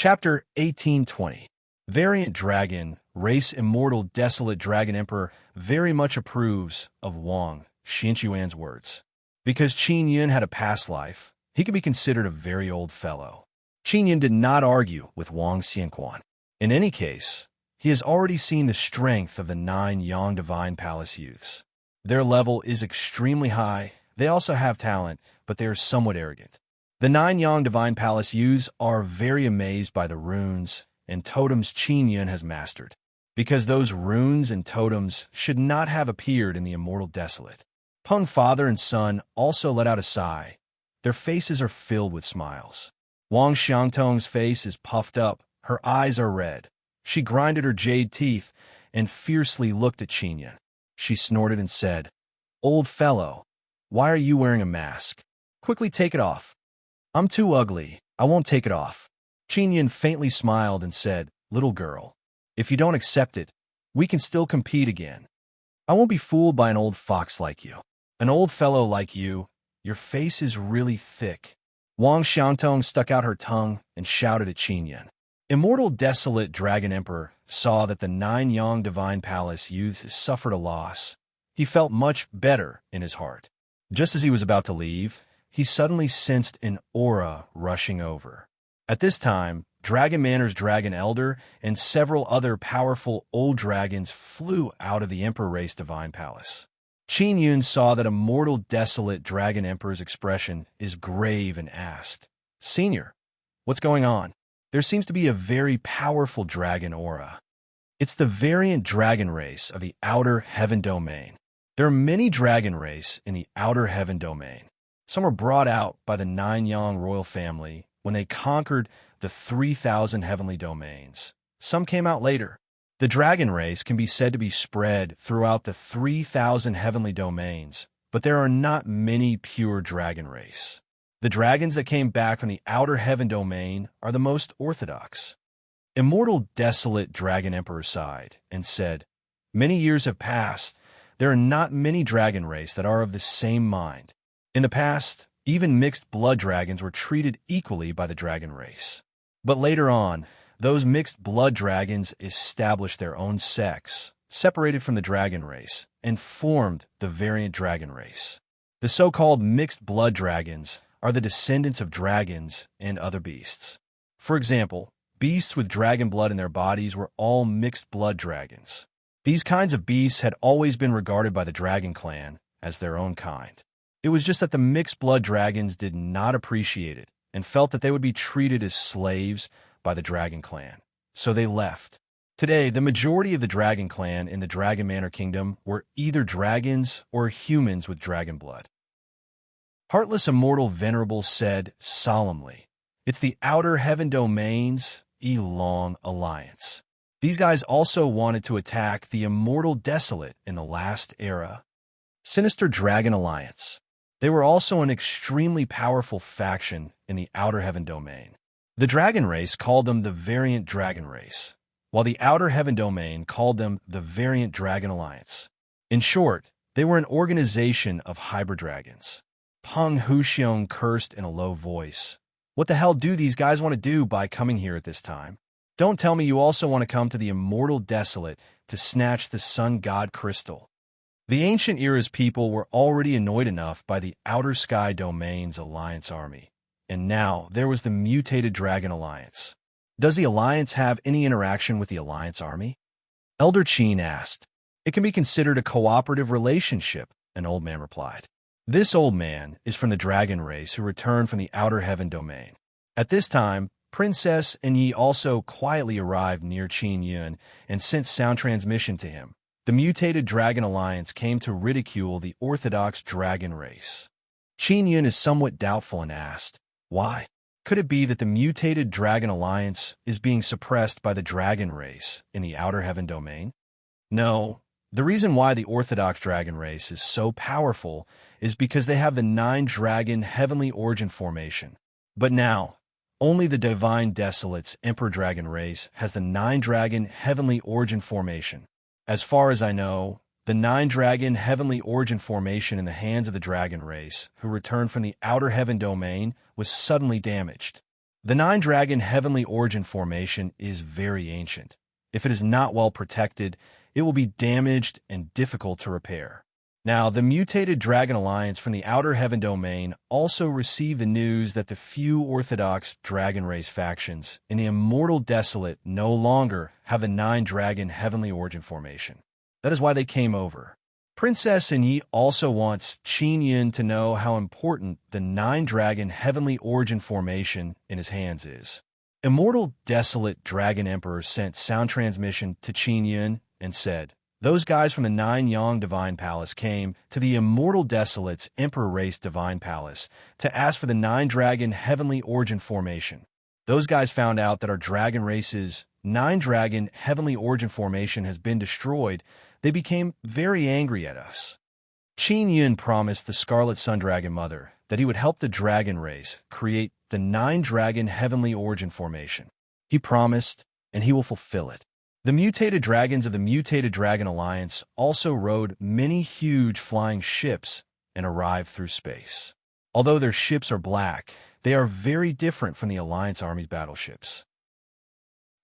Chapter 1820. Variant Dragon, Race Immortal Desolate Dragon Emperor very much approves of Wang Xinchuan's words. Because Qin Yun had a past life, he could be considered a very old fellow. Qin Yun did not argue with Wang Xianquan. In any case, he has already seen the strength of the 9 Yang Divine Palace youths. Their level is extremely high. They also have talent, but they are somewhat arrogant. The 9 Yang Divine Palace youths are very amazed by the runes and totems Qin Yun has mastered, because those runes and totems should not have appeared in the Immortal Desolate. Peng father and son also let out a sigh. Their faces are filled with smiles. Wang Xiangtong's face is puffed up. Her eyes are red. She grinded her jade teeth and fiercely looked at Qin Yun. She snorted and said, "Old fellow, why are you wearing a mask? Quickly take it off." "I'm too ugly. I won't take it off." Qin Yun faintly smiled and said, "Little girl, if you don't accept it, we can still compete again. I won't be fooled by an old fox like you. An old fellow like you, your face is really thick." Wang Xiangtong stuck out her tongue and shouted at Qin Yun. Immortal Desolate Dragon Emperor saw that the 9 Yang Divine Palace youths suffered a loss. He felt much better in his heart. Just as he was about to leave, he suddenly sensed an aura rushing over. At this time, Dragon Manor's Dragon Elder and several other powerful old dragons flew out of the Emperor Race Divine Palace. Qin Yun saw that Immortal Desolate Dragon Emperor's expression is grave and asked, "Senior, what's going on? There seems to be a very powerful dragon aura." "It's the variant dragon race of the Outer Heaven Domain. There are many dragon race in the Outer Heaven Domain. Some were brought out by the 9 Yang royal family when they conquered the 3,000 heavenly domains. Some came out later. The dragon race can be said to be spread throughout the 3,000 heavenly domains, but there are not many pure dragon race. The dragons that came back from the Outer Heaven Domain are the most orthodox." Immortal Desolate Dragon Emperor sighed and said, "Many years have passed. There are not many dragon race that are of the same mind. In the past, even mixed blood dragons were treated equally by the dragon race. But later on, those mixed blood dragons established their own sects, separated from the dragon race, and formed the variant dragon race. The so-called mixed blood dragons are the descendants of dragons and other beasts. For example, beasts with dragon blood in their bodies were all mixed blood dragons. These kinds of beasts had always been regarded by the dragon clan as their own kind. It was just that the mixed blood dragons did not appreciate it and felt that they would be treated as slaves by the dragon clan. So they left. Today, the majority of the dragon clan in the Dragon Manor Kingdom were either dragons or humans with dragon blood." Heartless Immortal Venerable said solemnly, "It's the Outer Heaven Domain's Long Alliance. These guys also wanted to attack the Immortal Desolate in the last era. Sinister Dragon Alliance. They were also an extremely powerful faction in the Outer Heaven Domain. The dragon race called them the Variant Dragon Race, while the Outer Heaven Domain called them the Variant Dragon Alliance. In short, they were an organization of hybrid dragons." Peng Huxiong cursed in a low voice. "What the hell do these guys want to do by coming here at this time? Don't tell me you also want to come to the Immortal Desolate to snatch the Sun God Crystal." The ancient era's people were already annoyed enough by the Outer Sky Domain's Alliance army, and now there was the Mutated Dragon Alliance. "Does the Alliance have any interaction with the Alliance army?" Elder Qin asked. "It can be considered a cooperative relationship," an old man replied. This old man is from the dragon race who returned from the Outer Heaven Domain. At this time, Princess and Yi also quietly arrived near Qin Yun and sent sound transmission to him. The Mutated Dragon Alliance came to ridicule the Orthodox dragon race. Qin Yun is somewhat doubtful and asked, "Why? Could it be that the Mutated Dragon Alliance is being suppressed by the dragon race in the Outer Heaven Domain?" No. The reason why the Orthodox dragon race is so powerful is because they have the 9 dragon heavenly origin formation. But now, only the Divine Desolate's Emperor Dragon race has the 9 dragon heavenly origin formation. As far as I know, the 9 dragon heavenly origin formation in the hands of the dragon race, who returned from the Outer Heaven Domain, was suddenly damaged. The nine-dragon heavenly origin formation is very ancient. If it is not well protected, it will be damaged and difficult to repair. Now, the mutated Dragon Alliance from the Outer Heaven domain also received the news that the few orthodox dragon race factions in the Immortal Desolate no longer have the nine-dragon heavenly origin formation. That is why they came over. Princess Yi also wants Qin Yin to know how important the nine-dragon heavenly origin formation in his hands is. Immortal Desolate Dragon Emperor sent sound transmission to Qin Yin and said, "Those guys from the Nine Yang Divine Palace came to the Immortal Desolate's Emperor Race Divine Palace to ask for the nine-dragon heavenly origin formation. Those guys found out that our dragon race's nine-dragon heavenly origin formation has been destroyed. They became very angry at us." Qin Yin promised the Scarlet Sun Dragon Mother that he would help the dragon race create the nine-dragon heavenly origin formation. He promised, and he will fulfill it. The mutated dragons of the Mutated Dragon Alliance also rode many huge flying ships and arrived through space. Although their ships are black, they are very different from the Alliance Army's battleships.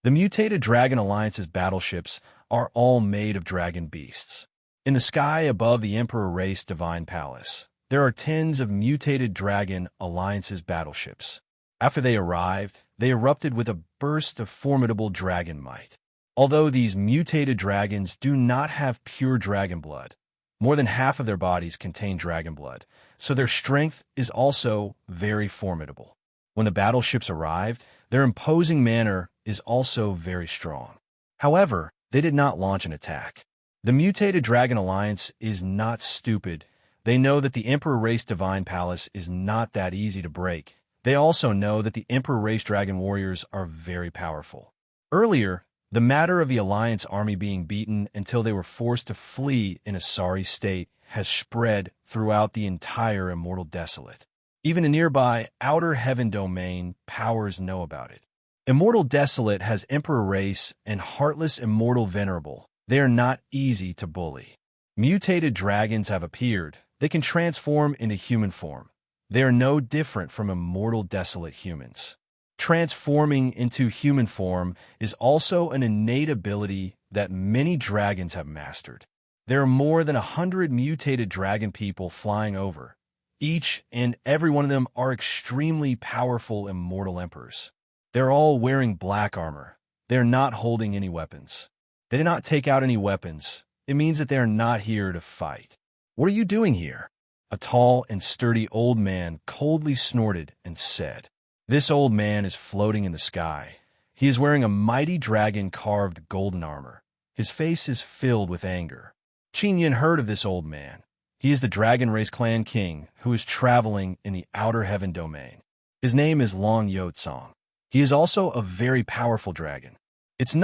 The Mutated Dragon Alliance's battleships are all made of dragon beasts. In the sky above the Emperor Race Divine Palace, there are tens of Mutated Dragon Alliance's battleships. After they arrived, they erupted with a burst of formidable dragon might. Although these mutated dragons do not have pure dragon blood, more than half of their bodies contain dragon blood, so their strength is also very formidable. When the battleships arrived, their imposing manner is also very strong. However, they did not launch an attack. The Mutated Dragon Alliance is not stupid. They know that the Emperor Race Divine Palace is not that easy to break. They also know that the Emperor Race Dragon Warriors are very powerful. Earlier, the matter of the Alliance army being beaten until they were forced to flee in a sorry state has spread throughout the entire Immortal Desolate. Even a nearby Outer Heaven domain powers know about it. Immortal Desolate has Emperor Race and Heartless Immortal Venerable. They are not easy to bully. Mutated dragons have appeared. They can transform into human form. They are no different from Immortal Desolate humans. Transforming into human form is also an innate ability that many dragons have mastered. There are more than 100 mutated dragon people flying over. Each and every one of them are extremely powerful immortal emperors. They're all wearing black armor. They're not holding any weapons. They did not take out any weapons. It means that they are not here to fight. "What are you doing here?" A tall and sturdy old man coldly snorted and said. This old man is floating in the sky. He is wearing a mighty dragon-carved golden armor. His face is filled with anger. Qin Yin heard of this old man. He is the Dragon Race Clan King who is traveling in the Outer Heaven domain. His name is Long Yotsong. He is also a very powerful dragon. It's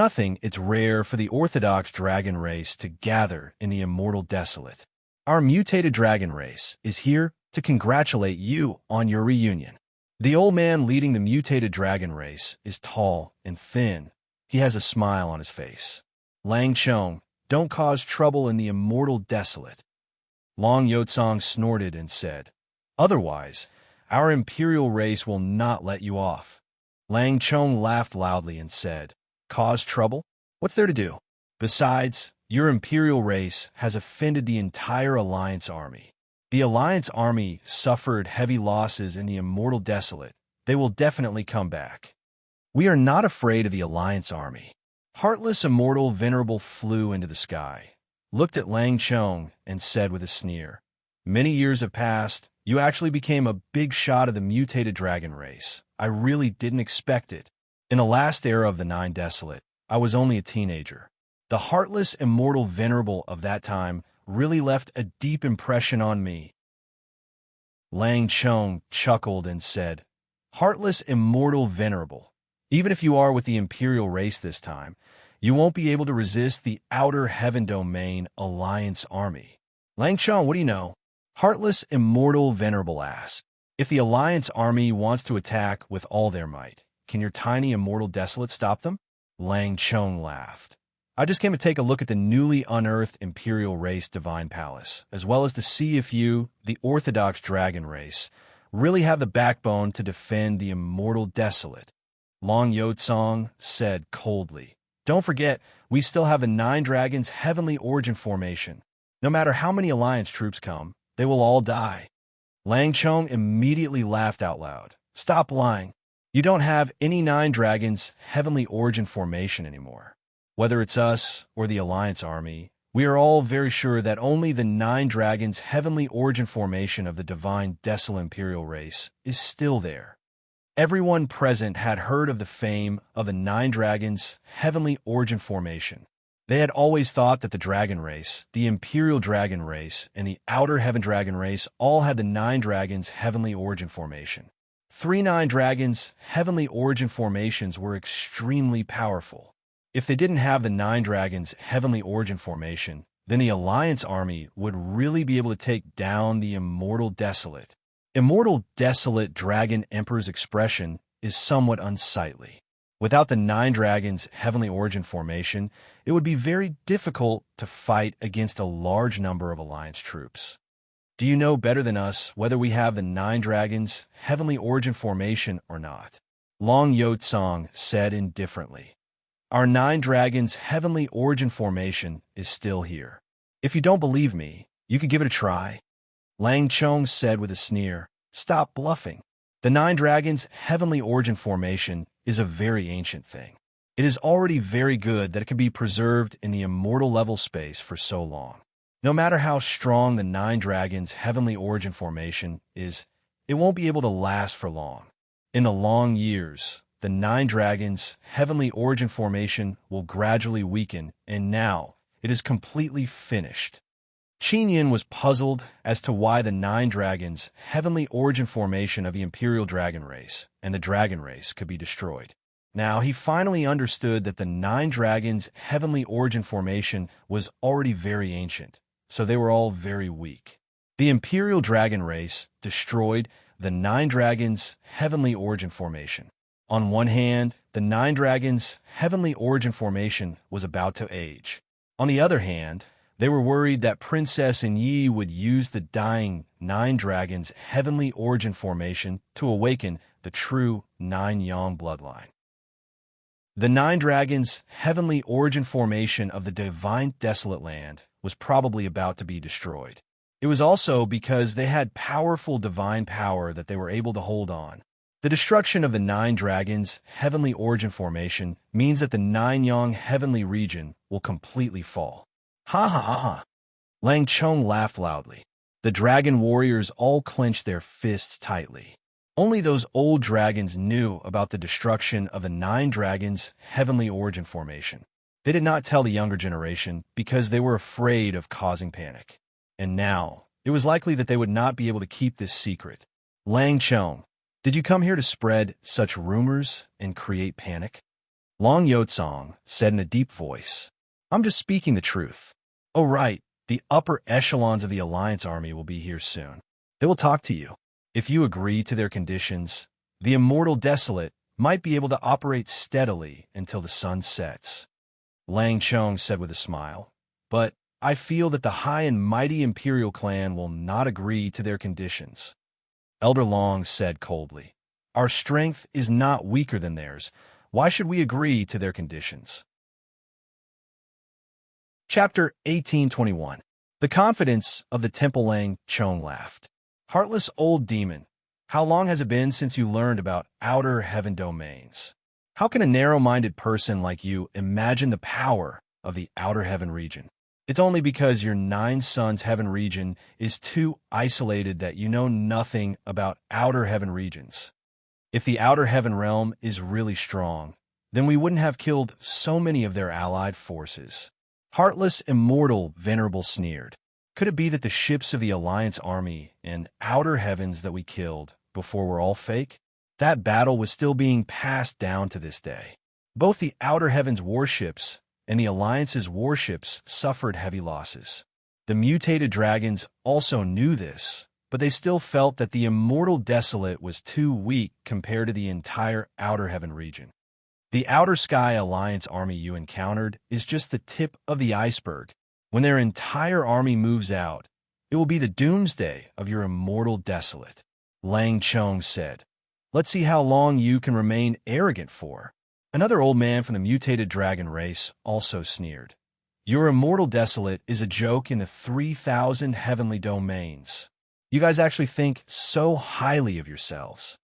rare for the Orthodox dragon race to gather in the Immortal Desolate. Our mutated dragon race is here to congratulate you on your reunion. The old man leading the mutated dragon race is tall and thin. He has a smile on his face. Lang Chong, don't cause trouble in the Immortal Desolate. Long Yotsong snorted and said, "Otherwise, our imperial race will not let you off." Lang Chong laughed loudly and said, "Cause trouble? What's there to do? Besides, your imperial race has offended the entire Alliance army. The Alliance army suffered heavy losses in the Immortal Desolate. They will definitely come back. We are not afraid of the Alliance army." Heartless Immortal Venerable flew into the sky, looked at Lang Chong, and said with a sneer, "Many years have passed. You actually became a big shot of the mutated dragon race. I really didn't expect it. In the last era of the Nine Desolate, I was only a teenager. The Heartless Immortal Venerable of that time really left a deep impression on me." Lang Chong chuckled and said, "Heartless Immortal Venerable, even if you are with the Imperial race this time, you won't be able to resist the Outer Heaven Domain Alliance army." "Lang Chong, what do you know?" Heartless Immortal Venerable asked. "If the Alliance army wants to attack with all their might, can your tiny Immortal Desolate stop them?" Lang Chong laughed. "I just came to take a look at the newly unearthed Imperial Race Divine Palace, as well as to see if you, the Orthodox Dragon Race, really have the backbone to defend the immortal desolate? Long Yotsong said coldly. Don't forget, we still have the Nine Dragons' heavenly origin formation. No matter how many Alliance troops come, they will all die. Lang Chong immediately laughed out loud. Stop lying. You don't have any Nine Dragons' heavenly origin formation anymore. Whether it's us or the Alliance army, we are all very sure that only the Nine Dragons' heavenly origin formation of the divine desolate imperial race is still there. Everyone present had heard of the fame of the Nine Dragons' heavenly origin formation. They had always thought that the dragon race, the imperial dragon race, and the outer heaven dragon race all had the Nine Dragons' heavenly origin formation. 3 Nine Dragons' heavenly origin formations were extremely powerful. If they didn't have the Nine Dragons' heavenly origin formation, then the Alliance army would really be able to take down the immortal desolate. Immortal desolate dragon emperor's expression is somewhat unsightly. Without the Nine Dragons' heavenly origin formation, it would be very difficult to fight against a large number of Alliance troops. Do you know better than us whether we have the Nine Dragons' heavenly origin formation or not? Long Yotsong said indifferently. Our Nine Dragons' heavenly origin formation is still here. If you don't believe me, you could give it a try. Lang Chong said with a sneer. Stop bluffing. The Nine Dragons' heavenly origin formation is a very ancient thing. It is already very good that it can be preserved in the immortal level space for so long. No matter how strong the Nine Dragons' heavenly origin formation is, it won't be able to last for long. In the long years, the Nine Dragons' heavenly origin formation will gradually weaken, and now it is completely finished. Qin Yin was puzzled as to why the Nine Dragons' heavenly origin formation of the Imperial Dragon Race and the Dragon Race could be destroyed. Now he finally understood that the Nine Dragons' heavenly origin formation was already very ancient, so they were all very weak. The Imperial Dragon Race destroyed the Nine Dragons' heavenly origin formation. On one hand, the Nine Dragons' heavenly origin formation was about to age. On the other hand, they were worried that Princess and Yi would use the dying Nine Dragons' heavenly origin formation to awaken the true Nine Yang bloodline. The Nine Dragons' heavenly origin formation of the divine desolate land was probably about to be destroyed. It was also because they had powerful divine power that they were able to hold on. The destruction of the Nine Dragons' heavenly origin formation means that the Nine Yang heavenly region will completely fall. Ha ha ha ha. Lang Chong laughed loudly. The dragon warriors all clenched their fists tightly. Only those old dragons knew about the destruction of the Nine Dragons' heavenly origin formation. They did not tell the younger generation because they were afraid of causing panic. And now, it was likely that they would not be able to keep this secret. Lang Chong, did you come here to spread such rumors and create panic? Long Yotsong said in a deep voice. I'm just speaking the truth. Oh right, the upper echelons of the Alliance army will be here soon. They will talk to you. If you agree to their conditions, the immortal desolate might be able to operate steadily until the sun sets. Lang Chong said with a smile. But I feel that the high and mighty Imperial clan will not agree to their conditions. Elder Long said coldly. Our strength is not weaker than theirs. Why should we agree to their conditions? Chapter 1821. The confidence of the Temple. Lang Chong laughed. Heartless old demon, how long has it been since you learned about outer heaven domains? How can a narrow-minded person like you imagine the power of the outer heaven region? It's only because your Nine Suns heaven region is too isolated that you know nothing about outer heaven regions. If the outer heaven realm is really strong, then we wouldn't have killed so many of their allied forces. Heartless, immortal, venerable sneered. Could it be that the ships of the Alliance army and outer heavens that we killed before were all fake? That battle was still being passed down to this day. Both the outer heavens warships and the Alliance's warships suffered heavy losses. The mutated dragons also knew this, but they still felt that the immortal desolate was too weak compared to the entire outer heaven region. The Outer Sky Alliance army you encountered is just the tip of the iceberg. When their entire army moves out, it will be the doomsday of your immortal desolate. Lang Chong said. Let's see how long you can remain arrogant for. Another old man from the mutated dragon race also sneered. Your immortal desolate is a joke in the 3,000 heavenly domains. You guys actually think so highly of yourselves.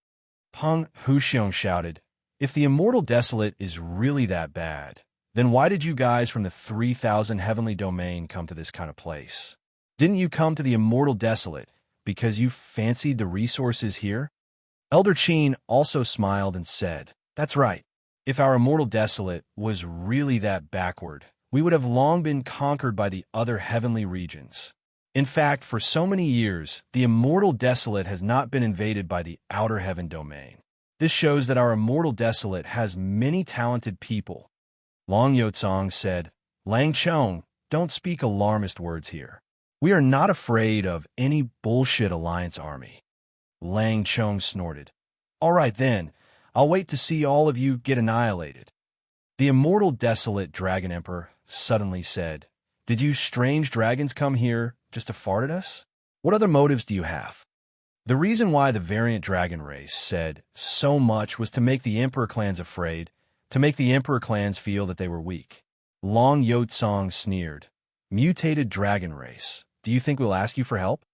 Peng Huxiong shouted, if the immortal desolate is really that bad, then why did you guys from the 3,000 heavenly domain come to this kind of place? Didn't you come to the immortal desolate because you fancied the resources here? Elder Qin also smiled and said, that's right. If our immortal desolate was really that backward, we would have long been conquered by the other heavenly regions. In fact, for so many years, the immortal desolate has not been invaded by the outer heaven domain. This shows that our immortal desolate has many talented people. Long Yotsong said, Lang Chong, don't speak alarmist words here. We are not afraid of any bullshit alliance army. Lang Chong snorted. All right then, I'll wait to see all of you get annihilated. The immortal desolate dragon emperor suddenly said, did you strange dragons come here just to fart at us? What other motives do you have? The reason why the variant dragon race said so much was to make the emperor clans afraid, to make the emperor clans feel that they were weak. Long Yotsong sneered. Mutated dragon race, do you think we'll ask you for help?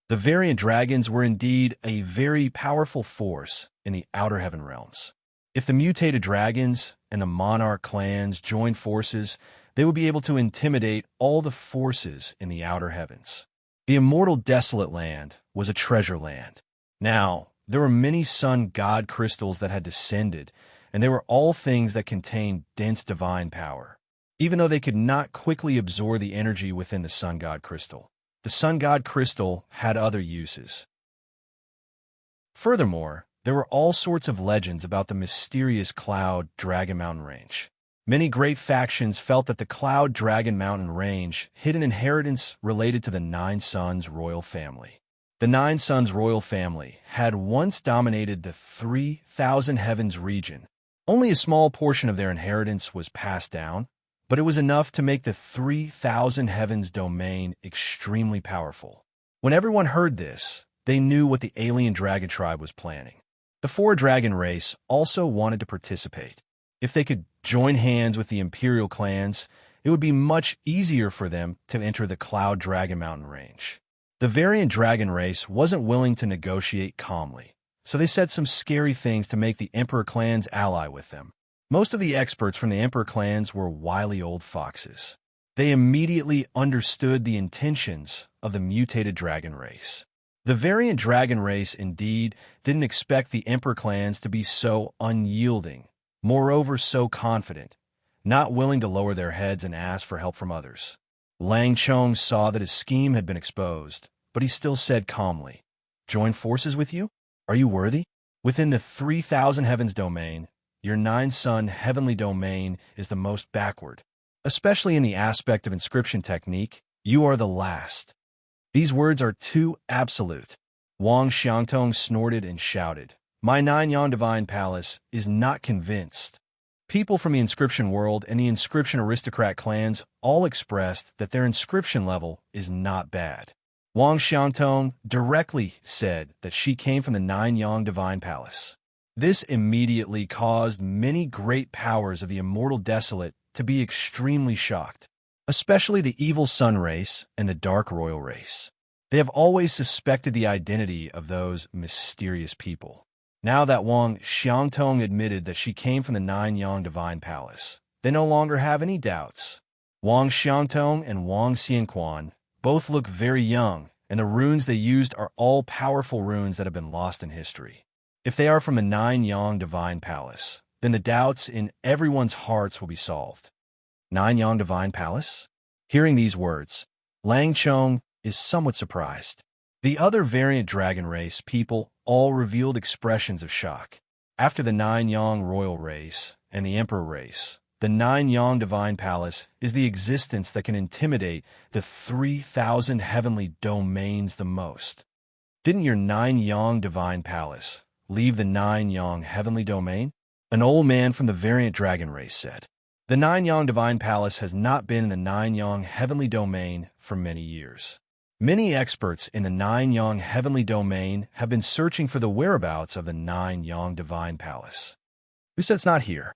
The variant dragons were indeed a very powerful force in the outer heaven realms. If the mutated dragons and the Monarch clans joined forces, they would be able to intimidate all the forces in the outer heavens. The immortal desolate land was a treasure land. Now, there were many sun god crystals that had descended, and they were all things that contained dense divine power. Even though they could not quickly absorb the energy within the sun god crystal, the sun god crystal had other uses. Furthermore, there were all sorts of legends about the mysterious Cloud Dragon Mountain Range. Many great factions felt that the Cloud Dragon Mountain Range hid an inheritance related to the Nine Suns royal family. The Nine Suns royal family had once dominated the 3,000 heavens region. Only a small portion of their inheritance was passed down, but it was enough to make the 3,000 heavens domain extremely powerful. When everyone heard this, they knew what the alien dragon tribe was planning. The four dragon race also wanted to participate. If they could join hands with the imperial clans, it would be much easier for them to enter the Cloud Dragon Mountain Range. The variant dragon race wasn't willing to negotiate calmly, so they said some scary things to make the emperor clans ally with them. Most of the experts from the emperor clans were wily old foxes. They immediately understood the intentions of the mutated dragon race. The variant dragon race indeed didn't expect the emperor clans to be so unyielding, moreover so confident, not willing to lower their heads and ask for help from others. Lang Chong saw that his scheme had been exposed, but he still said calmly, join forces with you? Are you worthy? Within the 3,000 heavens domain, your nine-sun heavenly domain is the most backward. Especially in the aspect of inscription technique, you are the last. These words are too absolute. Wang Xiangtong snorted and shouted, my Nine-Yang Divine Palace is not convinced. People from the inscription world and the inscription aristocrat clans all expressed that their inscription level is not bad. Wang Xiangtong directly said that she came from the Nine-Yang Divine Palace. This immediately caused many great powers of the immortal desolate to be extremely shocked, especially the evil sun race and the dark royal race. They have always suspected the identity of those mysterious people. Now that Wang Xiangtong admitted that she came from the Nine-Yang Divine Palace, they no longer have any doubts. Wang Xiangtong and Wang Xianquan both look very young, and the runes they used are all powerful runes that have been lost in history. If they are from the Nine-Yang Divine Palace, then the doubts in everyone's hearts will be solved. Nine-Yang Divine Palace? Hearing these words, Lang Chong is somewhat surprised. The other variant dragon race people all revealed expressions of shock. After the Nine-Yang royal race and the emperor race, the Nine-Yang Divine Palace is the existence that can intimidate the 3,000 heavenly domains the most. Didn't your Nine-Yang Divine Palace leave the Nine-Yang heavenly domain? An old man from the variant dragon race said. The Nine-Yang Divine Palace has not been in the Nine-Yang heavenly domain for many years. Many experts in the Nine-Yang heavenly domain have been searching for the whereabouts of the Nine-Yang divine palace. Who said it's not here?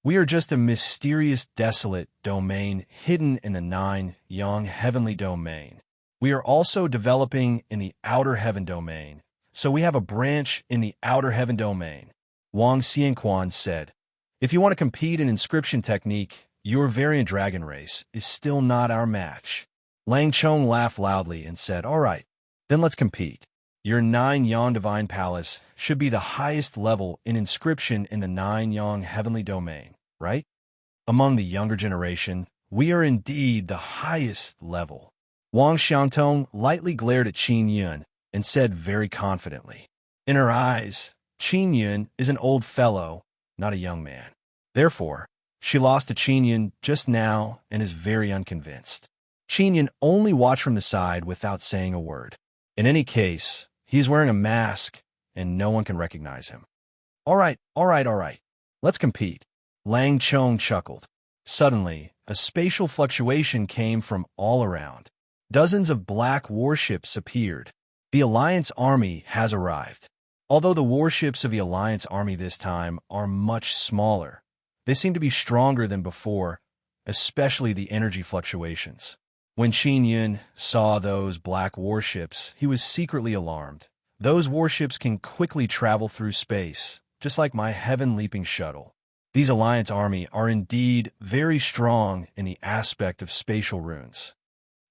We are just a mysterious, desolate domain hidden in the Nine-Yang heavenly domain. We are also developing in the outer heaven domain, so we have a branch in the outer heaven domain. Wang Xianquan said, if you want to compete in inscription technique, your variant dragon race is still not our match. Lang Chong laughed loudly and said, all right, then let's compete. Your Nine-Yang divine palace should be the highest level in inscription in the Nine-Yang heavenly domain, right? Among the younger generation, we are indeed the highest level. Wang Xiangtong lightly glared at Qin Yun and said very confidently, in her eyes, Qin Yun is an old fellow, not a young man. Therefore, she lost to Qin Yun just now and is very unconvinced. Qin Yun only watched from the side without saying a word. In any case, he is wearing a mask and no one can recognize him. All right. Let's compete. Lang Chong chuckled. Suddenly, a spatial fluctuation came from all around. Dozens of black warships appeared. The Alliance army has arrived. Although the warships of the Alliance army this time are much smaller, they seem to be stronger than before, especially the energy fluctuations. When Qin Yun saw those black warships, he was secretly alarmed. Those warships can quickly travel through space, just like my heaven-leaping shuttle. These Alliance army are indeed very strong in the aspect of spatial runes.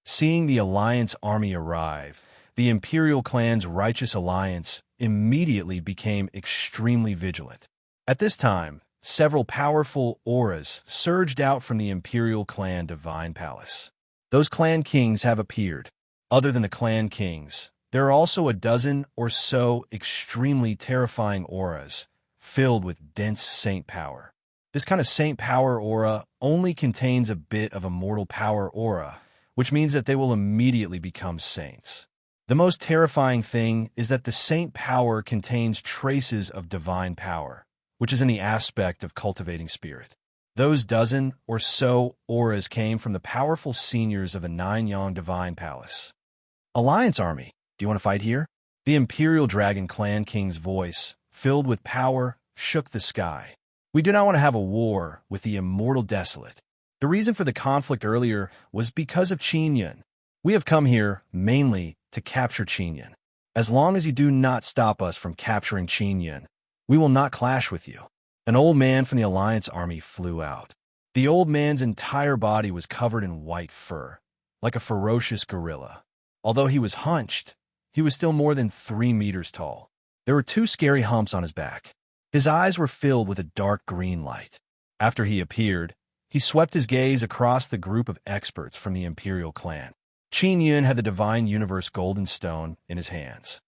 Seeing the Alliance army arrive, the Imperial clan's righteous alliance immediately became extremely vigilant. At this time, several powerful auras surged out from the Imperial clan divine palace. Those clan kings have appeared. Other than the clan kings, there are also a dozen or so extremely terrifying auras filled with dense saint power. This kind of saint power aura only contains a bit of immortal power aura, which means that they will immediately become saints. The most terrifying thing is that the saint power contains traces of divine power, which is in the aspect of cultivating spirit. Those dozen or so auras came from the powerful seniors of the Nine-Yang divine palace. Alliance army, do you want to fight here? The Imperial Dragon Clan King's voice, filled with power, shook the sky. We do not want to have a war with the immortal desolate. The reason for the conflict earlier was because of Qin Yun. We have come here mainly to capture Qin Yun. As long as you do not stop us from capturing Qin Yun, we will not clash with you. An old man from the Alliance army flew out. The old man's entire body was covered in white fur, like a ferocious gorilla. Although he was hunched, he was still more than 3 meters tall. There were 2 scary humps on his back. His eyes were filled with a dark green light. After he appeared, he swept his gaze across the group of experts from the Imperial clan. Qin Yun had the Divine Universe Golden Stone in his hands.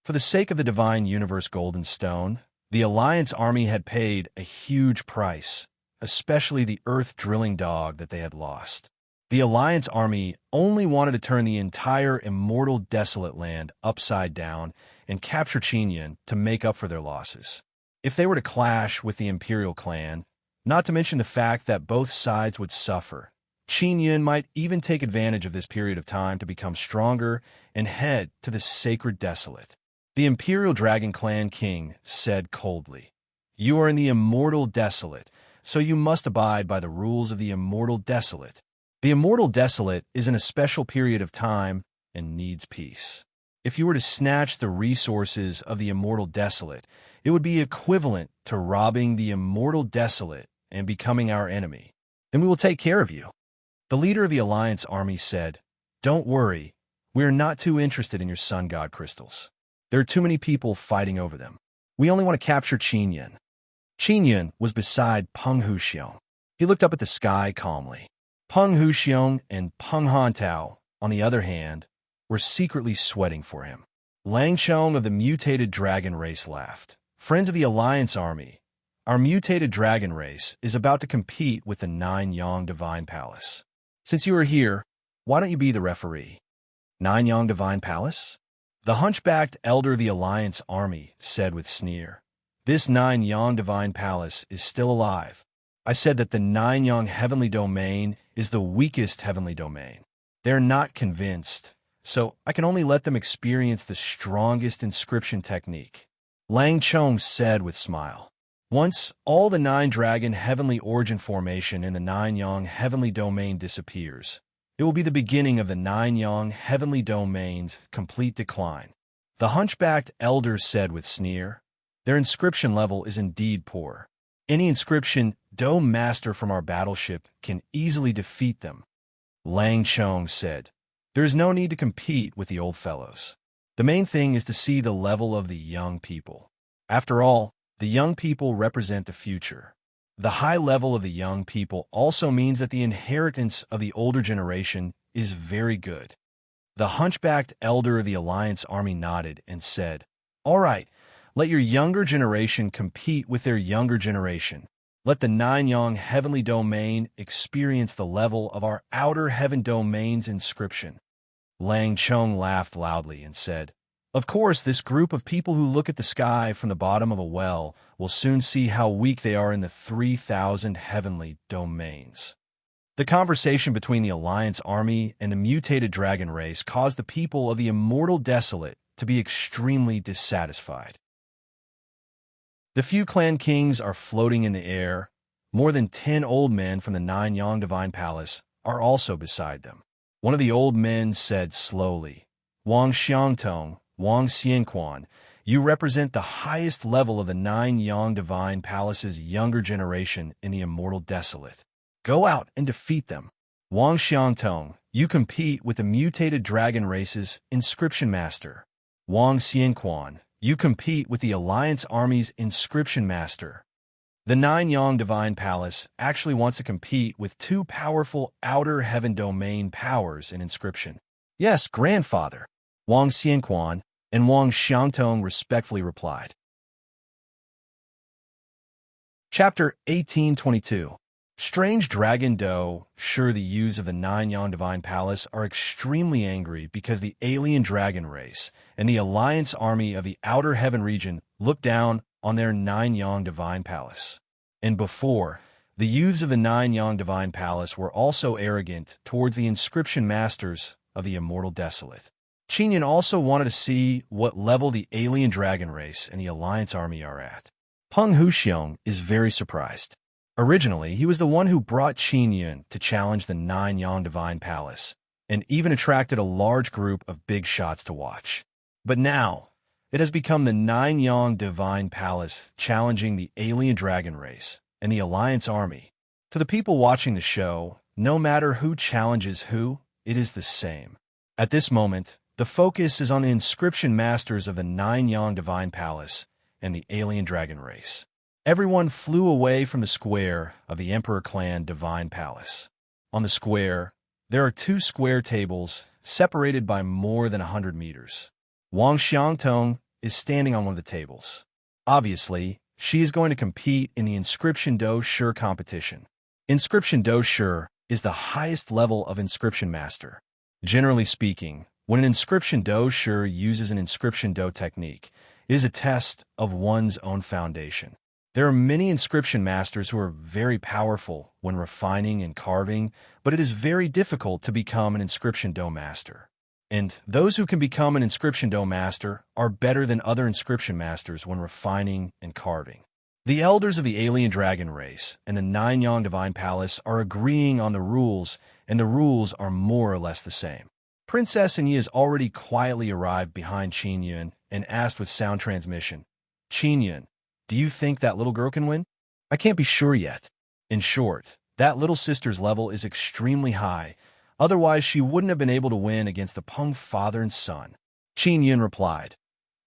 For the sake of the Divine Universe Golden Stone, the Alliance army had paid a huge price, especially the Earth drilling dog that they had lost. The Alliance army only wanted to turn the entire immortal desolate land upside down and capture Qin Yun to make up for their losses. If they were to clash with the Imperial clan, not to mention the fact that both sides would suffer, Qin Yun might even take advantage of this period of time to become stronger and head to the sacred desolate. The Imperial Dragon Clan King said coldly, "You are in the immortal desolate, so you must abide by the rules of the immortal desolate. The immortal desolate is in a special period of time and needs peace. If you were to snatch the resources of the immortal desolate, it would be equivalent to robbing the immortal desolate and becoming our enemy. Then we will take care of you." The leader of the Alliance army said, "Don't worry, we are not too interested in your sun god crystals. There are too many people fighting over them. We only want to capture Qin Yun." Qin Yun was beside Peng Huxiong. He looked up at the sky calmly. Peng Huxiong and Peng Hantao, on the other hand, were secretly sweating for him. Lang Chong of the mutated dragon race laughed. "Friends of the Alliance army, our mutated dragon race is about to compete with the Nine-Yang Divine Palace. Since you are here, why don't you be the referee?" "Nine-Yang Divine Palace?" The hunchbacked elder of the Alliance army said with sneer. "This Nine-Yang Divine Palace is still alive. I said that the Nine-Yang Heavenly Domain is the weakest heavenly domain. They're not convinced, so I can only let them experience the strongest inscription technique. Lang Chong said with smile. Once all the 9-dragon heavenly origin formation in the 9-yang heavenly domain disappears, it will be the beginning of the 9-yang heavenly domain's complete decline. The hunchbacked elder said with sneer. Their inscription level is indeed poor. Any inscription dome master from our battleship can easily defeat them. Lang Chong said. There is no need to compete with the old fellows. The main thing is to see the level of the young people. After all, the young people represent the future. The high level of the young people also means that the inheritance of the older generation is very good. The hunchbacked elder of the Alliance Army nodded and said, All right, let your younger generation compete with their younger generation. Let the 9-yang heavenly domain experience the level of our outer heaven domain's inscription. Lang Chong laughed loudly and said, Of course, this group of people who look at the sky from the bottom of a well will soon see how weak they are in the 3,000 heavenly domains. The conversation between the Alliance Army and the mutated dragon race caused the people of the Immortal Desolate to be extremely dissatisfied. The few clan kings are floating in the air. More than 10 old men from the 9-yang Divine Palace are also beside them. One of the old men said slowly, Wang Xiangtong, Wang Xianquan, you represent the highest level of the 9-yang Divine Palace's younger generation in the Immortal Desolate. Go out and defeat them. Wang Xiangtong, you compete with the mutated dragon race's inscription master. Wang Xianquan, you compete with the Alliance Army's inscription master. The 9-yang Divine Palace actually wants to compete with 2 powerful outer heaven domain powers in inscription. Yes, grandfather, Wang Xianquan and Wang Xiangtong respectfully replied. Chapter 1822. Strange Dragon Do. Sure, the youths of the 9-yang Divine Palace are extremely angry because the alien dragon race and the Alliance Army of the Outer Heaven region look down on their 9-yang Divine Palace. And before, the youths of the 9-yang Divine Palace were also arrogant towards the inscription masters of the Immortal Desolate. Qinyan also wanted to see what level the alien dragon race and the Alliance Army are at. Peng Huxiong is very surprised. Originally, he was the one who brought Qinyan to challenge the 9-yang Divine Palace, and even attracted a large group of big shots to watch. But now, it has become the 9-yang Divine Palace challenging the alien dragon race and the Alliance Army. To the people watching the show, no matter who challenges who, it is the same. At this moment, the focus is on the inscription masters of the 9-yang Divine Palace and the alien dragon race. Everyone flew away from the square of the Emperor Clan Divine Palace. On the square, there are 2 square tables separated by more than 100 meters. Wang Xiangtong is standing on one of the tables. Obviously, she is going to compete in the Inscription Do Shi competition. Inscription Do Shi is the highest level of inscription master. Generally speaking, when an Inscription Do Shi uses an Inscription Do technique, it is a test of one's own foundation. There are many inscription masters who are very powerful when refining and carving, but it is very difficult to become an Inscription Do master. And those who can become an Inscription Do master are better than other inscription masters when refining and carving. The elders of the alien dragon race and the 9-yang Divine Palace are agreeing on the rules, and the rules are more or less the same. Princess Yi has already quietly arrived behind Qinyan and asked with sound transmission, Qinyan, do you think that little girl can win? I can't be sure yet. In short, that little sister's level is extremely high. Otherwise, she wouldn't have been able to win against the Peng father and son. Qinyan replied,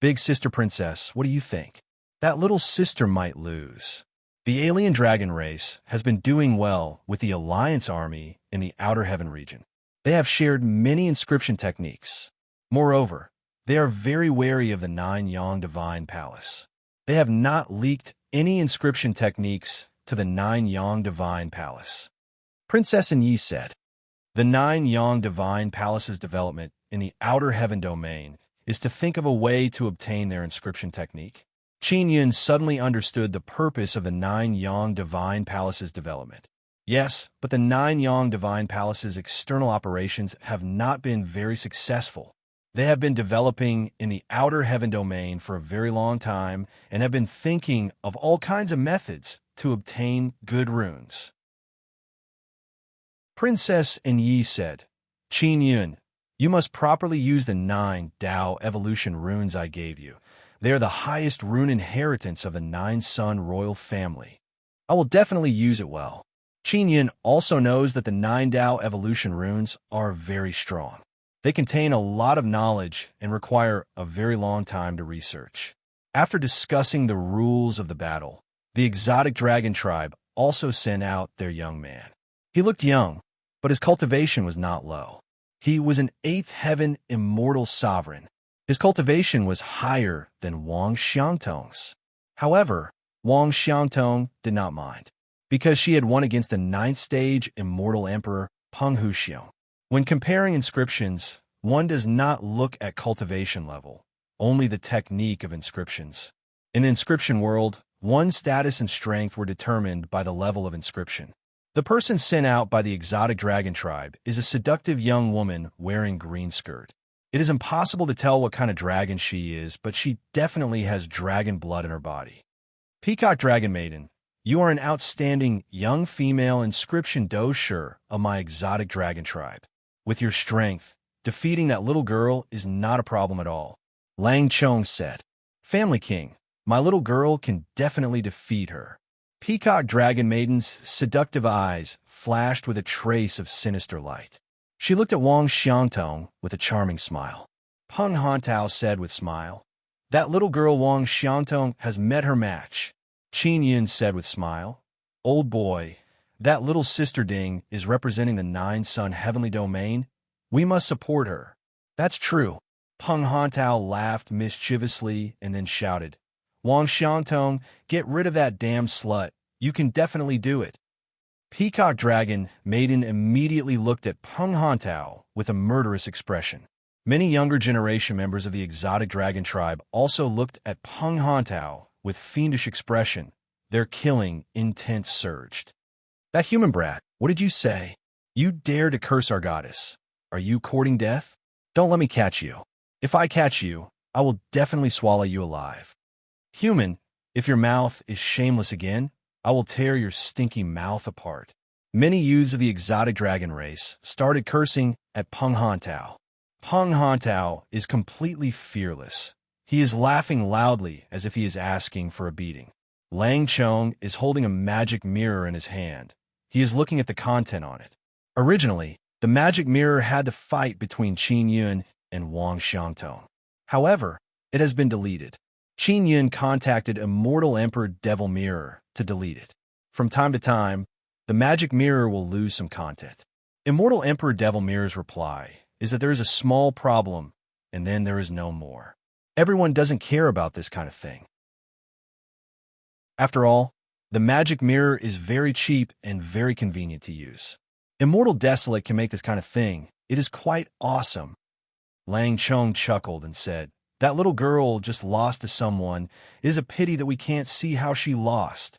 Big sister princess, what do you think? That little sister might lose. The alien dragon race has been doing well with the Alliance Army in the Outer Heaven region. They have shared many inscription techniques. Moreover, they are very wary of the 9-yang Divine Palace. They have not leaked any inscription techniques to the 9-yang Divine Palace. Princess Yi said, The 9-yang Divine Palace's development in the Outer Heaven domain is to think of a way to obtain their inscription technique. Qinyan suddenly understood the purpose of the 9-yang Divine Palace's development. Yes, but the 9 Yang Divine Palace's external operations have not been very successful. They have been developing in the outer heaven domain for a very long time and have been thinking of all kinds of methods to obtain good runes. Princess Yi said, Qin Yun, you must properly use the 9 Dao evolution runes I gave you. They are the highest rune inheritance of the 9-son royal family. I will definitely use it well. Qin Yun also knows that the 9 Dao evolution runes are very strong. They contain a lot of knowledge and require a very long time to research. After discussing the rules of the battle, the exotic dragon tribe also sent out their young man. He looked young, but his cultivation was not low. He was an 8th heaven immortal sovereign. His cultivation was higher than Wang Xiangtong's. However, Wang Xiangtong did not mind, because she had won against the 9th stage immortal emperor Peng Huxiong. When comparing inscriptions, one does not look at cultivation level, only the technique of inscriptions. In the inscription world, one's status and strength were determined by the level of inscription. The person sent out by the exotic dragon tribe is a seductive young woman wearing green skirt. It is impossible to tell what kind of dragon she is, but she definitely has dragon blood in her body. Peacock Dragon Maiden, you are an outstanding young female inscription dosher of my exotic dragon tribe. With your strength, defeating that little girl is not a problem at all. Lang Chong said, Family King, my little girl can definitely defeat her. Peacock Dragon Maiden's seductive eyes flashed with a trace of sinister light. She looked at Wang Xiangtong with a charming smile. Peng Hantao said with smile, That little girl Wang Xiangtong has met her match. Qin Yun said with smile, Old boy, that little sister Ding is representing the 9-son heavenly domain. We must support her. That's true. Peng Hantao laughed mischievously and then shouted, Wang Xiangtong, get rid of that damn slut. You can definitely do it. Peacock Dragon Maiden immediately looked at Peng Hantao with a murderous expression. Many younger generation members of the exotic dragon tribe also looked at Peng Hantao with fiendish expression. Their killing intent surged. That human brat, what did you say? You dare to curse our goddess. Are you courting death? Don't let me catch you. If I catch you, I will definitely swallow you alive. Human, if your mouth is shameless again, I will tear your stinky mouth apart. Many youths of the exotic dragon race started cursing at Peng Hantao. Peng Hantao is completely fearless. He is laughing loudly as if he is asking for a beating. Lang Chong is holding a magic mirror in his hand. He is looking at the content on it. Originally, the magic mirror had the fight between Qin Yun and Wang Xiangtong. However, it has been deleted. Qin Yun contacted Immortal Emperor Devil Mirror to delete it. From time to time, the magic mirror will lose some content. Immortal Emperor Devil Mirror's reply is that there is a small problem, and then there is no more. Everyone doesn't care about this kind of thing. After all, the magic mirror is very cheap and very convenient to use. Immortal Desolate can make this kind of thing. It is quite awesome. Lang Chong chuckled and said, That little girl just lost to someone. It is a pity that we can't see how she lost.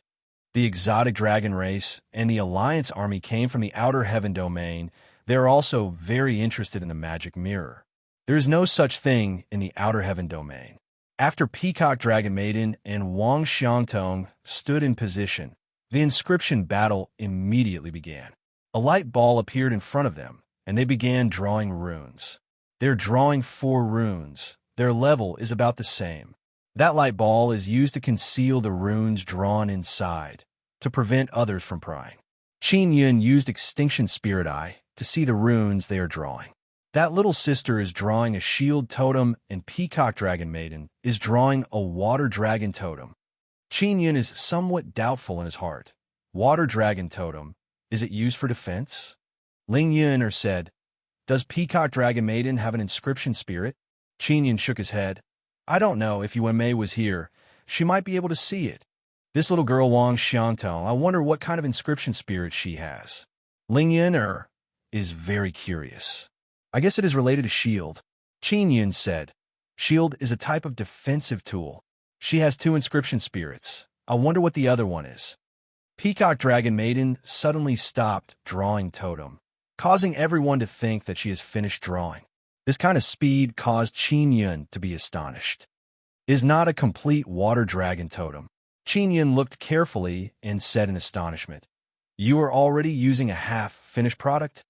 The exotic dragon race and the Alliance army came from the outer heaven domain. They are also very interested in the magic mirror. There is no such thing in the outer heaven domain. After Peacock Dragon Maiden and Wang Xiangtong stood in position, the inscription battle immediately began. A light ball appeared in front of them, and they began drawing runes. They're drawing 4 runes. Their level is about the same. That light ball is used to conceal the runes drawn inside, to prevent others from prying. Qin Yun used Extinction Spirit Eye to see the runes they are drawing. That little sister is drawing a shield totem, and Peacock Dragon Maiden is drawing a water dragon totem. Qin Yun is somewhat doubtful in his heart. Water dragon totem, is it used for defense? Ling Yun said, Does Peacock Dragon Maiden have an inscription spirit? Qin Yun shook his head. I don't know. If Yuan Mei was here, she might be able to see it. This little girl Wang Xiangtong, I wonder what kind of inscription spirit she has. Ling Yun is very curious. I guess it is related to shield. Qin Yun said, Shield is a type of defensive tool. She has 2 inscription spirits. I wonder what the other one is. Peacock Dragon Maiden suddenly stopped drawing totem, causing everyone to think that she has finished drawing. This kind of speed caused Qin Yun to be astonished. Is not a complete water dragon totem. Qin Yun looked carefully and said in astonishment, "You are already using a half-finished product?"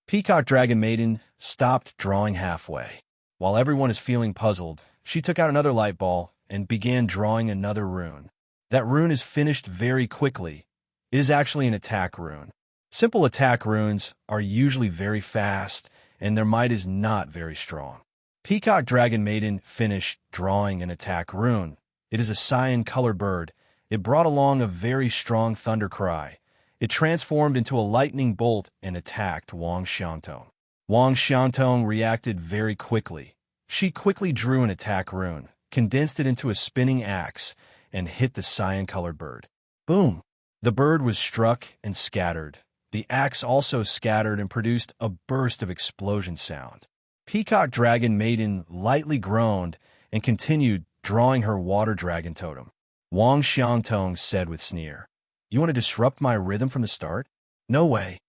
Peacock Dragon Maiden stopped drawing halfway. While everyone is feeling puzzled, she took out another light ball and began drawing another rune. That rune is finished very quickly. It is actually an attack rune. Simple attack runes are usually very fast, and their might is not very strong. Peacock Dragon Maiden finished drawing an attack rune. It is a cyan-colored bird. It brought along a very strong thunder cry. It transformed into a lightning bolt and attacked Wang Xiangtong. Wang Xiangtong reacted very quickly. She quickly drew an attack rune, condensed it into a spinning axe, and hit the cyan-colored bird. Boom! The bird was struck and scattered. The axe also scattered and produced a burst of explosion sound. Peacock Dragon Maiden lightly groaned and continued drawing her water dragon totem. Wang Xiangtong said with sneer, "You want to disrupt my rhythm from the start? No way."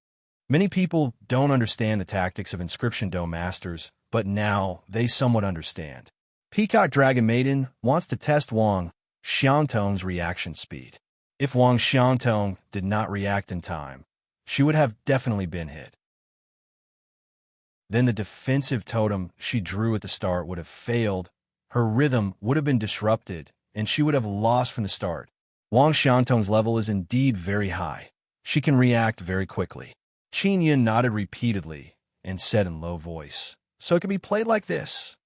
Many people don't understand the tactics of Inscription Dome Masters, but now they somewhat understand. Peacock Dragon Maiden wants to test Wang Xiangtong's reaction speed. If Wang Xiangtong did not react in time, she would have definitely been hit. Then the defensive totem she drew at the start would have failed, her rhythm would have been disrupted, and she would have lost from the start. Wang Xiangtong's level is indeed very high. She can react very quickly. Qin Yun nodded repeatedly and said in low voice, "So it can be played like this."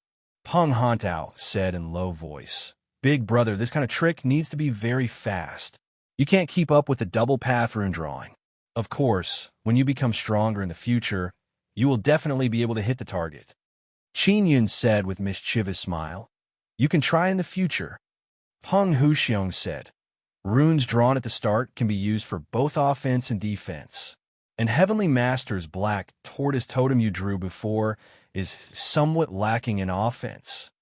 Peng Hantao said in low voice, "Big brother, this kind of trick needs to be very fast. You can't keep up with the double path rune drawing. Of course, when you become stronger in the future, you will definitely be able to hit the target." Qin Yun said with mischievous smile, "You can try in the future." Peng Huxiong said, "Runes drawn at the start can be used for both offense and defense. And Heavenly Master's black tortoise totem you drew before is somewhat lacking in offense."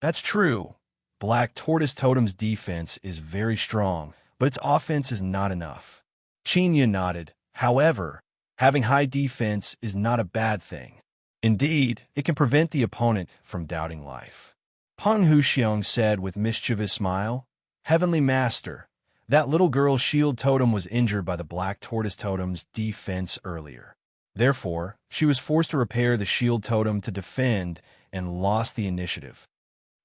That's true. Black tortoise totem's defense is very strong, but its offense is not enough. Qin Yun nodded. However, having high defense is not a bad thing. Indeed, it can prevent the opponent from doubting life. Peng Huxiong said with mischievous smile, "Heavenly Master, that little girl's shield totem was injured by the black tortoise totem's defense earlier. Therefore, she was forced to repair the shield totem to defend and lost the initiative."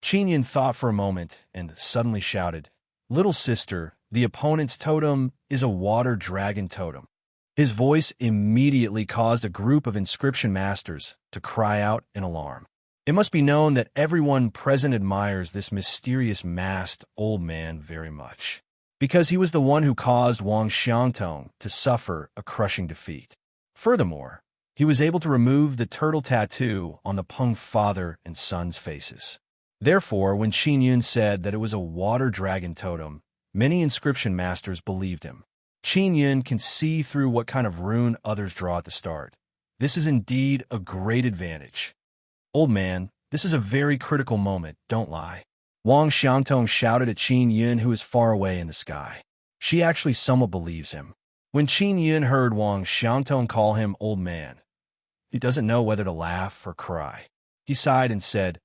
Qin Yun thought for a moment and suddenly shouted, "Little sister, the opponent's totem is a water dragon totem." His voice immediately caused a group of inscription masters to cry out in alarm. It must be known that everyone present admires this mysterious masked old man very much, because he was the one who caused Wang Xiangtong to suffer a crushing defeat. Furthermore, he was able to remove the turtle tattoo on the Peng father and son's faces. Therefore, when Qin Yun said that it was a water dragon totem, many inscription masters believed him. Qin Yun can see through what kind of rune others draw at the start. This is indeed a great advantage. "Old man, this is a very critical moment, don't lie." Wang Xiangtong shouted at Qin Yun, who is far away in the sky. She actually somewhat believes him. When Qin Yun heard Wang Xiangtong call him old man, he doesn't know whether to laugh or cry. He sighed and said,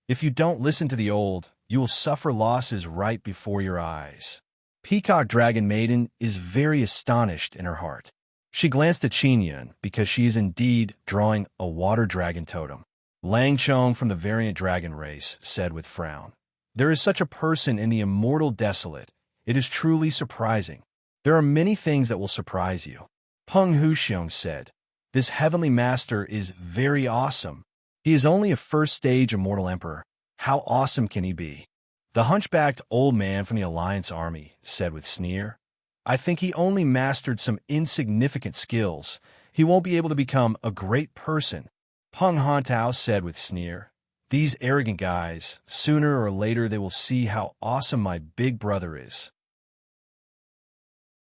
"If you don't listen to the old, you will suffer losses right before your eyes." Peacock Dragon Maiden is very astonished in her heart. She glanced at Qin Yun because she is indeed drawing a water dragon totem. Lang Chong from the variant dragon race said with frown, "There is such a person in the immortal desolate. It is truly surprising. There are many things that will surprise you." Peng Huxiong said, "This heavenly master is very awesome. He is only a first-stage immortal emperor. How awesome can he be?" The hunchbacked old man from the Alliance army said with sneer, "I think he only mastered some insignificant skills. He won't be able to become a great person." Peng Hantao said with sneer, "These arrogant guys, sooner or later they will see how awesome my big brother is."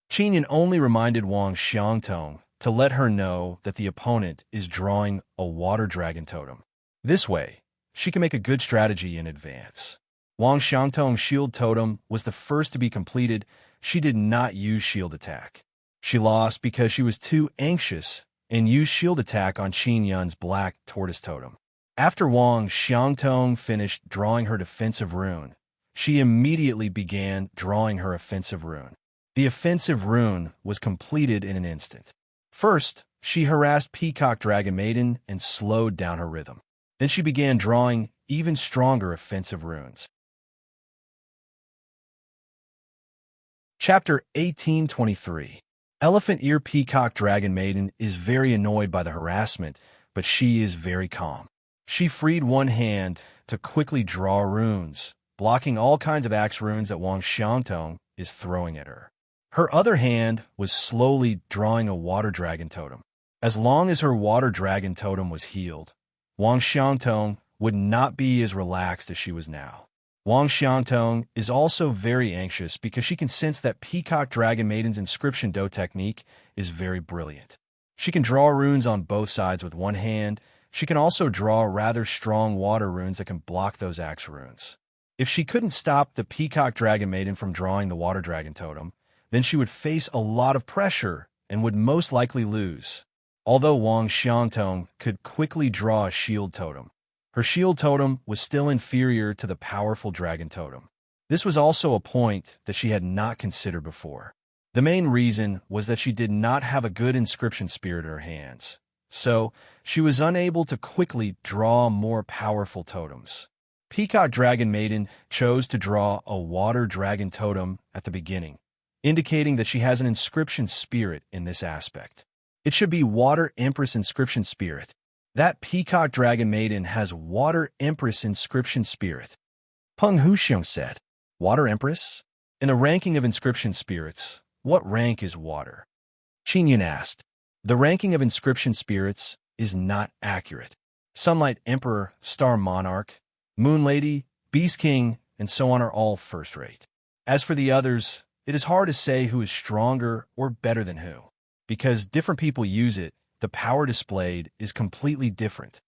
Qin Yun only reminded Wang Xiangtong to let her know that the opponent is drawing a water dragon totem. This way, she can make a good strategy in advance. Wang Xiangtong's shield totem was the first to be completed she did not use shield attack. She lost because she was too anxious and used shield attack on Qin Yun's black tortoise totem. After Wang Xiangtong finished drawing her defensive rune, she immediately began drawing her offensive rune. The offensive rune was completed in an instant. First, she harassed Peacock Dragon Maiden and slowed down her rhythm. Then she began drawing even stronger offensive runes. Chapter 1823. Elephant Ear Peacock Dragon Maiden is very annoyed by the harassment, but she is very calm. She freed one hand to quickly draw runes, blocking all kinds of axe runes that Wang Xiangtong is throwing at her. Her other hand was slowly drawing a water dragon totem. As long as her water dragon totem was healed, Wang Xiangtong would not be as relaxed as she was now. Wang Xiangtong is also very anxious because she can sense that Peacock Dragon Maiden's inscription do technique is very brilliant. She can draw runes on both sides with one hand. She can also draw rather strong water runes that can block those axe runes. If she couldn't stop the Peacock Dragon Maiden from drawing the water dragon totem, then she would face a lot of pressure and would most likely lose. Although Wang Xiangtong could quickly draw a shield totem, her shield totem was still inferior to the powerful dragon totem. This was also a point that she had not considered before. The main reason was that she did not have a good inscription spirit in her hands, so she was unable to quickly draw more powerful totems. Peacock Dragon Maiden chose to draw a water dragon totem at the beginning, indicating that she has an inscription spirit in this aspect. It should be Water Empress Inscription Spirit. That Peacock Dragon Maiden has Water Empress Inscription Spirit. Peng Huxiong said, Water Empress? In the ranking of inscription spirits, what rank is water? Qin Yun asked. The ranking of inscription spirits is not accurate. Sunlight Emperor, Star Monarch, Moon Lady, Beast King, and so on are all first-rate. As for the others, it is hard to say who is stronger or better than who. Because different people use it, the power displayed is completely different.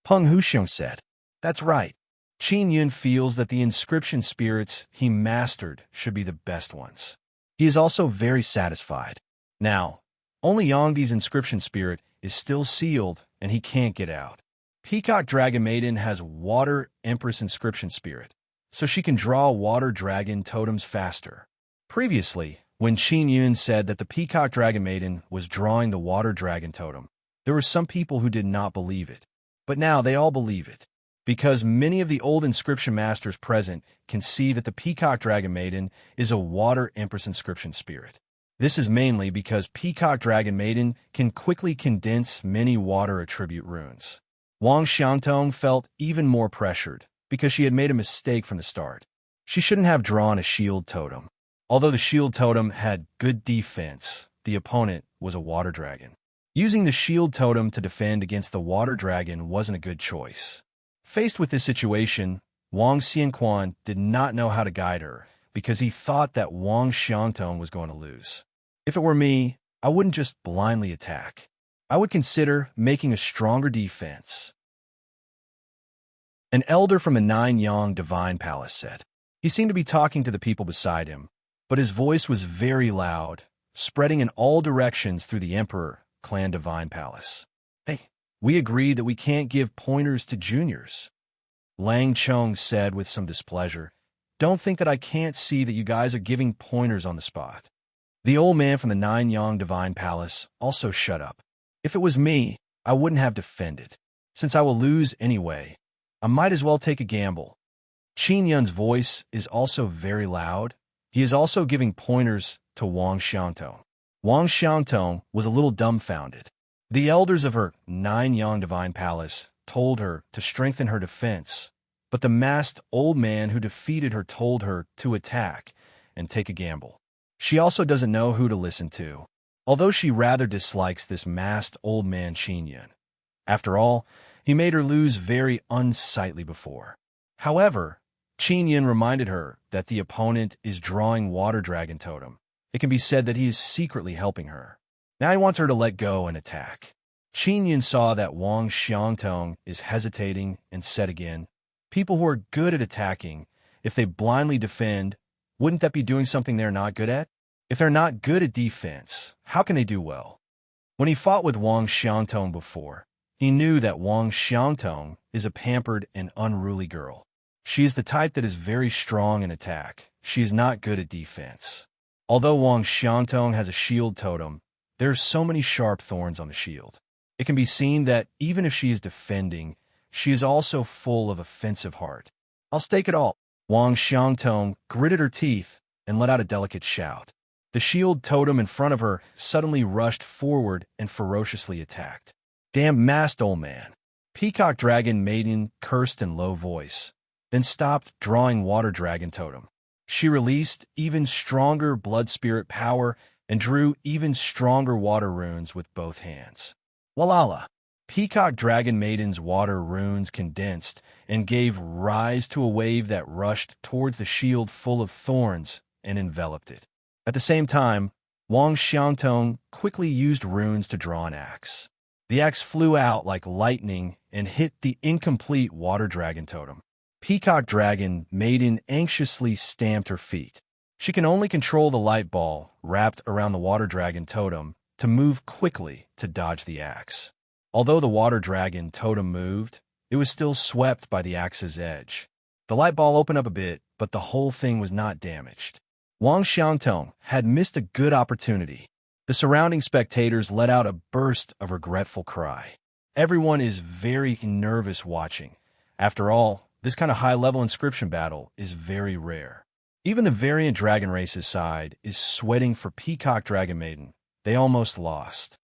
Peng Huxiong said, That's right. Qin Yun feels that the inscription spirits he mastered should be the best ones. He is also very satisfied. Now, only Yangdi's inscription spirit is still sealed and he can't get out. Peacock Dragon Maiden has Water Empress Inscription Spirit, so she can draw water dragon totems faster. Previously, when Qin Yun said that the Peacock Dragon Maiden was drawing the water dragon totem, there were some people who did not believe it. But now they all believe it, because many of the old inscription masters present can see that the Peacock Dragon Maiden is a Water Empress Inscription Spirit. This is mainly because Peacock Dragon Maiden can quickly condense many water attribute runes. Wang Xiangtong felt even more pressured because she had made a mistake from the start. She shouldn't have drawn a shield totem. Although the shield totem had good defense, the opponent was a water dragon. Using the shield totem to defend against the water dragon wasn't a good choice. Faced with this situation, Wang Xianquan did not know how to guide her because he thought that Wang Xiangtong was going to lose. If it were me, I wouldn't just blindly attack. I would consider making a stronger defense. An elder from the Nine-Yang Divine Palace said. He seemed to be talking to the people beside him, but his voice was very loud, spreading in all directions through the Emperor Clan Divine Palace. Hey, we agreed that we can't give pointers to juniors. Lang Chong said with some displeasure. Don't think that I can't see that you guys are giving pointers on the spot. The old man from the Nine-Yang Divine Palace also shut up. If it was me, I wouldn't have defended. Since I will lose anyway, I might as well take a gamble. Qin Yun's voice is also very loud. He is also giving pointers to Wang Xiangtong. Wang Xiangtong was a little dumbfounded. The elders of her Nine-Yang Divine Palace told her to strengthen her defense, but the masked old man who defeated her told her to attack and take a gamble. She also doesn't know who to listen to, although she rather dislikes this masked old man Qin Yun. After all, he made her lose very unsightly before. However, Qin Yun reminded her that the opponent is drawing Water Dragon Totem. It can be said that he is secretly helping her. Now he wants her to let go and attack. Qin Yun saw that Wang Xiangtong is hesitating and said again, people who are good at attacking, if they blindly defend, Wouldn't that be doing something they're not good at? If they're not good at defense, how can they do well? When he fought with Wang Xiangtong before, he knew that Wang Xiangtong is a pampered and unruly girl. She is the type that is very strong in attack. She is not good at defense. Although Wang Xiangtong has a shield totem, there are so many sharp thorns on the shield. It can be seen that even if she is defending, she is also full of offensive heart. I'll stake it all. Wang Xiangtong gritted her teeth and let out a delicate shout. The shield totem in front of her suddenly rushed forward and ferociously attacked. Damn masked old man. Peacock Dragon Maiden cursed in low voice, then stopped drawing Water Dragon Totem. She released even stronger blood spirit power and drew even stronger water runes with both hands. Walala! Peacock Dragon Maiden's water runes condensed and gave rise to a wave that rushed towards the shield full of thorns and enveloped it. At the same time, Wang Xiangtong quickly used runes to draw an axe. The axe flew out like lightning and hit the incomplete Water Dragon Totem. Peacock Dragon Maiden anxiously stamped her feet. She can only control the light ball wrapped around the Water Dragon Totem to move quickly to dodge the axe. Although the Water Dragon Totem moved, it was still swept by the axe's edge. The light ball opened up a bit, but the whole thing was not damaged. Wang Xiangtong had missed a good opportunity. The surrounding spectators let out a burst of regretful cry. Everyone is very nervous watching. After all, this kind of high-level inscription battle is very rare. Even the variant dragon race's side is sweating for Peacock Dragon Maiden. They almost lost.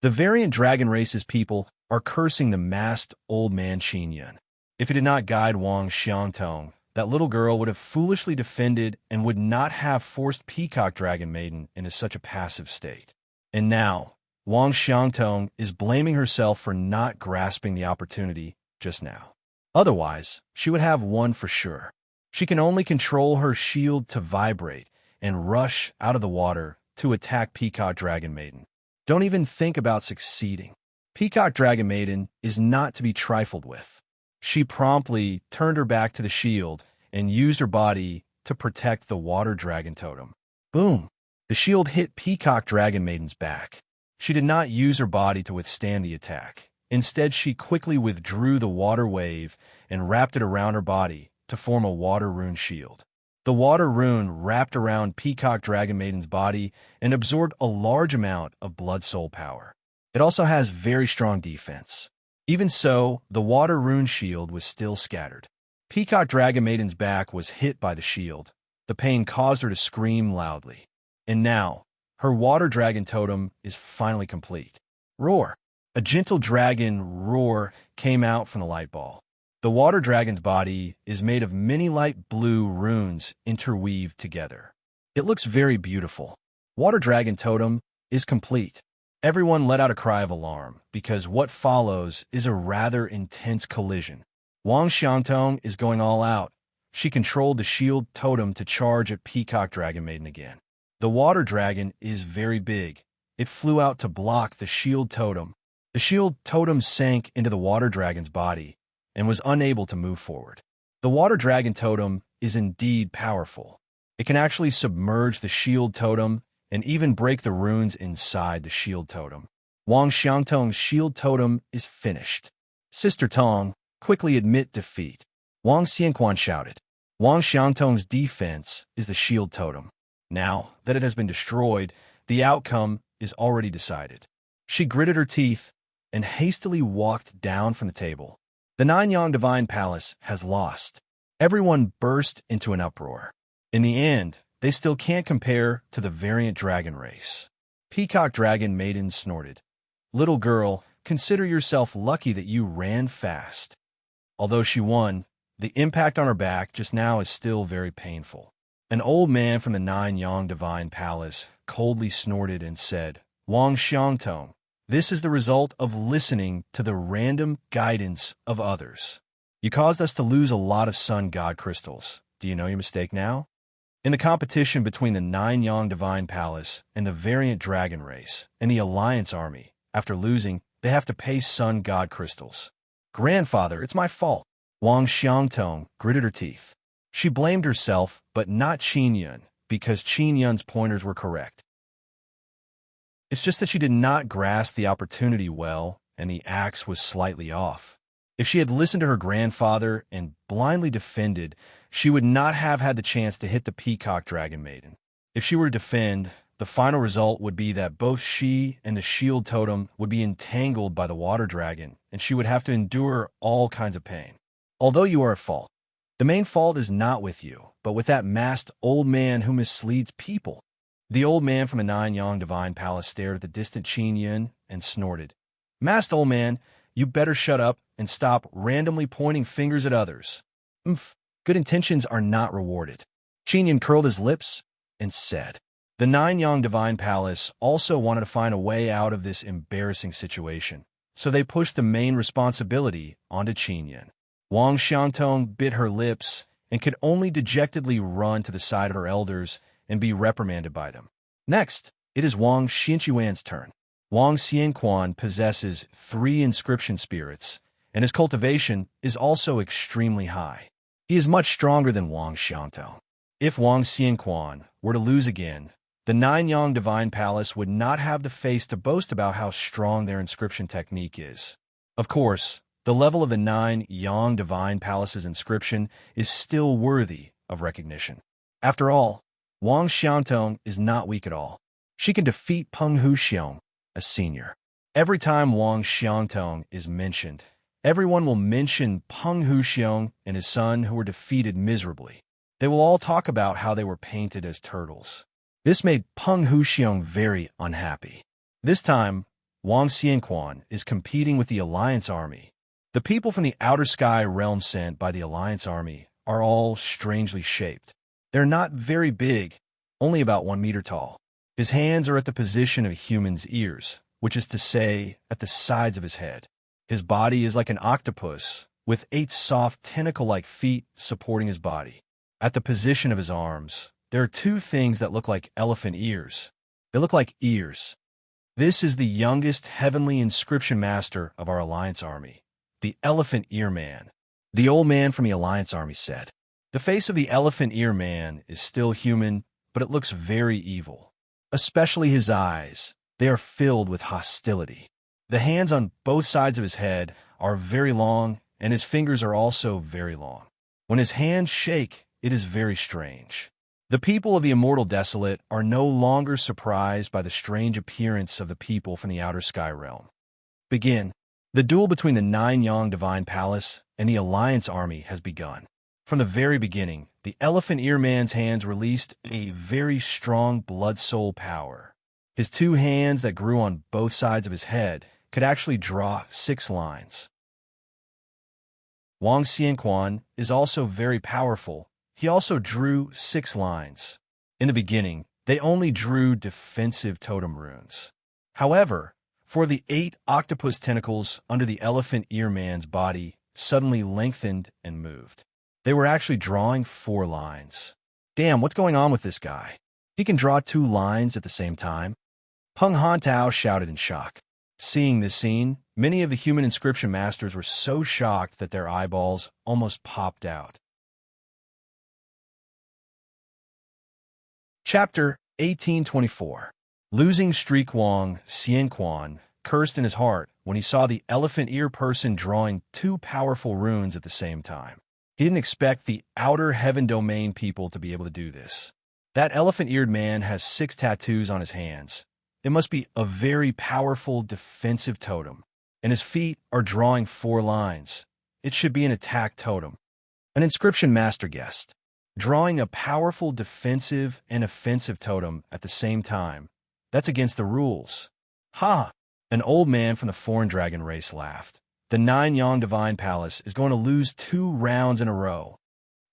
The variant dragon race's people are cursing the masked old man Qin Yun. If he did not guide Wang Xiangtong, that little girl would have foolishly defended and would not have forced Peacock Dragon Maiden into such a passive state. And now, Wang Xiangtong is blaming herself for not grasping the opportunity just now. Otherwise, she would have won for sure. She can only control her shield to vibrate and rush out of the water to attack Peacock Dragon Maiden. Don't even think about succeeding. Peacock Dragon Maiden is not to be trifled with. She promptly turned her back to the shield and used her body to protect the Water Dragon Totem. Boom! The shield hit Peacock Dragon Maiden's back. She did not use her body to withstand the attack. Instead, she quickly withdrew the water wave and wrapped it around her body to form a water rune shield. The water rune wrapped around Peacock Dragon Maiden's body and absorbed a large amount of blood soul power. It also has very strong defense. Even so, the water rune shield was still scattered. Peacock Dragon Maiden's back was hit by the shield. The pain caused her to scream loudly. And now, her Water Dragon Totem is finally complete. Roar! A gentle dragon roar came out from the light ball. The Water Dragon's body is made of many light blue runes interweaved together. It looks very beautiful. Water Dragon Totem is complete. Everyone let out a cry of alarm, because what follows is a rather intense collision. Wang Xiangtong is going all out. She controlled the shield totem to charge at Peacock Dragon Maiden again. The Water Dragon is very big. It flew out to block the shield totem. The shield totem sank into the Water Dragon's body and was unable to move forward. The Water Dragon Totem is indeed powerful. It can actually submerge the shield totem and even break the runes inside the shield totem. Wang Xiangtong's shield totem is finished. Sister Tong, quickly admit defeat. Wang Xianquan shouted. Wang Xiangtong's defense is the shield totem. Now that it has been destroyed, the outcome is already decided. She gritted her teeth and hastily walked down from the table. The Nanyang Divine Palace has lost. Everyone burst into an uproar. In the end, they still can't compare to the variant dragon race. Peacock Dragon Maiden snorted. Little girl, consider yourself lucky that you ran fast. Although she won, the impact on her back just now is still very painful. An old man from the Nanyang Divine Palace coldly snorted and said, Wang Xiangtong, this is the result of listening to the random guidance of others. You caused us to lose a lot of sun god crystals. Do you know your mistake now? In the competition between the Nanyang Divine Palace and the variant dragon race and the Alliance Army, after losing, they have to pay sun god crystals. Grandfather, it's my fault. Wang Xiangtong gritted her teeth. She blamed herself, but not Qin Yun, because Qin Yun's pointers were correct. It's just that she did not grasp the opportunity well, and the axe was slightly off. If she had listened to her grandfather and blindly defended, she would not have had the chance to hit the peacock dragon maiden. If she were to defend, the final result would be that both she and the shield totem would be entangled by the water dragon, and she would have to endure all kinds of pain. Although you are at fault, the main fault is not with you, but with that masked old man who misleads people. The old man from the Nine-Yang Divine Palace stared at the distant Qin Yun and snorted. Masked old man, you better shut up and stop randomly pointing fingers at others. Good intentions are not rewarded. Qin Yun curled his lips and said. The Nine-Yang Divine Palace also wanted to find a way out of this embarrassing situation, so they pushed the main responsibility onto Qin Yun. Wang Xiangtong bit her lips and could only dejectedly run to the side of her elders and be reprimanded by them. Next, it is Wang Xianquan's turn. Wang Xianquan possesses 3 inscription spirits, and his cultivation is also extremely high. He is much stronger than Wang Xiangtong. If Wang Xianquan were to lose again, the Nine-Yang Divine Palace would not have the face to boast about how strong their inscription technique is. Of course, the level of the Nine-Yang Divine Palace's inscription is still worthy of recognition. After all, Wang Xiangtong is not weak at all. She can defeat Peng Huxiong, a senior. Every time Wang Xiangtong is mentioned, everyone will mention Peng Huxiong and his son who were defeated miserably. They will all talk about how they were painted as turtles. This made Peng Huxiong very unhappy. This time, Wang Xianquan is competing with the Alliance Army. The people from the outer sky realm sent by the Alliance Army are all strangely shaped. They're not very big, only about 1 meter tall. His hands are at the position of a human's ears, which is to say, at the sides of his head. His body is like an octopus, with 8 soft tentacle-like feet supporting his body. At the position of his arms, there are 2 things that look like elephant ears. They look like ears. This is the youngest heavenly inscription master of our Alliance Army, the Elephant Ear Man. The old man from the Alliance Army said. The face of the Elephant Ear Man is still human, but it looks very evil. Especially his eyes. They are filled with hostility. The hands on both sides of his head are very long, and his fingers are also very long. When his hands shake, it is very strange. The people of the Immortal Desolate are no longer surprised by the strange appearance of the people from the Outer Sky Realm. Begin. The duel between the Nine-Yang Divine Palace and the Alliance Army has begun. From the very beginning, the Elephant Ear Man's hands released a very strong blood-soul power. His 2 hands that grew on both sides of his head could actually draw 6 lines. Wang Xianquan is also very powerful. He also drew 6 lines. In the beginning, they only drew defensive totem runes. However, for the 8 octopus tentacles under the Elephant Ear Man's body suddenly lengthened and moved. They were actually drawing 4 lines. Damn, what's going on with this guy? He can draw 2 lines at the same time? Peng Hantao shouted in shock. Seeing this scene, many of the human inscription masters were so shocked that their eyeballs almost popped out. Chapter 1824. Losing streak. Wang Xianquan cursed in his heart when he saw the elephant ear person drawing 2 powerful runes at the same time. He didn't expect the outer heaven domain people to be able to do this. That elephant-eared man has 6 tattoos on his hands. It must be a very powerful defensive totem. And his feet are drawing 4 lines. It should be an attack totem. An inscription master guessed. Drawing a powerful defensive and offensive totem at the same time. That's against the rules. Ha! An old man from the foreign dragon race laughed. The Nine-Yang Divine Palace is going to lose 2 rounds in a row.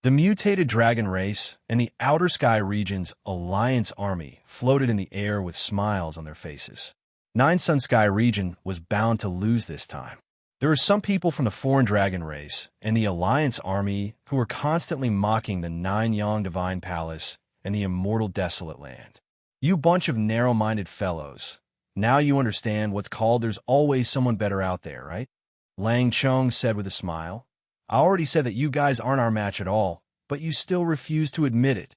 The mutated dragon race and the Outer Sky region's Alliance Army floated in the air with smiles on their faces. Nine Sun Sky region was bound to lose this time. There are some people from the foreign dragon race and the Alliance Army who are constantly mocking the Nine-Yang Divine Palace and the Immortal Desolate Land. You bunch of narrow-minded fellows. Now you understand what's called there's always someone better out there, right? Lang Chung said with a smile. I already said that you guys aren't our match at all. but you still refuse to admit it."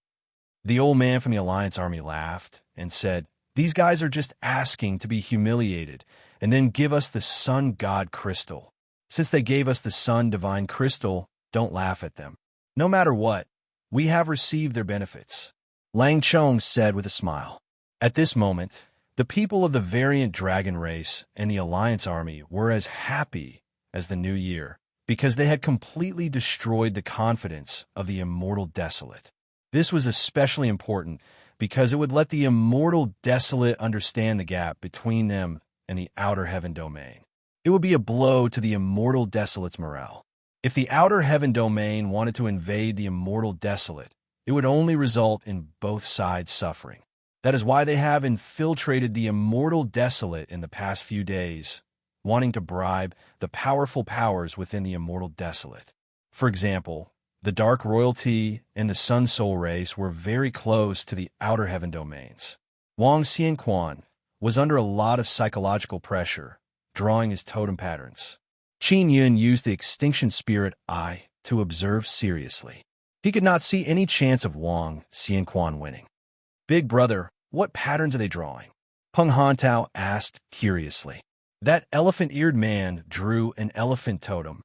The old man from the Alliance army laughed and said, "These guys are just asking to be humiliated and then give us the sun god crystal. Since they gave us the sun divine crystal, don't laugh at them. No matter what, we have received their benefits," Lang Chong said with a smile. At this moment, the people of the variant dragon race and the Alliance army were as happy as the new year because they had completely destroyed the confidence of the immortal desolate. This was especially important because it would let the immortal desolate understand the gap between them and the outer heaven domain. It would be a blow to the immortal desolate's morale. If the outer heaven domain wanted to invade the immortal desolate, it would only result in both sides suffering. That is why they have infiltrated the immortal desolate in the past few days, wanting to bribe the powerful powers within the immortal desolate. For example, the Dark Royalty and the Sun Soul race were very close to the outer heaven domains. Wang Xianquan was under a lot of psychological pressure, drawing his totem patterns. Qin Yun used the extinction spirit eye to observe seriously. He could not see any chance of Wang Xianquan winning. "Big brother, what patterns are they drawing?" Peng Hantao asked curiously. That elephant-eared man drew an elephant totem.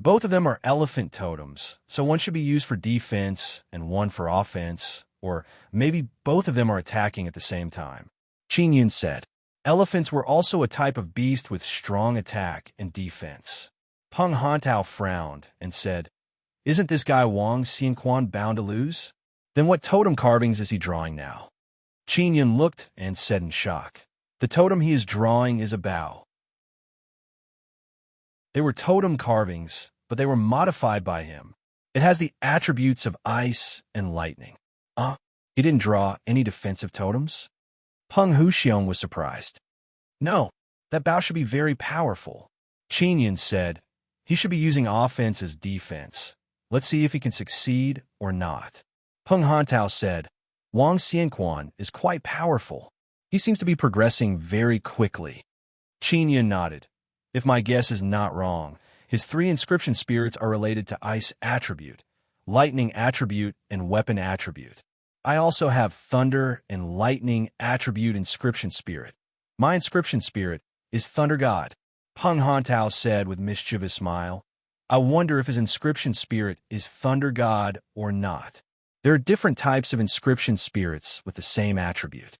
Both of them are elephant totems, so one should be used for defense and one for offense, or maybe both of them are attacking at the same time, Qin Yun said. Elephants were also a type of beast with strong attack and defense. Peng Hantao frowned and said, "Isn't this guy Wang Xianquan bound to lose? Then what totem carvings is he drawing now?" Qin Yun looked and said in shock, "The totem he is drawing is a bow." They were totem carvings, but they were modified by him. It has the attributes of ice and lightning. He didn't draw any defensive totems? Peng Huxiong was surprised. "No, that bow should be very powerful." Qin Yun said, "He should be using offense as defense. Let's see if he can succeed or not." Peng Hantao said, "Wang Xianquan is quite powerful. He seems to be progressing very quickly." Qin Yun nodded. "If my guess is not wrong, his 3 inscription spirits are related to ice attribute, lightning attribute, and weapon attribute. I also have thunder and lightning attribute inscription spirit. My inscription spirit is Thunder God," Peng Hantao said with mischievous smile. "I wonder if his inscription spirit is Thunder God or not. There are different types of inscription spirits with the same attribute.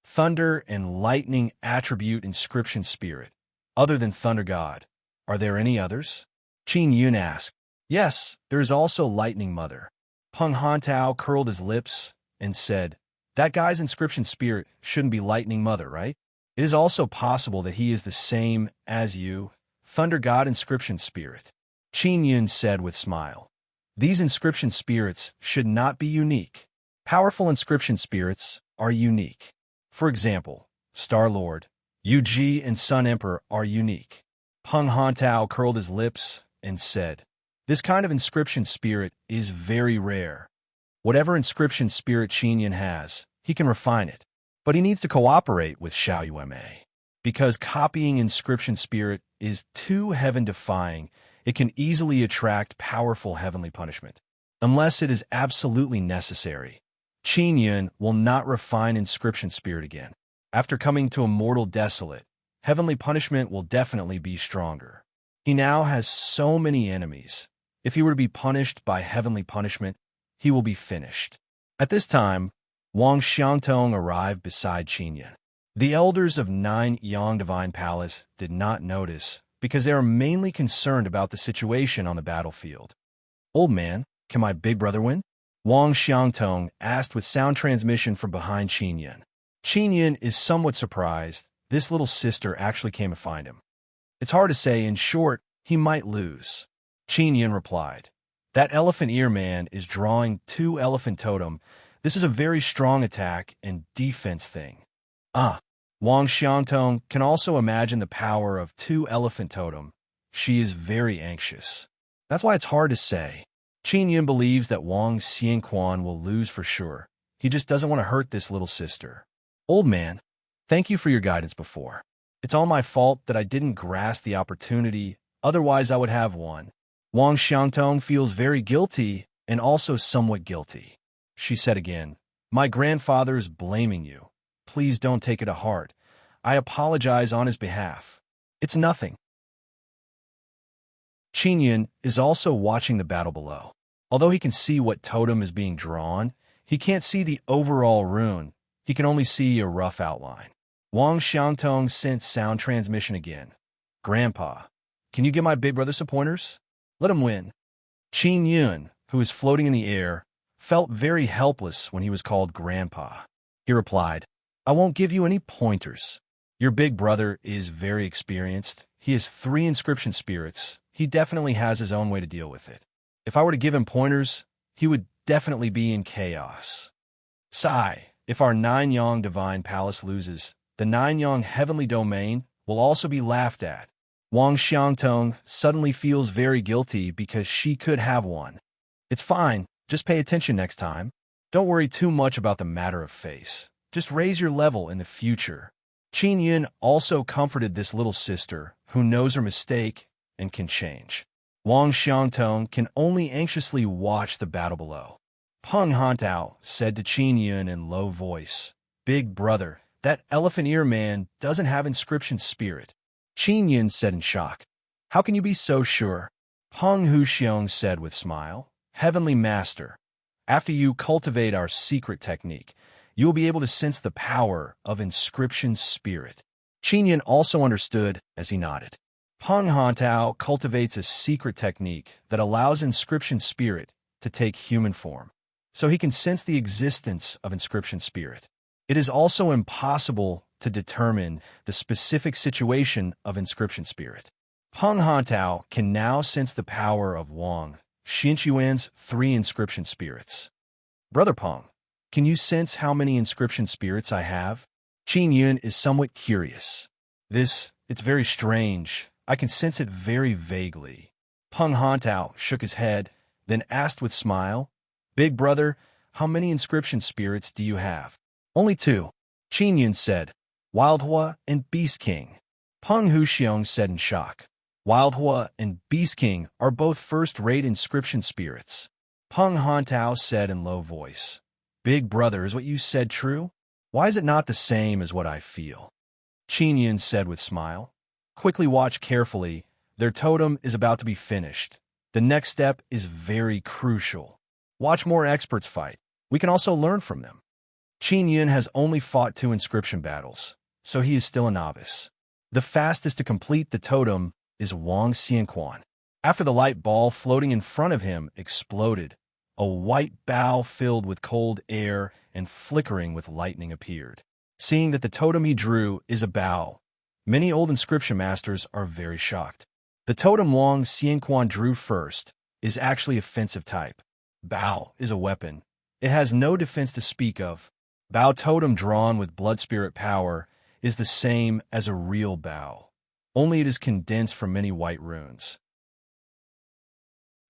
Thunder and lightning attribute inscription spirit. Other than Thunder God, are there any others?" Qin Yun asked. "Yes, there is also Lightning Mother." Peng Hantao curled his lips and said, "That guy's inscription spirit shouldn't be Lightning Mother, right? It is also possible that he is the same as you, Thunder God inscription spirit." Qin Yun said with smile, "These inscription spirits should not be unique. Powerful inscription spirits are unique. For example, Star-Lord, Yu-Ji, and Sun Emperor are unique." Peng Hantao curled his lips and said, "This kind of inscription spirit is very rare. Whatever inscription spirit Qin Yun has, he can refine it. But he needs to cooperate with Xiao Yueme. Because copying inscription spirit is too heaven-defying, it can easily attract powerful heavenly punishment. Unless it is absolutely necessary, Qin Yun will not refine inscription spirit again. After coming to Immortal Desolate, heavenly punishment will definitely be stronger. He now has so many enemies. If he were to be punished by heavenly punishment, he will be finished." At this time, Wang Xiangtong arrived beside Qin Yun. The elders of 9 Yang Divine Palace did not notice because they are mainly concerned about the situation on the battlefield. "Old man, can my big brother win?" Wang Xiangtong asked with sound transmission from behind Qin Yun. Qin Yun is somewhat surprised this little sister actually came to find him. "It's hard to say. In short, he might lose." Qin Yun replied, "That elephant ear man is drawing 2 elephant totem. This is a very strong attack and defense thing." Wang Xiangtong can also imagine the power of 2 elephant totem. She is very anxious. That's why it's hard to say. Qin Yun believes that Wang Xianquan will lose for sure. He just doesn't want to hurt this little sister. "Old man, thank you for your guidance before. It's all my fault that I didn't grasp the opportunity, otherwise I would have won." Wang Xiangtong feels very guilty and also somewhat guilty. She said again, "My grandfather is blaming you. Please don't take it to heart. I apologize on his behalf. It's nothing." Qin Yun is also watching the battle below. Although he can see what totem is being drawn, he can't see the overall rune. He can only see a rough outline. Wang Xiangtong sent sound transmission again. "Grandpa, can you give my big brother some pointers? Let him win." Qin Yun, who is floating in the air, felt very helpless when he was called Grandpa. He replied, "I won't give you any pointers. Your big brother is very experienced. He has 3 inscription spirits. He definitely has his own way to deal with it. If I were to give him pointers, he would definitely be in chaos. Sigh, if our 9-yang divine palace loses, the 9-yang heavenly domain will also be laughed at." Wang Xiangtong suddenly feels very guilty because she could have one. "It's fine. Just pay attention next time. Don't worry too much about the matter of face. Just raise your level in the future." Qin Yun also comforted this little sister who knows her mistake and can change. Wang Xiangtong can only anxiously watch the battle below. Peng Hantao said to Qin Yun in low voice, "Big brother, that elephant ear man doesn't have inscription spirit." Qin Yun said in shock, "How can you be so sure?" Peng Huxiong said with smile, "Heavenly Master, after you cultivate our secret technique, you will be able to sense the power of inscription spirit." Qin Yun also understood as he nodded. Peng Hantao cultivates a secret technique that allows inscription spirit to take human form, so he can sense the existence of inscription spirit. It is also impossible to determine the specific situation of inscription spirit. Peng Hantao can now sense the power of Wang Xinyuan's 3 inscription spirits. "Brother Peng, can you sense how many inscription spirits I have?" Qin Yun is somewhat curious. It's very strange. I can sense it very vaguely." Peng Hantao shook his head, then asked with smile, "Big brother, how many inscription spirits do you have?" "Only 2. Qin Yun said, "Wildhua and Beast King." Peng Huxiong said in shock, "Wildhua and Beast King are both first-rate inscription spirits." Peng Hantao said in low voice, "Big brother, is what you said true? Why is it not the same as what I feel?" Qin Yun said with smile, "Quickly watch carefully. Their totem is about to be finished. The next step is very crucial. Watch more experts fight. We can also learn from them." Qin Yun has only fought 2 inscription battles, so he is still a novice. The fastest to complete the totem is Wang Xianquan. After the light ball floating in front of him exploded, a white bow filled with cold air and flickering with lightning appeared. Seeing that the totem he drew is a bow, many old inscription masters are very shocked. The totem Wang Xianquan drew first is actually offensive type. Bao is a weapon. It has no defense to speak of. Bao totem drawn with blood spirit power is the same as a real Bao, only it is condensed from many white runes.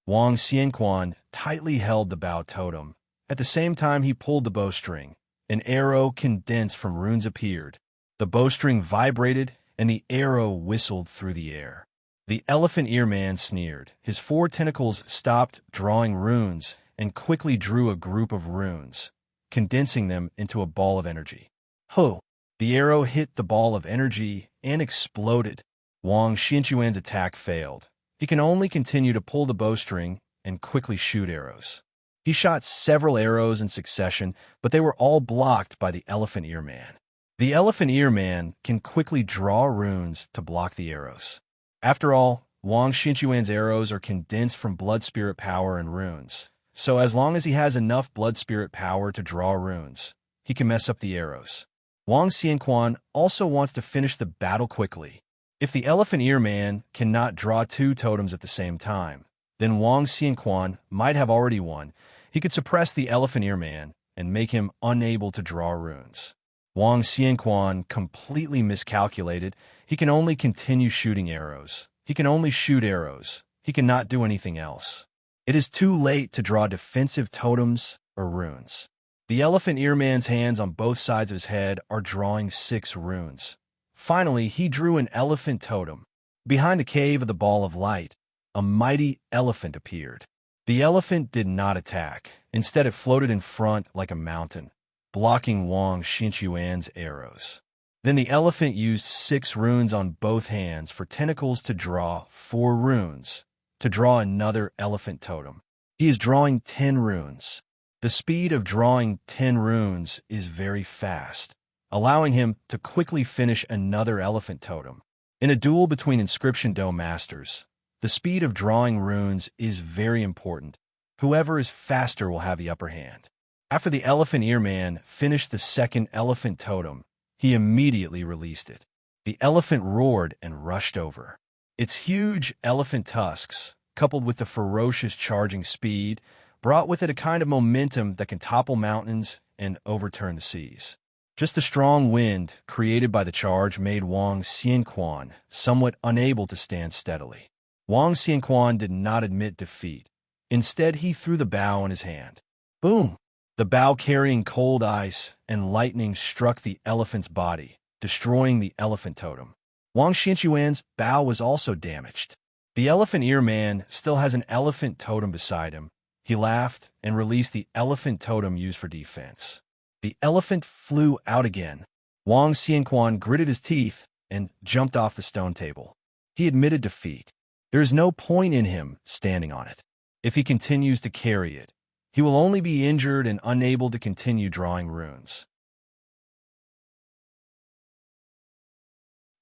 Wang Xianquan tightly held the Bao totem. At the same time he pulled the bowstring. An arrow condensed from runes appeared. The bowstring vibrated, and the arrow whistled through the air. The elephant ear man sneered. His 4 tentacles stopped drawing runes and quickly drew a group of runes, condensing them into a ball of energy. Ho! The arrow hit the ball of energy and exploded. Wang Xinyuan's attack failed. He can only continue to pull the bowstring and quickly shoot arrows. He shot several arrows in succession, but they were all blocked by the elephant ear man. The elephant ear man can quickly draw runes to block the arrows. After all, Wang Xinyuan's arrows are condensed from blood spirit power and runes, so as long as he has enough blood spirit power to draw runes, he can mess up the arrows. Wang Xianquan also wants to finish the battle quickly. If the elephant ear man cannot draw 2 totems at the same time, then Wang Xianquan might have already won. He could suppress the elephant ear man and make him unable to draw runes. Wang Xianquan completely miscalculated. He can only continue shooting arrows. He can only shoot arrows. He cannot do anything else. It is too late to draw defensive totems or runes. The elephant ear man's hands on both sides of his head are drawing 6 runes. Finally, he drew an elephant totem. Behind the cave of the ball of light, a mighty elephant appeared. The elephant did not attack. Instead, it floated in front like a mountain, blocking Wang Xinyuan's arrows. Then the elephant used 6 runes on both hands for tentacles to draw 4 runes, to draw another elephant totem. He is drawing 10 runes. The speed of drawing 10 runes is very fast, allowing him to quickly finish another elephant totem. In a duel between inscription dome masters, the speed of drawing runes is very important. Whoever is faster will have the upper hand. After the elephant ear man finished the second elephant totem, he immediately released it. The elephant roared and rushed over. Its huge elephant tusks, coupled with the ferocious charging speed, brought with it a kind of momentum that can topple mountains and overturn the seas. Just the strong wind created by the charge made Wang Xianquan somewhat unable to stand steadily. Wang Xianquan did not admit defeat. Instead, he threw the bow in his hand. Boom! The bow carrying cold ice and lightning struck the elephant's body, destroying the elephant totem. Wang Xinyuan's bow was also damaged. The elephant ear man still has an elephant totem beside him. He laughed and released the elephant totem used for defense. The elephant flew out again. Wang Xianquan gritted his teeth and jumped off the stone table. He admitted defeat. There is no point in him standing on it. If he continues to carry it, he will only be injured and unable to continue drawing runes.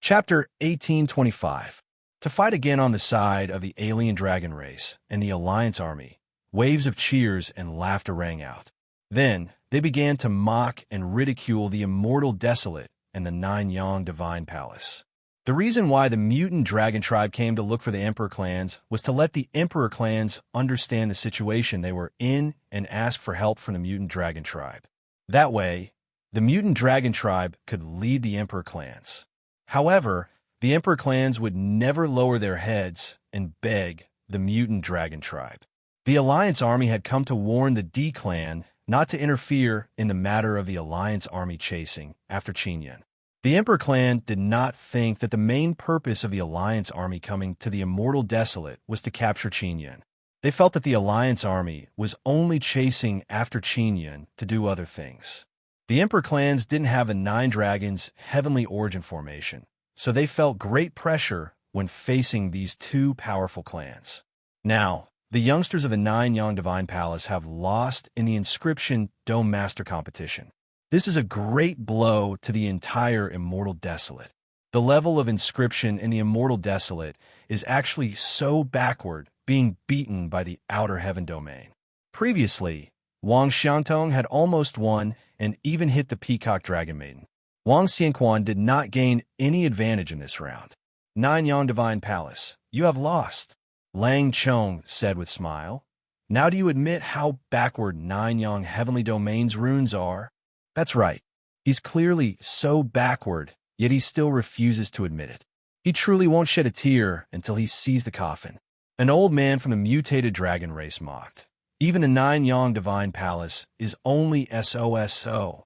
Chapter 1825. To fight again on the side of the alien dragon race and the Alliance army, waves of cheers and laughter rang out. Then, they began to mock and ridicule the immortal Desolate and the Nine-Yang Divine Palace. The reason why the mutant dragon tribe came to look for the Emperor clans was to let the Emperor clans understand the situation they were in and ask for help from the mutant dragon tribe. That way, the mutant dragon tribe could lead the Emperor clans. However, the Emperor clans would never lower their heads and beg the mutant dragon tribe. The Alliance army had come to warn the D clan not to interfere in the matter of the Alliance army chasing after Qinyan. The Emperor clan did not think that the main purpose of the Alliance army coming to the Immortal Desolate was to capture Qinyan. They felt that the Alliance army was only chasing after Qinyan to do other things. The Emperor clans didn't have the 9 dragons' heavenly origin formation, so they felt great pressure when facing these 2 powerful clans. Now, the youngsters of the Nine-Yang Divine Palace have lost in the Inscription Dome Master competition. This is a great blow to the entire Immortal Desolate. The level of inscription in the Immortal Desolate is actually so backward, being beaten by the Outer Heaven domain. Previously, Wang Xiantong had almost won and even hit the Peacock Dragon Maiden. Wang Xianquan did not gain any advantage in this round. Nine-Yang Divine Palace, you have lost, Lang Chong said with smile. Now do you admit how backward Nine-Yang Heavenly Domain's runes are? That's right. He's clearly so backward, yet he still refuses to admit it. He truly won't shed a tear until he sees the coffin. An old man from the mutated dragon race mocked. Even the Nine-Yang Divine Palace is only SOSO.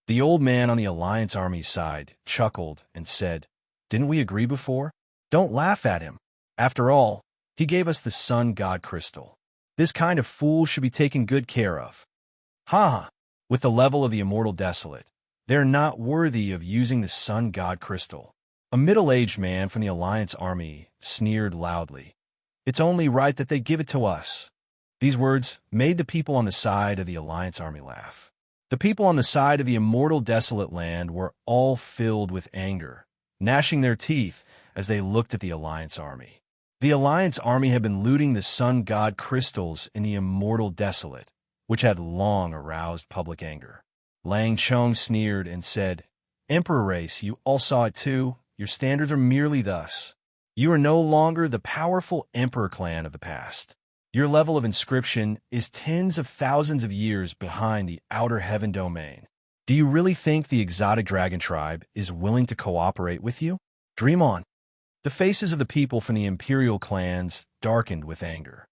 The old man on the Alliance army's side chuckled and said, "Didn't we agree before? Don't laugh at him. After all, he gave us the Sun God Crystal. This kind of fool should be taken good care of." Ha ha! With the level of the Immortal Desolate, they're not worthy of using the Sun God Crystal. A middle-aged man from the Alliance army sneered loudly. It's only right that they give it to us. These words made the people on the side of the Alliance army laugh. The people on the side of the Immortal Desolate land were all filled with anger, gnashing their teeth as they looked at the Alliance army. The Alliance army had been looting the Sun God crystals in the Immortal Desolate, which had long aroused public anger. Lang Chong sneered and said, "Emperor race, you all saw it too. Your standards are merely thus. You are no longer the powerful Emperor clan of the past. Your level of inscription is tens of thousands of years behind the Outer Heaven domain. Do you really think the exotic dragon tribe is willing to cooperate with you? Dream on." The faces of the people from the imperial clans darkened with anger.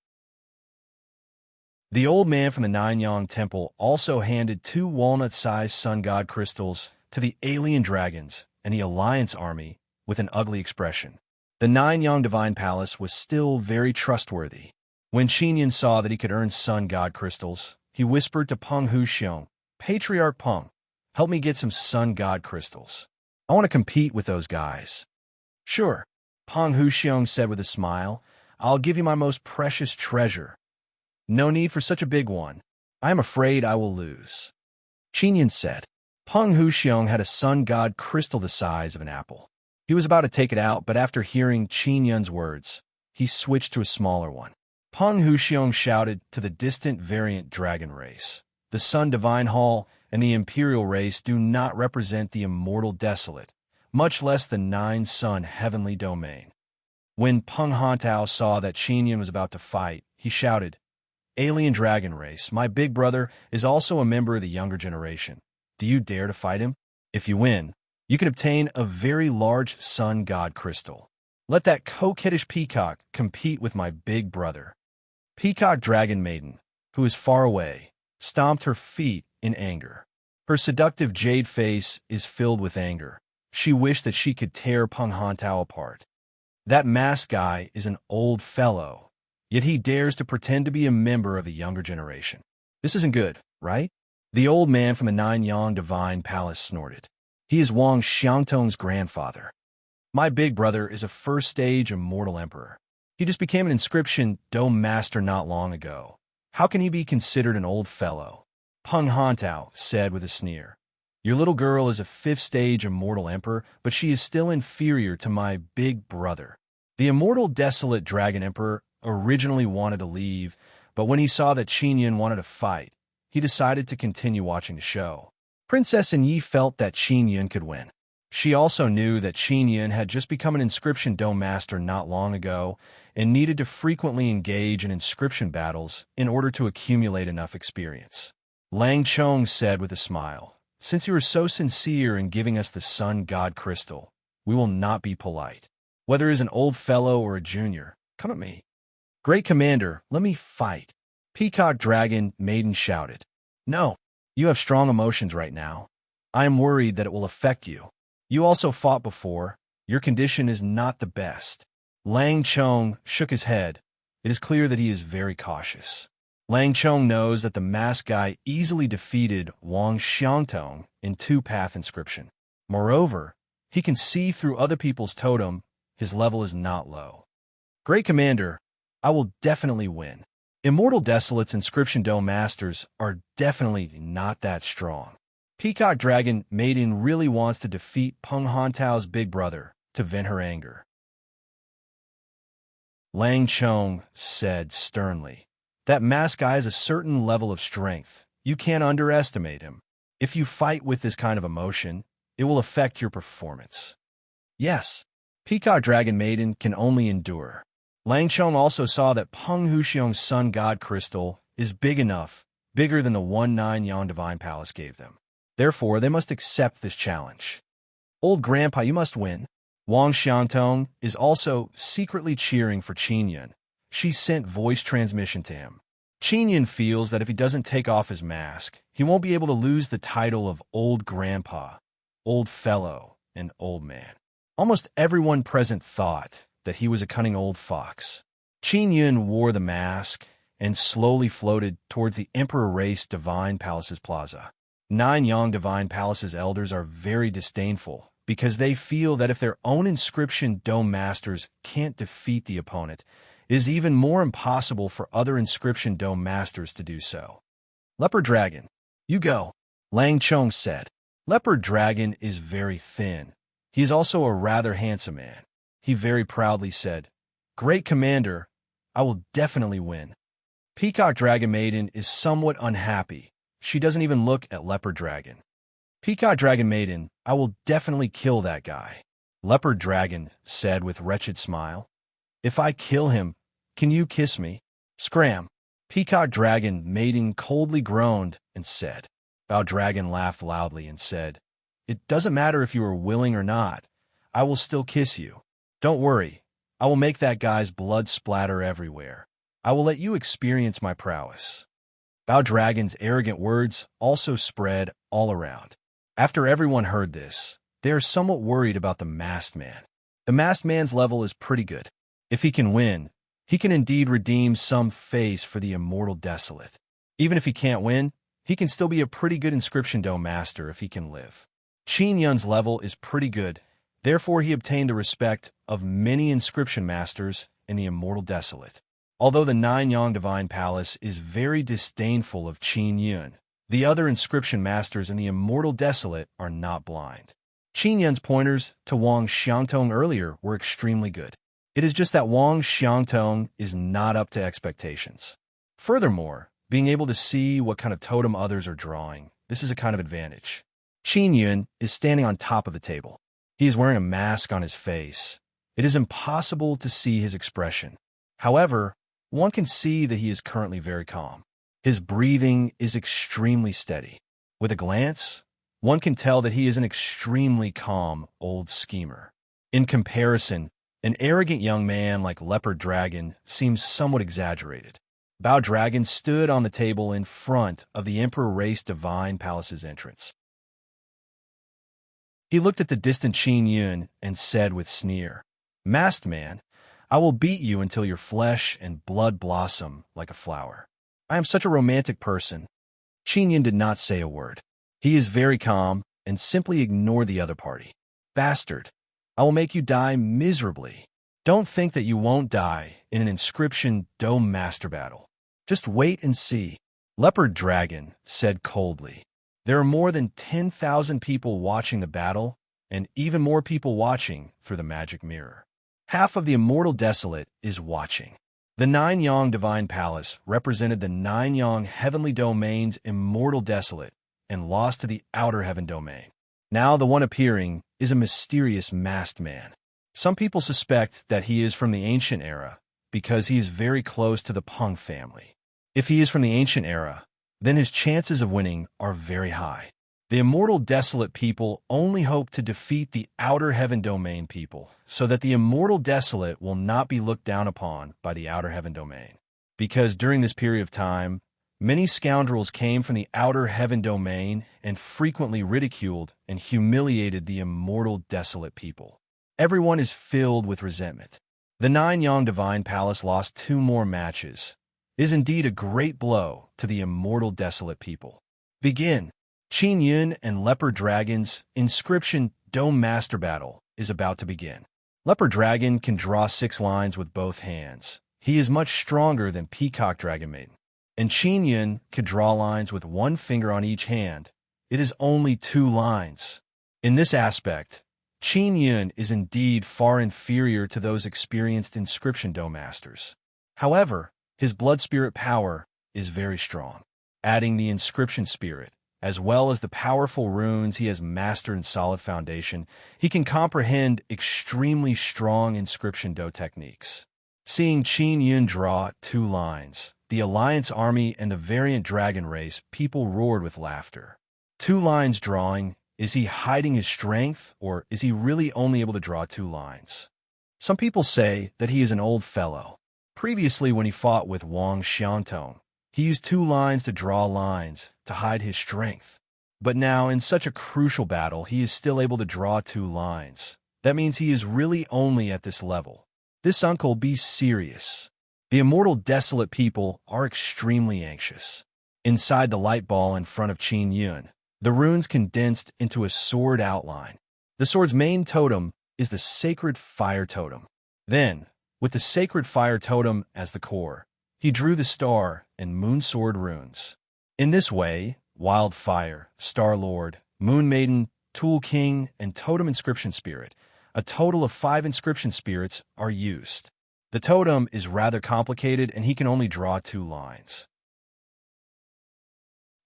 The old man from the Nine-Yang Temple also handed 2 walnut-sized sun god crystals to the alien dragons and the Alliance army with an ugly expression. The Nine-Yang Divine Palace was still very trustworthy. When Qinyan saw that he could earn sun god crystals, he whispered to Peng Huxiong, Patriarch Peng, help me get some sun god crystals. I want to compete with those guys. Sure, Peng Huxiong said with a smile. I'll give you my most precious treasure. No need for such a big one. I am afraid I will lose. Qinyan said. Peng Huxiong had a sun god crystal the size of an apple. He was about to take it out, but after hearing Qinyan's words, he switched to a smaller one. Peng Huxiong shouted to the distant variant dragon race. The Sun Divine Hall and the Imperial race do not represent the immortal desolate, much less the nine-sun heavenly domain. When Peng Hantao saw that Qinyan was about to fight, he shouted, Alien dragon race, my big brother is also a member of the younger generation. Do you dare to fight him? If you win, you can obtain a very large sun god crystal. Let that coquettish peacock compete with my big brother. Peacock Dragon Maiden, who is far away, stomped her feet in anger. Her seductive jade face is filled with anger. She wished that she could tear Peng Hantao apart. That masked guy is an old fellow, yet he dares to pretend to be a member of the younger generation. This isn't good, right? The old man from the Nine-Yang Divine Palace snorted. He is Wang Xiangtong's grandfather. My big brother is a first-stage immortal emperor. He just became an inscription dome master not long ago. How can he be considered an old fellow? Peng Hantao said with a sneer. Your little girl is a fifth-stage immortal emperor, but she is still inferior to my big brother. The immortal desolate dragon emperor originally wanted to leave, but when he saw that Qinyan wanted to fight, he decided to continue watching the show. Princess Yi felt that Qinyan could win. She also knew that Qinyan had just become an inscription dome master not long ago and needed to frequently engage in inscription battles in order to accumulate enough experience. Lang Chong said with a smile, Since you are so sincere in giving us the sun god crystal, we will not be polite. Whether as an old fellow or a junior, come at me. Great Commander, let me fight. Peacock Dragon Maiden shouted. No, you have strong emotions right now. I am worried that it will affect you. You also fought before. Your condition is not the best. Lang Chong shook his head. It is clear that he is very cautious. Lang Chong knows that the masked guy easily defeated Wang Xiangtong in two-path inscription. Moreover, he can see through other people's totem. His level is not low. Great Commander, I will definitely win. Immortal Desolate's inscription dome masters are definitely not that strong. Peacock Dragon Maiden really wants to defeat Peng Hantao's big brother to vent her anger. Lang Chong said sternly, That masked guy has a certain level of strength. You can't underestimate him. If you fight with this kind of emotion, it will affect your performance. Yes, Peacock Dragon Maiden can only endure. Lang Chong also saw that Peng Huxiong's sun god crystal is big enough, bigger than the one Nine-Yang Divine Palace gave them. Therefore, they must accept this challenge. Old Grandpa, you must win. Wang Xiangtong is also secretly cheering for Qinyan. She sent voice transmission to him. Qinyan feels that if he doesn't take off his mask, he won't be able to lose the title of Old Grandpa, Old Fellow, and Old Man. Almost everyone present thought that he was a cunning old fox. Qinyan wore the mask and slowly floated towards the Emperor Race Divine Palace's plaza. Nine-Yang Divine Palace's elders are very disdainful because they feel that if their own inscription dome masters can't defeat the opponent, it is even more impossible for other inscription dome masters to do so. Leopard Dragon, you go, Lang Chong said. Leopard Dragon is very thin. He is also a rather handsome man. He very proudly said, Great Commander, I will definitely win. Peacock Dragon Maiden is somewhat unhappy. She doesn't even look at Leopard Dragon. Peacock Dragon Maiden, I will definitely kill that guy. Leopard Dragon said with wretched smile. If I kill him, can you kiss me? Scram. Peacock Dragon Maiden coldly groaned and said. Bao Dragon laughed loudly and said, It doesn't matter if you are willing or not. I will still kiss you. Don't worry. I will make that guy's blood splatter everywhere. I will let you experience my prowess. Bao Dragon's arrogant words also spread all around. After everyone heard this, they are somewhat worried about the masked man. The masked man's level is pretty good. If he can win, he can indeed redeem some face for the immortal desolate. Even if he can't win, he can still be a pretty good inscription dome master if he can live. Qin Yun's level is pretty good, therefore he obtained the respect of many inscription masters in the immortal desolate. Although the Nine-Yang Divine Palace is very disdainful of Qin Yun, the other inscription masters in the immortal desolate are not blind. Qin Yun's pointers to Wang Xiangtong earlier were extremely good. It is just that Wang Xiangtong is not up to expectations. Furthermore, being able to see what kind of totem others are drawing, this is a kind of advantage. Qin Yun is standing on top of the table. He is wearing a mask on his face. It is impossible to see his expression. However, one can see that he is currently very calm. His breathing is extremely steady. With a glance, one can tell that he is an extremely calm old schemer. In comparison, an arrogant young man like Leopard Dragon seems somewhat exaggerated. Bao Dragon stood on the table in front of the Emperor Race Divine Palace's entrance. He looked at the distant Qin Yun and said with sneer, "Masked man, I will beat you until your flesh and blood blossom like a flower. I am such a romantic person." Qin Yun did not say a word. He is very calm and simply ignored the other party. "Bastard, I will make you die miserably. Don't think that you won't die in an inscription dome master battle. Just wait and see." Leopard Dragon said coldly, "There are more than 10,000 people watching the battle, and even more people watching through the magic mirror. Half of the immortal desolate is watching." The Nine-Yang Divine Palace represented the Nine-Yang Heavenly Domain's immortal desolate and lost to the Outer Heaven Domain. Now the one appearing is a mysterious masked man. Some people suspect that he is from the ancient era because he is very close to the Peng family. If he is from the ancient era, then his chances of winning are very high. The immortal desolate people only hope to defeat the Outer Heaven Domain people so that the immortal desolate will not be looked down upon by the Outer Heaven Domain. Because during this period of time, many scoundrels came from the Outer Heaven Domain and frequently ridiculed and humiliated the immortal desolate people. Everyone is filled with resentment. The Nine-Yang Divine Palace lost 2 more matches. It is indeed a great blow to the immortal desolate people. Begin. Qin Yun and Leopard Dragon's Inscription Dome Master Battle is about to begin. Leopard Dragon can draw 6 lines with both hands. He is much stronger than Peacock Dragon Maiden. And Qin Yun could draw lines with 1 finger on each hand. It is only 2 lines. In this aspect, Qin Yun is indeed far inferior to those experienced Inscription Dome Masters. However, his blood spirit power is very strong. Adding the Inscription Spirit, as well as the powerful runes he has mastered in Solid Foundation, he can comprehend extremely strong Inscription Do techniques. Seeing Qin Yun draw 2 lines, the Alliance Army and the Variant Dragon Race, people roared with laughter. 2 lines drawing, is he hiding his strength, or is he really only able to draw 2 lines? Some people say that he is an old fellow. Previously, when he fought with Wang Xiangtong, he used 2 lines to draw lines to hide his strength. But now, in such a crucial battle, he is still able to draw 2 lines. That means he is really only at this level. This uncle, be serious. The immortal desolate people are extremely anxious. Inside the light ball in front of Qin Yun, the runes condensed into a sword outline. The sword's main totem is the Sacred Fire Totem. Then, with the Sacred Fire Totem as the core, he drew the Star and Moon Sword runes. In this way, Wildfire, Star Lord, Moon Maiden, Tool King, and Totem Inscription Spirit, a total of 5 inscription spirits, are used. The totem is rather complicated and he can only draw 2 lines.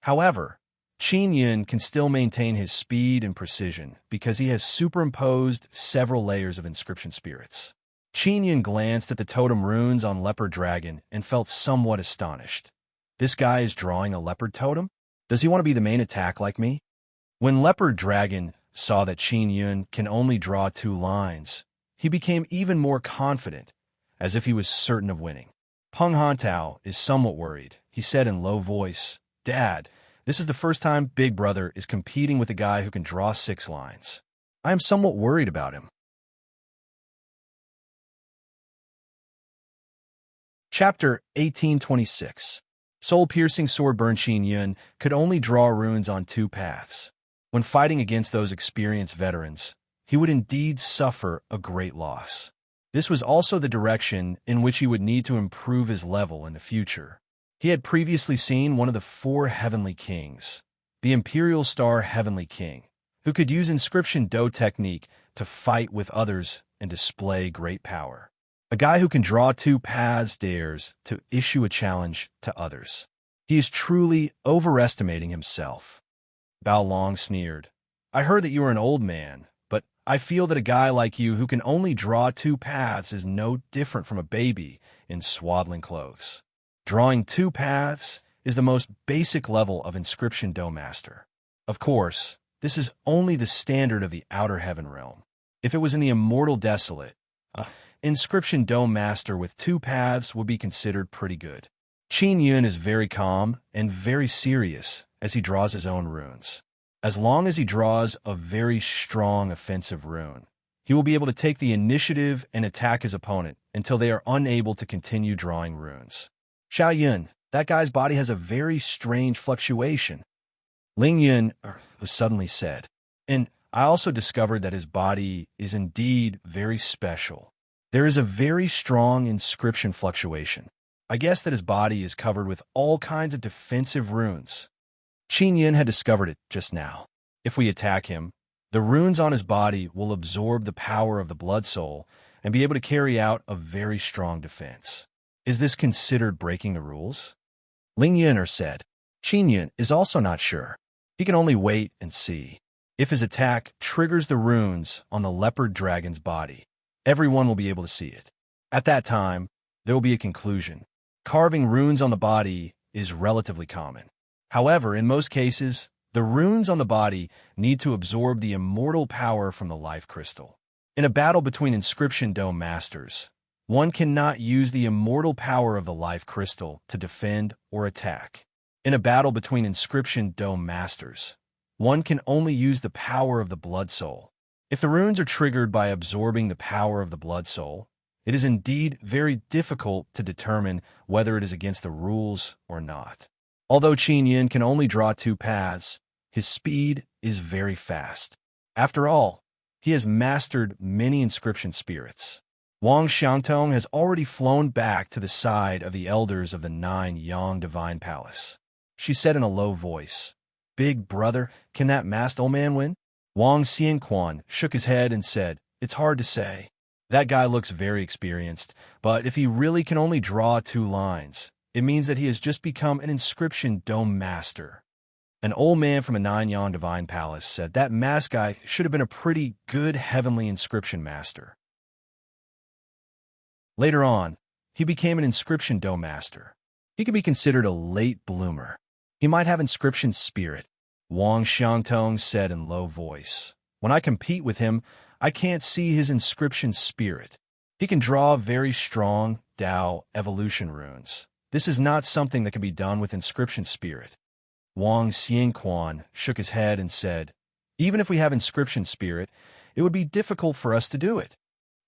However, Qin Yun can still maintain his speed and precision because he has superimposed several layers of inscription spirits. Qin Yun glanced at the totem runes on Leopard Dragon and felt somewhat astonished. This guy is drawing a leopard totem? Does he want to be the main attack like me? When Leopard Dragon saw that Qin Yun can only draw 2 lines, he became even more confident, as if he was certain of winning. Peng Hantao is somewhat worried. He said in low voice, "Dad, this is the first time Big Brother is competing with a guy who can draw 6 lines. I am somewhat worried about him." Chapter 1826. Soul-piercing sword-burn Qin Yun could only draw runes on two paths. When fighting against those experienced veterans, he would indeed suffer a great loss. This was also the direction in which he would need to improve his level in the future. He had previously seen one of the four Heavenly Kings, the Imperial Star Heavenly King, who could use inscription Do technique to fight with others and display great power. A guy who can draw two paths dares to issue a challenge to others. He is truly overestimating himself. Bao Long sneered. I heard that you are an old man, but I feel that a guy like you who can only draw two paths is no different from a baby in swaddling clothes. Drawing two paths is the most basic level of inscription Do master. Of course, this is only the standard of the outer heaven realm. If it was in the immortal desolate, inscription Do master with two paths would be considered pretty good. Qin Yun is very calm and very serious as he draws his own runes. As long as he draws a very strong offensive rune, he will be able to take the initiative and attack his opponent until they are unable to continue drawing runes. Xiao Yun, that guy's body has a very strange fluctuation. Ling Yun suddenly said, and I also discovered that his body is indeed very special. There is a very strong inscription fluctuation. I guess that his body is covered with all kinds of defensive runes. Qin Yun had discovered it just now. If we attack him, the runes on his body will absorb the power of the blood soul and be able to carry out a very strong defense. Is this considered breaking the rules? Ling Yun said. Qin Yun is also not sure. He can only wait and see. If his attack triggers the runes on the leopard dragon's body, everyone will be able to see it. At that time, there will be a conclusion. Carving runes on the body is relatively common. However, in most cases, the runes on the body need to absorb the immortal power from the life crystal. In a battle between inscription Do masters, one cannot use the immortal power of the life crystal to defend or attack. In a battle between inscription Do masters, one can only use the power of the blood soul. If the runes are triggered by absorbing the power of the blood soul, it is indeed very difficult to determine whether it is against the rules or not. Although Qin Yun can only draw two paths, his speed is very fast. After all, he has mastered many inscription spirits. Wang Xiangtong has already flown back to the side of the elders of the Nine Yang Divine Palace. She said in a low voice, Big brother, can that masked old man win? Wang Xianquan shook his head and said, It's hard to say. That guy looks very experienced, but if he really can only draw two lines, it means that he has just become an inscription dome master. An old man from a Nanyang Divine Palace said that masked guy should have been a pretty good heavenly inscription master. Later on, he became an inscription dome master. He could be considered a late bloomer. He might have inscription spirit, Wang Xiangtong said in low voice. When I compete with him, I can't see his inscription spirit. He can draw very strong Dao evolution runes. This is not something that can be done with inscription spirit. Wang Xianquan shook his head and said, Even if we have inscription spirit, it would be difficult for us to do it.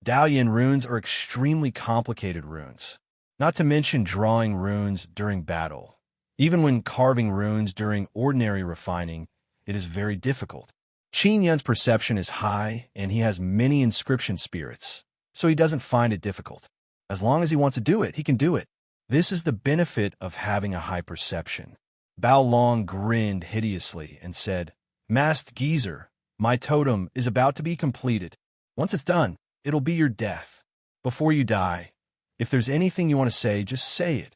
Daoyin runes are extremely complicated runes, not to mention drawing runes during battle. Even when carving runes during ordinary refining, it is very difficult. Qin Yun's perception is high, and he has many inscription spirits, so he doesn't find it difficult. As long as he wants to do it, he can do it. This is the benefit of having a high perception. Bao Long grinned hideously and said, Masked Geezer, my totem is about to be completed. Once it's done, it'll be your death. Before you die, if there's anything you want to say, just say it.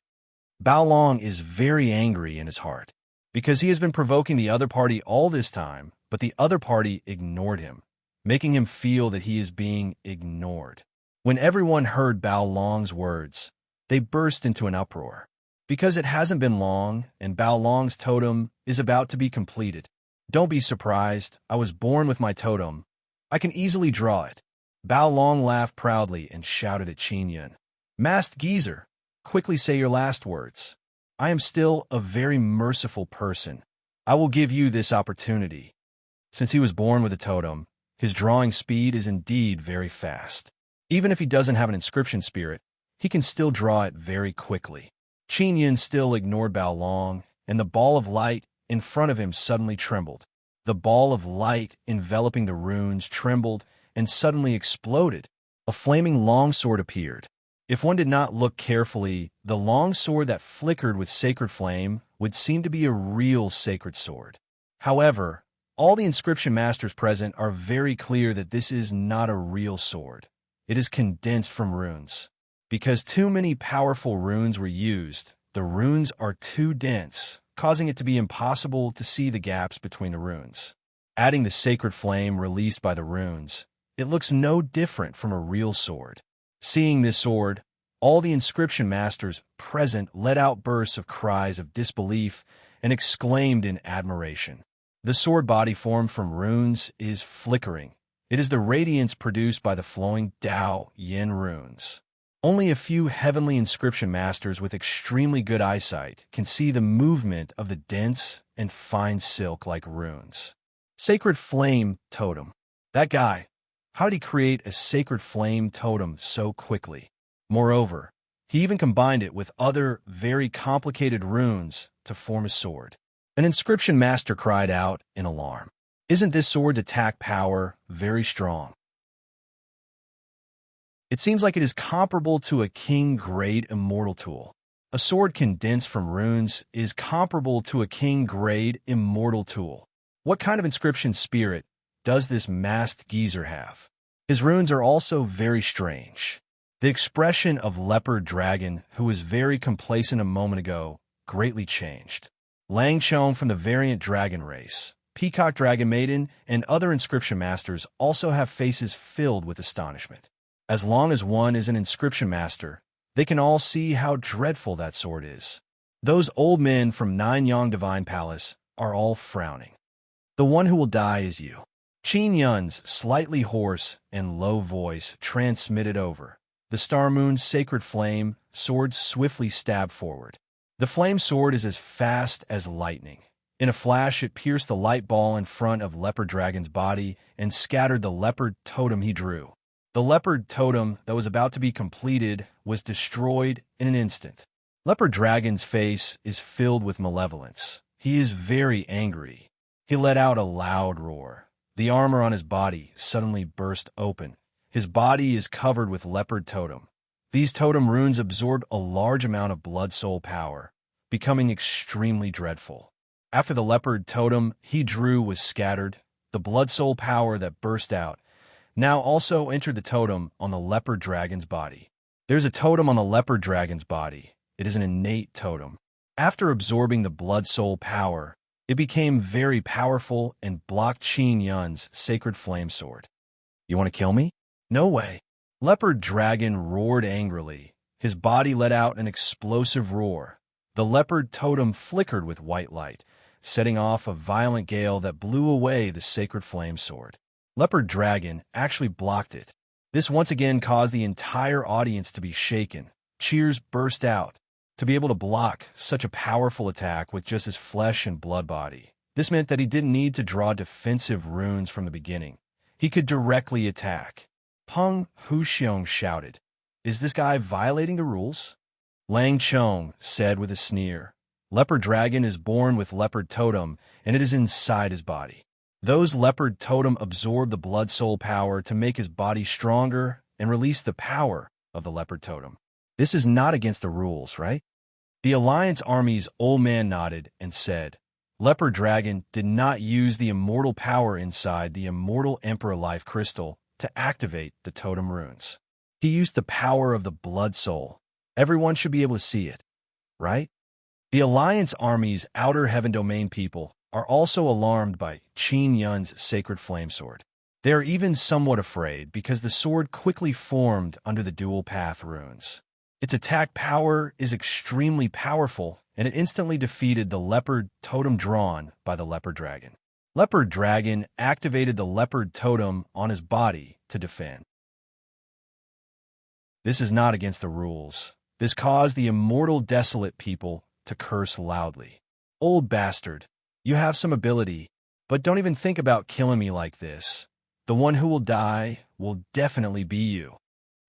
Bao Long is very angry in his heart, because he has been provoking the other party all this time, but the other party ignored him, making him feel that he is being ignored. When everyone heard Bao Long's words, they burst into an uproar. Because it hasn't been long, and Bao Long's totem is about to be completed. Don't be surprised, I was born with my totem. I can easily draw it. Bao Long laughed proudly and shouted at Qin Yun. Masked Geezer, quickly say your last words. I am still a very merciful person. I will give you this opportunity. Since he was born with a totem, his drawing speed is indeed very fast. Even if he doesn't have an inscription spirit, he can still draw it very quickly. Qin Yun still ignored Bao Long, and the ball of light in front of him suddenly trembled. The ball of light enveloping the runes trembled and suddenly exploded. A flaming longsword appeared. If one did not look carefully, the longsword that flickered with sacred flame would seem to be a real sacred sword. However, all the inscription masters present are very clear that this is not a real sword. It is condensed from runes. Because too many powerful runes were used, the runes are too dense, causing it to be impossible to see the gaps between the runes. Adding the sacred flame released by the runes, it looks no different from a real sword. Seeing this sword, all the inscription masters present let out bursts of cries of disbelief and exclaimed in admiration. The sword body formed from runes is flickering. It is the radiance produced by the flowing Dao Yin runes. Only a few heavenly inscription masters with extremely good eyesight can see the movement of the dense and fine silk-like runes. Sacred Flame Totem. That guy, how did he create a sacred flame totem so quickly? Moreover, he even combined it with other very complicated runes to form a sword. An inscription master cried out in alarm. Isn't this sword's attack power very strong? It seems like it is comparable to a king-grade immortal tool. A sword condensed from runes is comparable to a king-grade immortal tool. What kind of inscription spirit does this masked geezer have? His runes are also very strange. The expression of leopard dragon, who was very complacent a moment ago, greatly changed. Lang Chong from the variant dragon race, Peacock Dragon Maiden, and other inscription masters also have faces filled with astonishment. As long as one is an inscription master, they can all see how dreadful that sword is. Those old men from Nanyang Divine Palace are all frowning. The one who will die is you. Qin Yun's slightly hoarse and low voice transmitted over. The Star Moon's sacred flame sword swiftly stabbed forward. The flame sword is as fast as lightning. In a flash, it pierced the light ball in front of Leopard Dragon's body and scattered the leopard totem he drew. The leopard totem that was about to be completed was destroyed in an instant. Leopard Dragon's face is filled with malevolence. He is very angry. He let out a loud roar. The armor on his body suddenly burst open. His body is covered with leopard totem. These totem runes absorbed a large amount of blood soul power, becoming extremely dreadful. After the leopard totem he drew was scattered, the blood soul power that burst out now also entered the totem on the leopard dragon's body. There's a totem on the leopard dragon's body. It is an innate totem. After absorbing the blood soul power, it became very powerful and blocked Qin Yun's sacred flame sword. You want to kill me? No way. Leopard Dragon roared angrily. His body let out an explosive roar. The leopard totem flickered with white light, setting off a violent gale that blew away the sacred flame sword. Leopard Dragon actually blocked it. This once again caused the entire audience to be shaken. Cheers burst out. To be able to block such a powerful attack with just his flesh and blood body. This meant that he didn't need to draw defensive runes from the beginning. He could directly attack. Peng Huxiong shouted, "Is this guy violating the rules?" Lang Chong said with a sneer, "Leopard Dragon is born with leopard totem, and it is inside his body. Those leopard totem absorb the blood soul power to make his body stronger and release the power of the leopard totem. This is not against the rules, right?" The Alliance Army's old man nodded and said, "Leopard Dragon did not use the immortal power inside the immortal Emperor Life Crystal to activate the totem runes. He used the power of the blood soul. Everyone should be able to see it, right?" The Alliance Army's Outer Heaven Domain people are also alarmed by Qin Yun's sacred flame sword. They are even somewhat afraid because the sword quickly formed under the dual path runes. Its attack power is extremely powerful, and it instantly defeated the leopard totem drawn by the Leopard Dragon. Leopard Dragon activated the leopard totem on his body to defend. This is not against the rules. This caused the immortal desolate people to curse loudly. "Old bastard, you have some ability, but don't even think about killing me like this. The one who will die will definitely be you."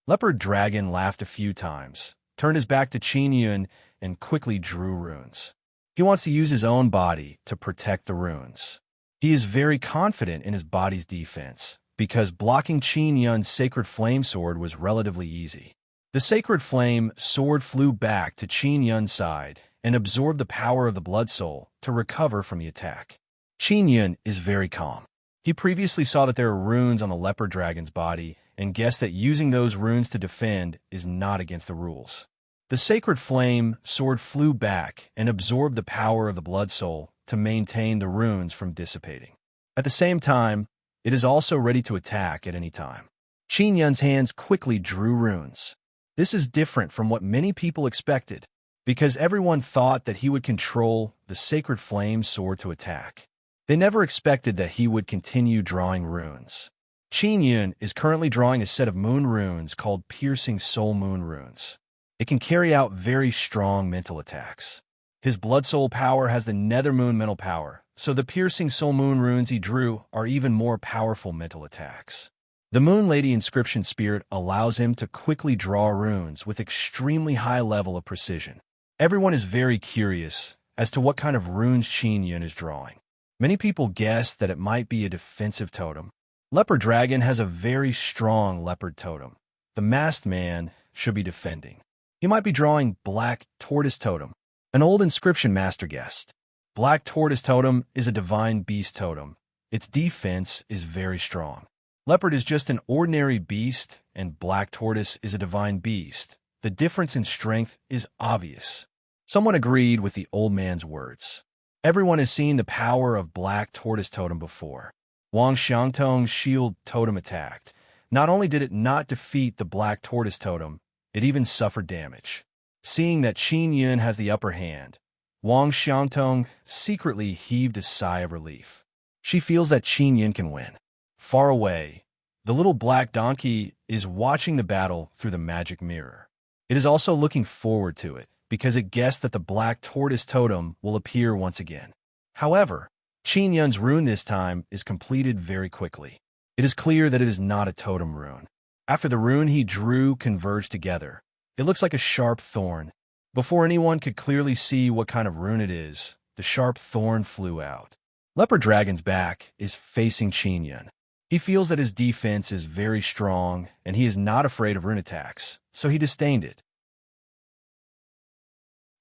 Leopard Dragon laughed a few times, turned his back to Qin Yun, and quickly drew runes. He wants to use his own body to protect the runes. He is very confident in his body's defense, because blocking Qin Yun's Sacred Flame Sword was relatively easy. The Sacred Flame Sword flew back to Qin Yun's side and absorbed the power of the Blood Soul to recover from the attack. Qin Yun is very calm. He previously saw that there are runes on the Leopard Dragon's body and guessed that using those runes to defend is not against the rules. The Sacred Flame Sword flew back and absorbed the power of the Blood Soul to maintain the runes from dissipating. At the same time, it is also ready to attack at any time. Qin Yun's hands quickly drew runes. This is different from what many people expected, because everyone thought that he would control the Sacred Flame Sword to attack. They never expected that he would continue drawing runes. Qin Yun is currently drawing a set of moon runes called Piercing Soul Moon Runes. It can carry out very strong mental attacks. His Blood Soul power has the Nether Moon mental power, so the Piercing Soul Moon runes he drew are even more powerful mental attacks. The Moon Lady Inscription Spirit allows him to quickly draw runes with extremely high level of precision. Everyone is very curious as to what kind of runes Qin Yun is drawing. Many people guess that it might be a defensive totem. Leopard Dragon has a very strong leopard totem. The masked man should be defending. He might be drawing Black Tortoise Totem, an old inscription master guessed. Black Tortoise Totem is a divine beast totem. Its defense is very strong. Leopard is just an ordinary beast, and Black Tortoise is a divine beast. The difference in strength is obvious. Someone agreed with the old man's words. Everyone has seen the power of Black Tortoise Totem before. Wang Xiangtong's shield totem attacked. Not only did it not defeat the Black Tortoise Totem, it even suffered damage. Seeing that Qin Yun has the upper hand, Wang Xiangtong secretly heaved a sigh of relief. She feels that Qin Yun can win. Far away, the little black donkey is watching the battle through the magic mirror. It is also looking forward to it, because it guessed that the Black Tortoise Totem will appear once again. However, Qin Yun's rune this time is completed very quickly. It is clear that it is not a totem rune. After the rune he drew converged together, it looks like a sharp thorn. Before anyone could clearly see what kind of rune it is, the sharp thorn flew out. Leopard Dragon's back is facing Qin Yun. He feels that his defense is very strong, and he is not afraid of rune attacks, so he disdained it.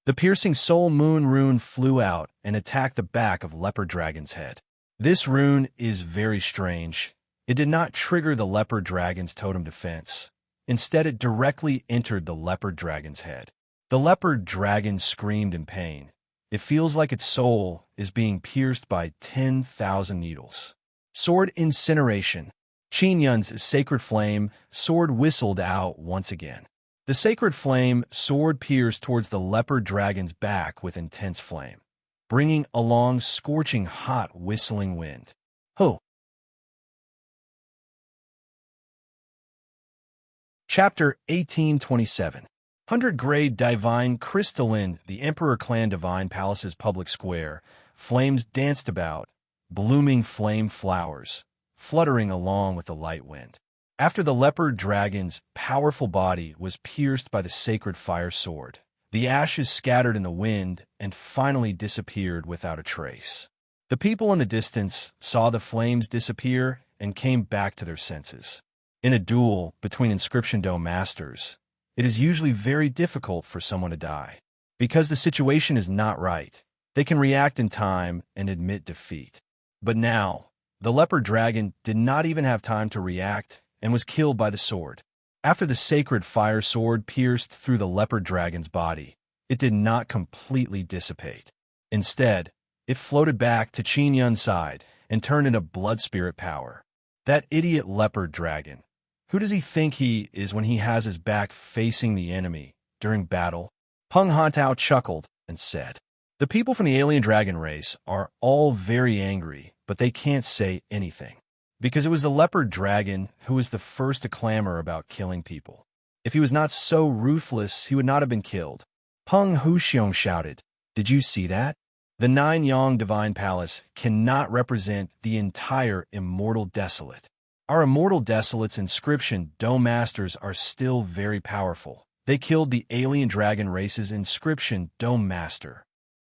The Piercing Soul Moon rune flew out and attacked the back of Leopard Dragon's head. This rune is very strange. It did not trigger the Leopard Dragon's totem defense. Instead, it directly entered the Leopard Dragon's head. The Leopard Dragon screamed in pain. It feels like its soul is being pierced by 10,000 needles. Sword Incineration. Qin Yun's Sacred Flame Sword whistled out once again. The Sacred Flame Sword pierced towards the Leopard Dragon's back with intense flame, bringing along scorching hot whistling wind. Ho! Chapter 1827. 100 Grade Divine Crystalline. The Emperor Clan Divine Palace's public square. Flames danced about, blooming flame flowers, fluttering along with the light wind. After the Leopard Dragon's powerful body was pierced by the Sacred Fire Sword, the ashes scattered in the wind and finally disappeared without a trace. The people in the distance saw the flames disappear and came back to their senses. In a duel between Inscription Dome masters, it is usually very difficult for someone to die. Because the situation is not right, they can react in time and admit defeat. But now, the Leopard Dragon did not even have time to react and was killed by the sword. After the Sacred Fire Sword pierced through the Leopard Dragon's body, it did not completely dissipate. Instead, it floated back to Qin Yun's side and turned into blood spirit power. That idiot Leopard Dragon. Who does he think he is when he has his back facing the enemy during battle? Peng Hantao chuckled and said, "The people from the alien dragon race are all very angry, but they can't say anything. Because it was the Leopard Dragon who was the first to clamor about killing people. If he was not so ruthless, he would not have been killed." Peng Huxiong shouted, "Did you see that? The Nine Yang Divine Palace cannot represent the entire Immortal Desolate. Our immortal desolate's inscription dome masters are still very powerful. They killed the alien dragon race's inscription dome master.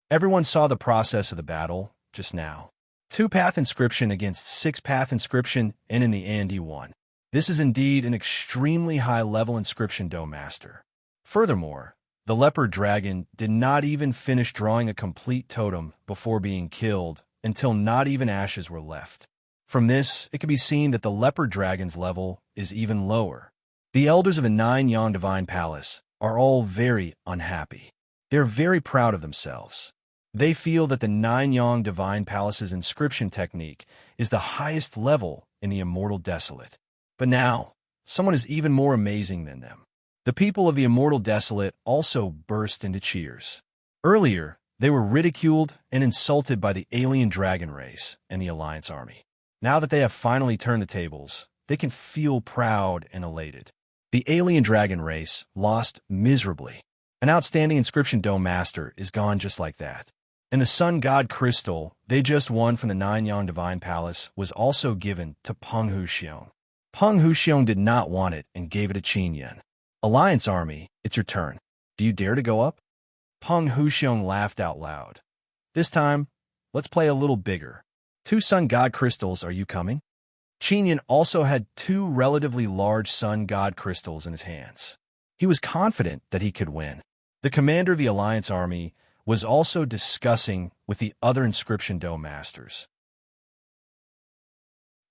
Everyone saw the process of the battle just now. 2-path inscription against 6-path inscription, and in the end he won. This is indeed an extremely high-level inscription dome master. Furthermore, the leopard dragon did not even finish drawing a complete totem before being killed until not even ashes were left. From this, it can be seen that the leopard dragon's level is even lower. The elders of the Nine-Yang Divine Palace are all very unhappy. They are very proud of themselves. They feel that the Nine-Yang Divine Palace's inscription technique is the highest level in the Immortal Desolate. But now, someone is even more amazing than them. The people of the Immortal Desolate also burst into cheers. Earlier, they were ridiculed and insulted by the alien dragon race and the Alliance army. Now that they have finally turned the tables, they can feel proud and elated. The alien dragon race lost miserably. An outstanding inscription dome master is gone just like that. And the Sun God Crystal they just won from the Nine-Yang Divine Palace was also given to Peng Huxiong. Peng Huxiong did not want it and gave it to Qin Yan. Alliance army, it's your turn. Do you dare to go up? Peng Huxiong laughed out loud. This time, let's play a little bigger. 2 Sun God Crystals, are you coming? Qin Yan also had 2 relatively large Sun God Crystals in his hands. He was confident that he could win. The commander of the Alliance army was also discussing with the other inscription dome masters.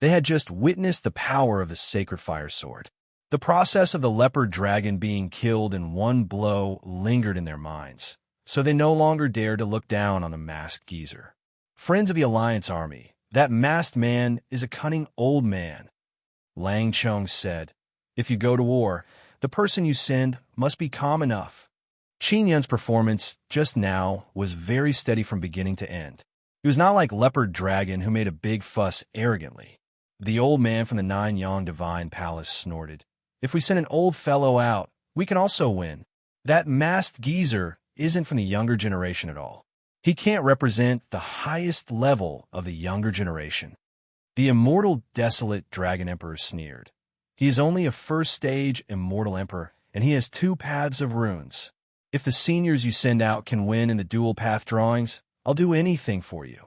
They had just witnessed the power of the sacred fire sword. The process of the leopard dragon being killed in one blow lingered in their minds, so they no longer dared to look down on the masked geezer. Friends of the Alliance army, that masked man is a cunning old man. Lang Chung said, if you go to war, the person you send must be calm enough. Qin Yan's performance just now was very steady from beginning to end. He was not like Leopard Dragon, who made a big fuss arrogantly. The old man from the Nine-Yang Divine Palace snorted, if we send an old fellow out, we can also win. That masked geezer isn't from the younger generation at all. He can't represent the highest level of the younger generation. The immortal desolate Dragon Emperor sneered. He is only a first-stage immortal emperor, and he has 2 paths of runes. If the seniors you send out can win in the dual path drawings, I'll do anything for you.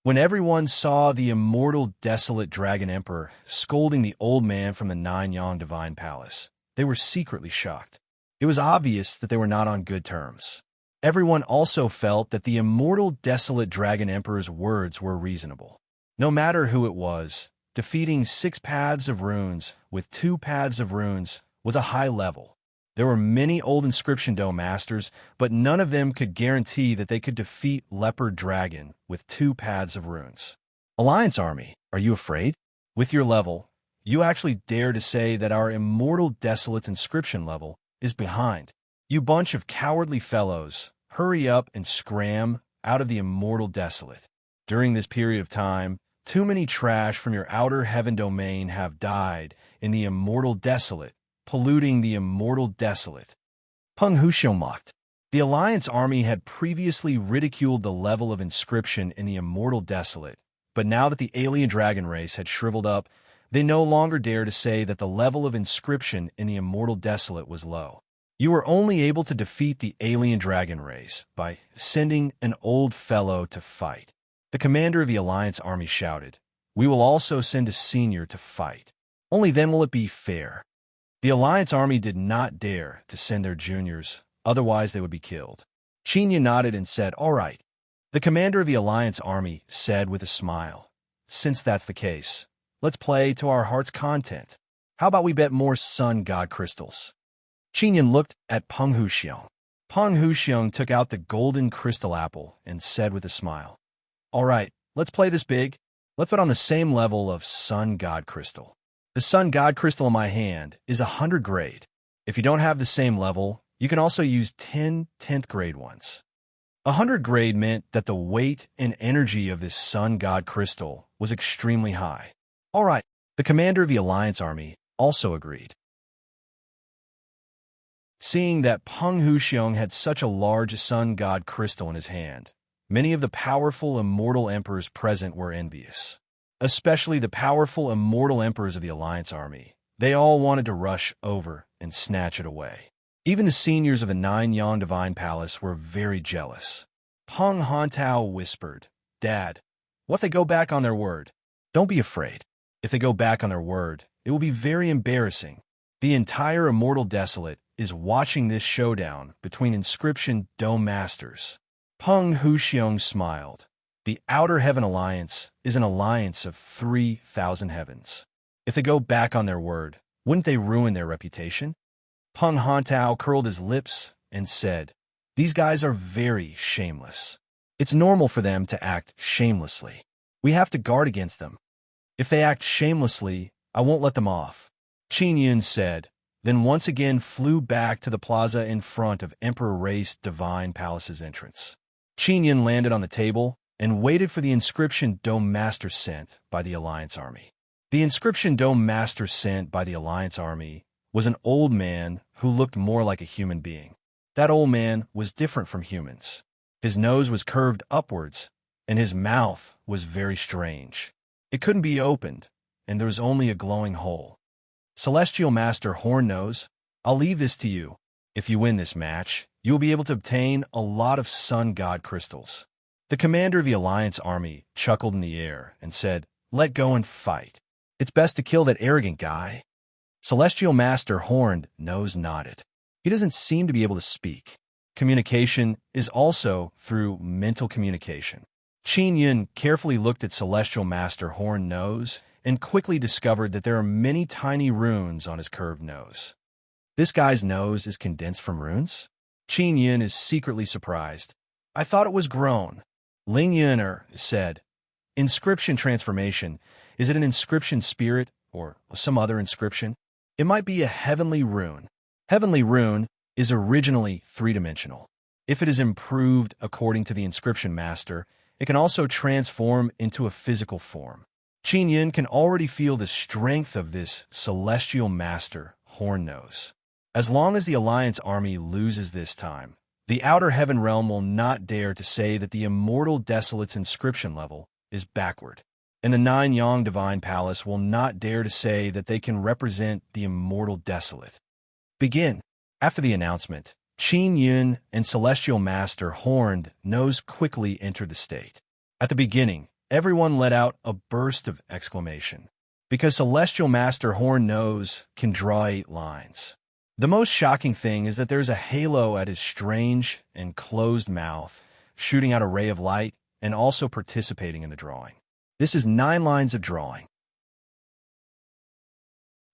When everyone saw the immortal desolate Dragon Emperor scolding the old man from the Nine-Yang Divine Palace, they were secretly shocked. It was obvious that they were not on good terms. Everyone also felt that the immortal desolate Dragon Emperor's words were reasonable. No matter who it was, defeating 6 paths of runes with 2 paths of runes was a high level. There were many old inscription dome masters, but none of them could guarantee that they could defeat Leopard Dragon with 2 paths of runes. Alliance army, are you afraid? With your level, you actually dare to say that our immortal desolate's inscription level is behind. You bunch of cowardly fellows, hurry up and scram out of the immortal desolate. During this period of time, too many trash from your outer heaven domain have died in the immortal desolate, polluting the immortal desolate. Peng Huxiong mocked. The Alliance army had previously ridiculed the level of inscription in the immortal desolate, but now that the alien dragon race had shriveled up, they no longer dared to say that the level of inscription in the immortal desolate was low. You were only able to defeat the alien dragon race by sending an old fellow to fight. The commander of the Alliance army shouted, we will also send a senior to fight. Only then will it be fair. The Alliance army did not dare to send their juniors, otherwise they would be killed. Qin Yan nodded and said, all right. The commander of the Alliance army said with a smile, since that's the case, let's play to our heart's content. How about we bet more Sun God Crystals? Qin Yan looked at Peng Huxiong. Peng Huxiong took out the golden crystal apple and said with a smile, all right, let's play this big. Let's bet on the same level of Sun God Crystal. The Sun God Crystal in my hand is 100 grade. If you don't have the same level, you can also use 10 10th grade ones. 100 grade meant that the weight and energy of this Sun God Crystal was extremely high. All right, the commander of the Alliance army also agreed. Seeing that Peng Huxiong had such a large Sun God Crystal in his hand, many of the powerful immortal emperors present were envious. especially the powerful immortal emperors of the Alliance army. They all wanted to rush over and snatch it away. Even the seniors of the Nine Yang Divine Palace were very jealous. Peng Hantao whispered, "Dad, what if they go back on their word?" "Don't be afraid. If they go back on their word, it will be very embarrassing. The entire Immortal Desolate is watching this showdown between Inscription Dome Masters." Peng Huxiong smiled. The Outer Heaven Alliance is an alliance of 3,000 heavens. If they go back on their word, wouldn't they ruin their reputation? Peng Hantao curled his lips and said, "These guys are very shameless. It's normal for them to act shamelessly. We have to guard against them. If they act shamelessly, I won't let them off." Qin Yun said, then once again flew back to the plaza in front of Emperor Race Divine Palace's entrance. Qin Yun landed on the table and waited for the Inscription Dome Master sent by the Alliance Army. The Inscription Dome Master sent by the Alliance Army was an old man who looked more like a human being. That old man was different from humans. His nose was curved upwards, and his mouth was very strange. It couldn't be opened, and there was only a glowing hole. "Celestial Master Hornnose, I'll leave this to you. If you win this match, you will be able to obtain a lot of Sun God crystals." The commander of the Alliance army chuckled in the air and said, "Let go and fight. It's best to kill that arrogant guy." Celestial Master Hornnose nodded. He doesn't seem to be able to speak. Communication is also through mental communication. Qin Yun carefully looked at Celestial Master Hornnose and quickly discovered that there are many tiny runes on his curved nose. This guy's nose is condensed from runes? Qin Yun is secretly surprised. "I thought it was grown." Ling Yuner said, "Inscription transformation. Is it an inscription spirit or some other inscription? It might be a heavenly rune. Heavenly rune is originally three-dimensional. If it is improved according to the inscription master, it can also transform into a physical form." Qin Yun can already feel the strength of this celestial master, Hornnose. As long as the Alliance army loses this time, the Outer Heaven realm will not dare to say that the Immortal Desolate's inscription level is backward. And the Nine Yang Divine Palace will not dare to say that they can represent the Immortal Desolate. Begin. After the announcement, Qin Yun and Celestial Master Hornnose quickly entered the state. At the beginning, everyone let out a burst of exclamation, because Celestial Master Hornnose can draw 8 lines. The most shocking thing is that there's a halo at his strange and closed mouth, shooting out a ray of light and also participating in the drawing. This is 9 lines of drawing.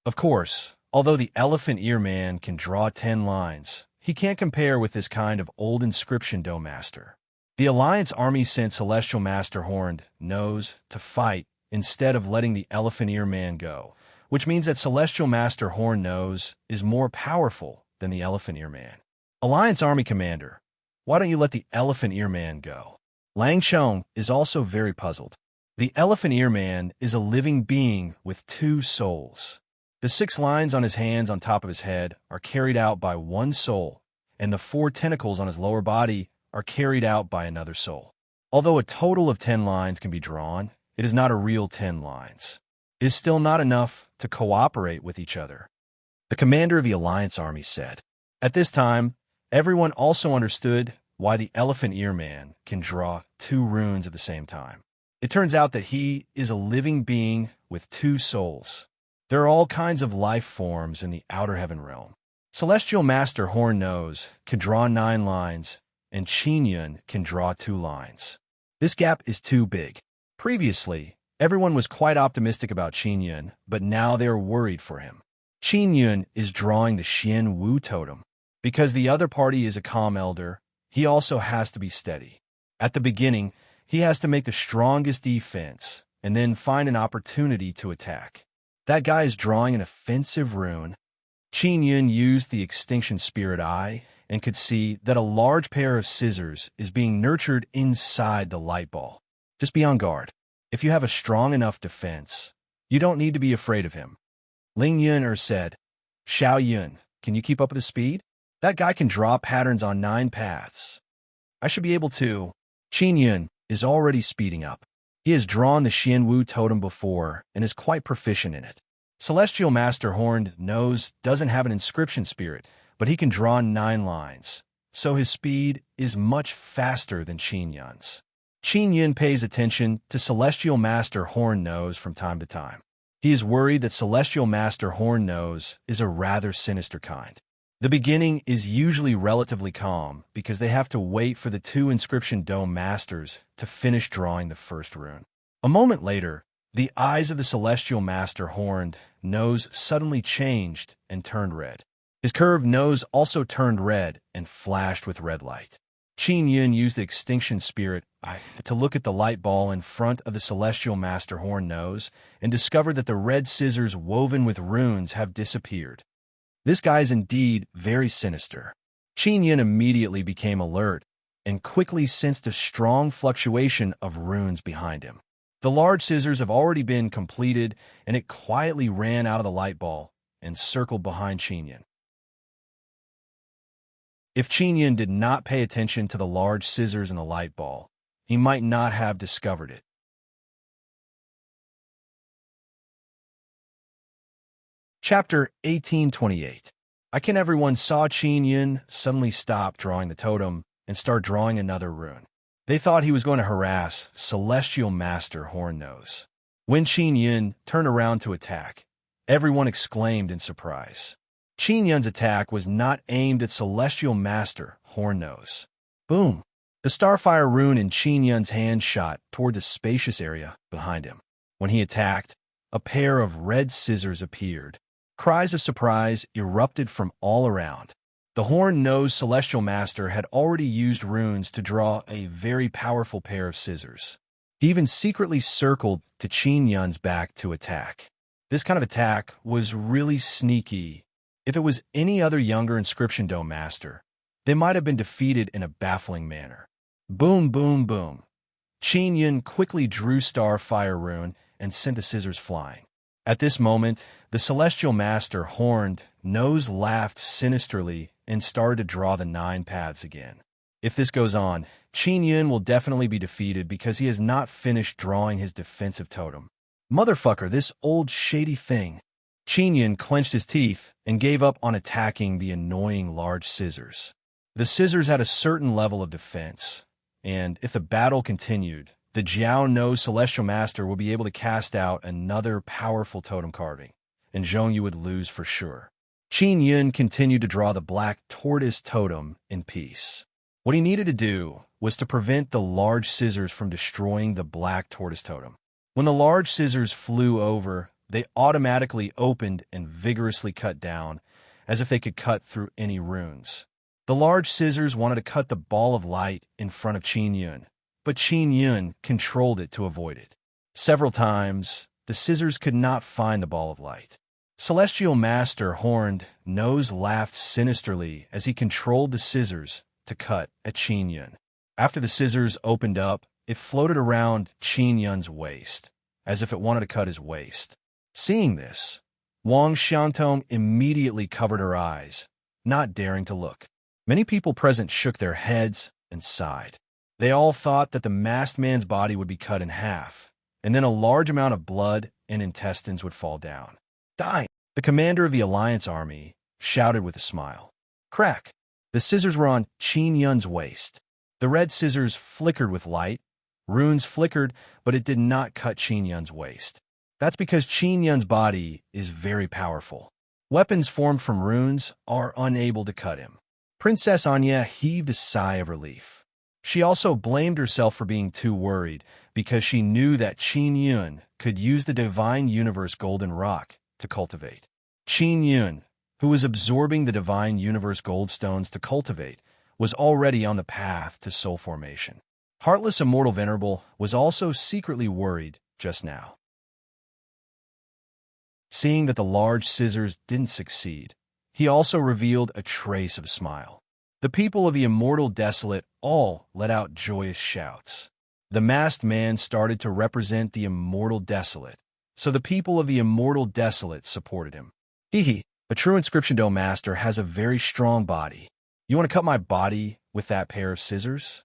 Of course, although the Elephant Ear Man can draw 10 lines, he can't compare with this kind of old inscription dome master. The Alliance army sent Celestial Master Hornnose to fight instead of letting the Elephant Ear Man go, which means that Celestial Master Hornnose is more powerful than the Elephant Ear Man. Alliance army commander, why don't you let the Elephant Ear Man go? Lang Chong is also very puzzled. The Elephant Ear Man is a living being with 2 souls. The 6 lines on his hands on top of his head are carried out by 1 soul, and the 4 tentacles on his lower body are carried out by another soul. Although a total of 10 lines can be drawn, it is not a real 10 lines. It is still not enough to cooperate with each other. The commander of the Alliance army said. At this time, everyone also understood why the Elephant Ear Man can draw 2 runes at the same time. It turns out that he is a living being with 2 souls. There are all kinds of life forms in the Outer Heaven realm. Celestial Master Hornnose can draw 9 lines, and Qin Yun can draw 2 lines. This gap is too big. Previously, everyone was quite optimistic about Qin Yun, but now they are worried for him. Qin Yun is drawing the Xian Wu totem. Because the other party is a calm elder, he also has to be steady. At the beginning, he has to make the strongest defense, and then find an opportunity to attack. That guy is drawing an offensive rune. Qin Yun used the Extinction Spirit Eye and could see that a large pair of scissors is being nurtured inside the light ball. Just be on guard. If you have a strong enough defense, you don't need to be afraid of him. Ling Yuner said, Xiao Yun, can you keep up with the speed? That guy can draw patterns on 9 paths. I should be able to. Qin Yun is already speeding up. He has drawn the Xianwu totem before and is quite proficient in it. Celestial Master Horned Nose doesn't have an inscription spirit, but he can draw 9 lines, so his speed is much faster than Qin Yun's. Qin Yun pays attention to Celestial Master Horned Nose from time to time. He is worried that Celestial Master Horned Nose is a rather sinister kind. The beginning is usually relatively calm because they have to wait for the 2 Inscription Dome Masters to finish drawing the first rune. A moment later, the eyes of the Celestial Master Horned Nose suddenly changed and turned red. His curved nose also turned red and flashed with red light. Qin Yun used the Extinction Spirit to look at the light ball in front of the Celestial Master Horned Nose and discovered that the red scissors woven with runes have disappeared. This guy is indeed very sinister. Qin Yun immediately became alert and quickly sensed a strong fluctuation of runes behind him. The large scissors have already been completed, and it quietly ran out of the light ball and circled behind Qin Yun. If Qin Yun did not pay attention to the large scissors in the light ball, he might not have discovered it. Chapter 1828. Everyone saw Qin Yun suddenly stop drawing the totem and start drawing another rune. They thought he was going to harass Celestial Master Horned Nose. When Qin Yun turned around to attack, everyone exclaimed in surprise. Qin Yun's attack was not aimed at Celestial Master Horned Nose. Boom! The Starfire rune in Qin Yun's hand shot toward the spacious area behind him. When he attacked, a pair of red scissors appeared. Cries of surprise erupted from all around. The Horned-Nosed Celestial Master had already used runes to draw a very powerful pair of scissors. He even secretly circled to Qin Yun's back to attack. This kind of attack was really sneaky. If it was any other younger Inscription Dome Master, they might have been defeated in a baffling manner. Boom, boom, boom. Qin Yun quickly drew Starfire rune and sent the scissors flying. At this moment, the Celestial Master Horned Nose laughed sinisterly and started to draw the 9 paths again. If this goes on, Qin Yun will definitely be defeated because he has not finished drawing his defensive totem. Motherfucker, this old shady thing. Qin Yun clenched his teeth and gave up on attacking the annoying large scissors. The scissors had a certain level of defense, and if the battle continued, the Jiao No Celestial Master will be able to cast out another powerful totem carving, and Zhongyu would lose for sure. Qin Yun continued to draw the black tortoise totem in peace. What he needed to do was to prevent the large scissors from destroying the black tortoise totem. When the large scissors flew over, they automatically opened and vigorously cut down, as if they could cut through any runes. The large scissors wanted to cut the ball of light in front of Qin Yun, but Qin Yun controlled it to avoid it. Several times, the scissors could not find the ball of light. Celestial Master Horned Nose laughed sinisterly as he controlled the scissors to cut at Qin Yun. After the scissors opened up, it floated around Qin Yun's waist, as if it wanted to cut his waist. Seeing this, Wang Xiantong immediately covered her eyes, not daring to look. Many people present shook their heads and sighed. They all thought that the masked man's body would be cut in half, and then a large amount of blood and intestines would fall down. Die! The commander of the Alliance Army shouted with a smile. Crack! The scissors were on Qin Yun's waist. The red scissors flickered with light. Runes flickered, but it did not cut Qin Yun's waist. That's because Qin Yun's body is very powerful. Weapons formed from runes are unable to cut him. Princess Anya heaved a sigh of relief. She also blamed herself for being too worried because she knew that Qin Yun could use the Divine Universe Golden Rock to cultivate. Qin Yun, who was absorbing the Divine Universe Gold Stones to cultivate, was already on the path to soul formation. Heartless Immortal Venerable was also secretly worried just now. Seeing that the large scissors didn't succeed, he also revealed a trace of a smile. The people of the Immortal Desolate all let out joyous shouts. The masked man started to represent the Immortal Desolate, so the people of the Immortal Desolate supported him. Hee, a true Inscription Dome Master has a very strong body. You want to cut my body with that pair of scissors?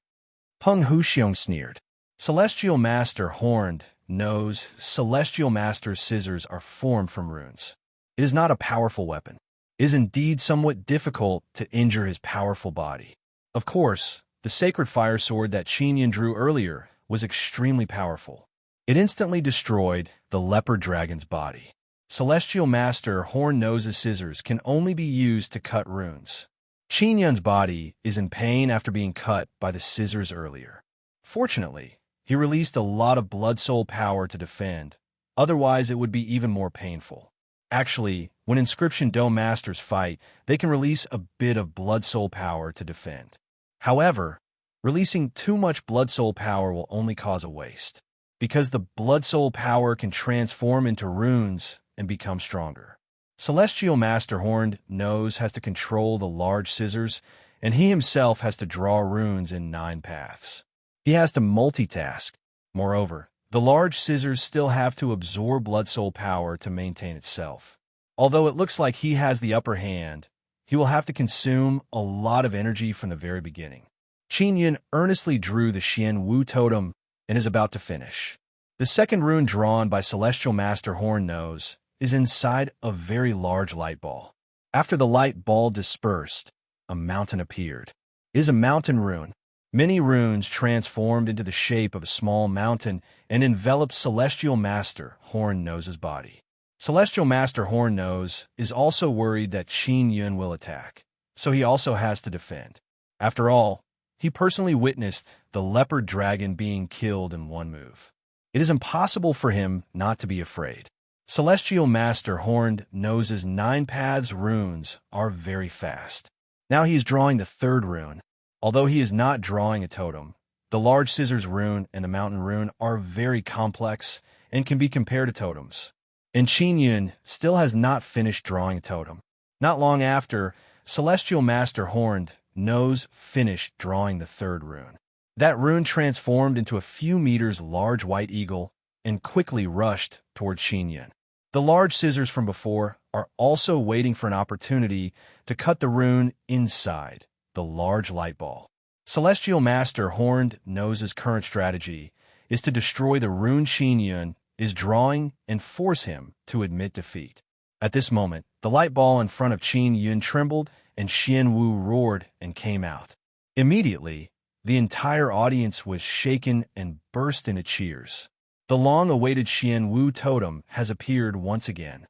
Peng Huxiong sneered. Celestial Master Horned knows Celestial Master's scissors are formed from runes. It is not a powerful weapon. It is indeed somewhat difficult to injure his powerful body. Of course, the sacred fire sword that Qin Yin drew earlier was extremely powerful. It instantly destroyed the leopard dragon's body. Celestial Master Horn-Nose's scissors can only be used to cut runes. Qin Yun's body is in pain after being cut by the scissors earlier. Fortunately, he released a lot of blood soul power to defend, otherwise it would be even more painful. Actually, when Inscription Dome Masters fight, they can release a bit of blood soul power to defend. However, releasing too much blood soul power will only cause a waste, because the blood soul power can transform into runes and become stronger. Celestial Master Horned Nose has to control the large scissors, and he himself has to draw runes in 9 paths. He has to multitask. Moreover, the large scissors still have to absorb blood soul power to maintain itself. Although it looks like he has the upper hand, he will have to consume a lot of energy from the very beginning. Qin Yin earnestly drew the Xian Wu totem and is about to finish. The second rune drawn by Celestial Master Horn Nose is inside a very large light ball. After the light ball dispersed, a mountain appeared. It is a mountain rune. Many runes transformed into the shape of a small mountain and enveloped Celestial Master Horn Nose's body. Celestial Master Horn Nose is also worried that Qin Yun will attack, so he also has to defend. After all, he personally witnessed the leopard dragon being killed in one move. It is impossible for him not to be afraid. Celestial Master Horned Nose's 9 paths runes are very fast. Now he is drawing the third rune. Although he is not drawing a totem, the large scissors rune and the mountain rune are very complex and can be compared to totems. And Qin Yun still has not finished drawing a totem. Not long after, Celestial Master Horned Nose finished drawing the third rune. That rune transformed into a few meters large white eagle and quickly rushed toward Qin Yun. The large scissors from before are also waiting for an opportunity to cut the rune inside the large light ball. Celestial Master Horned Nose's current strategy is to destroy the rune Qin Yun is drawing and force him to admit defeat. At this moment, the light ball in front of Qin Yun trembled and Xian Wu roared and came out. Immediately, the entire audience was shaken and burst into cheers. The long-awaited Xian Wu totem has appeared once again.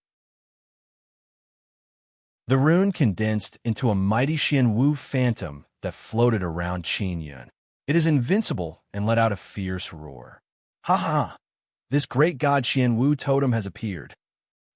The rune condensed into a mighty Xian Wu phantom that floated around Qin Yun. It is invincible and let out a fierce roar. Ha ha! This great god Xian Wu totem has appeared.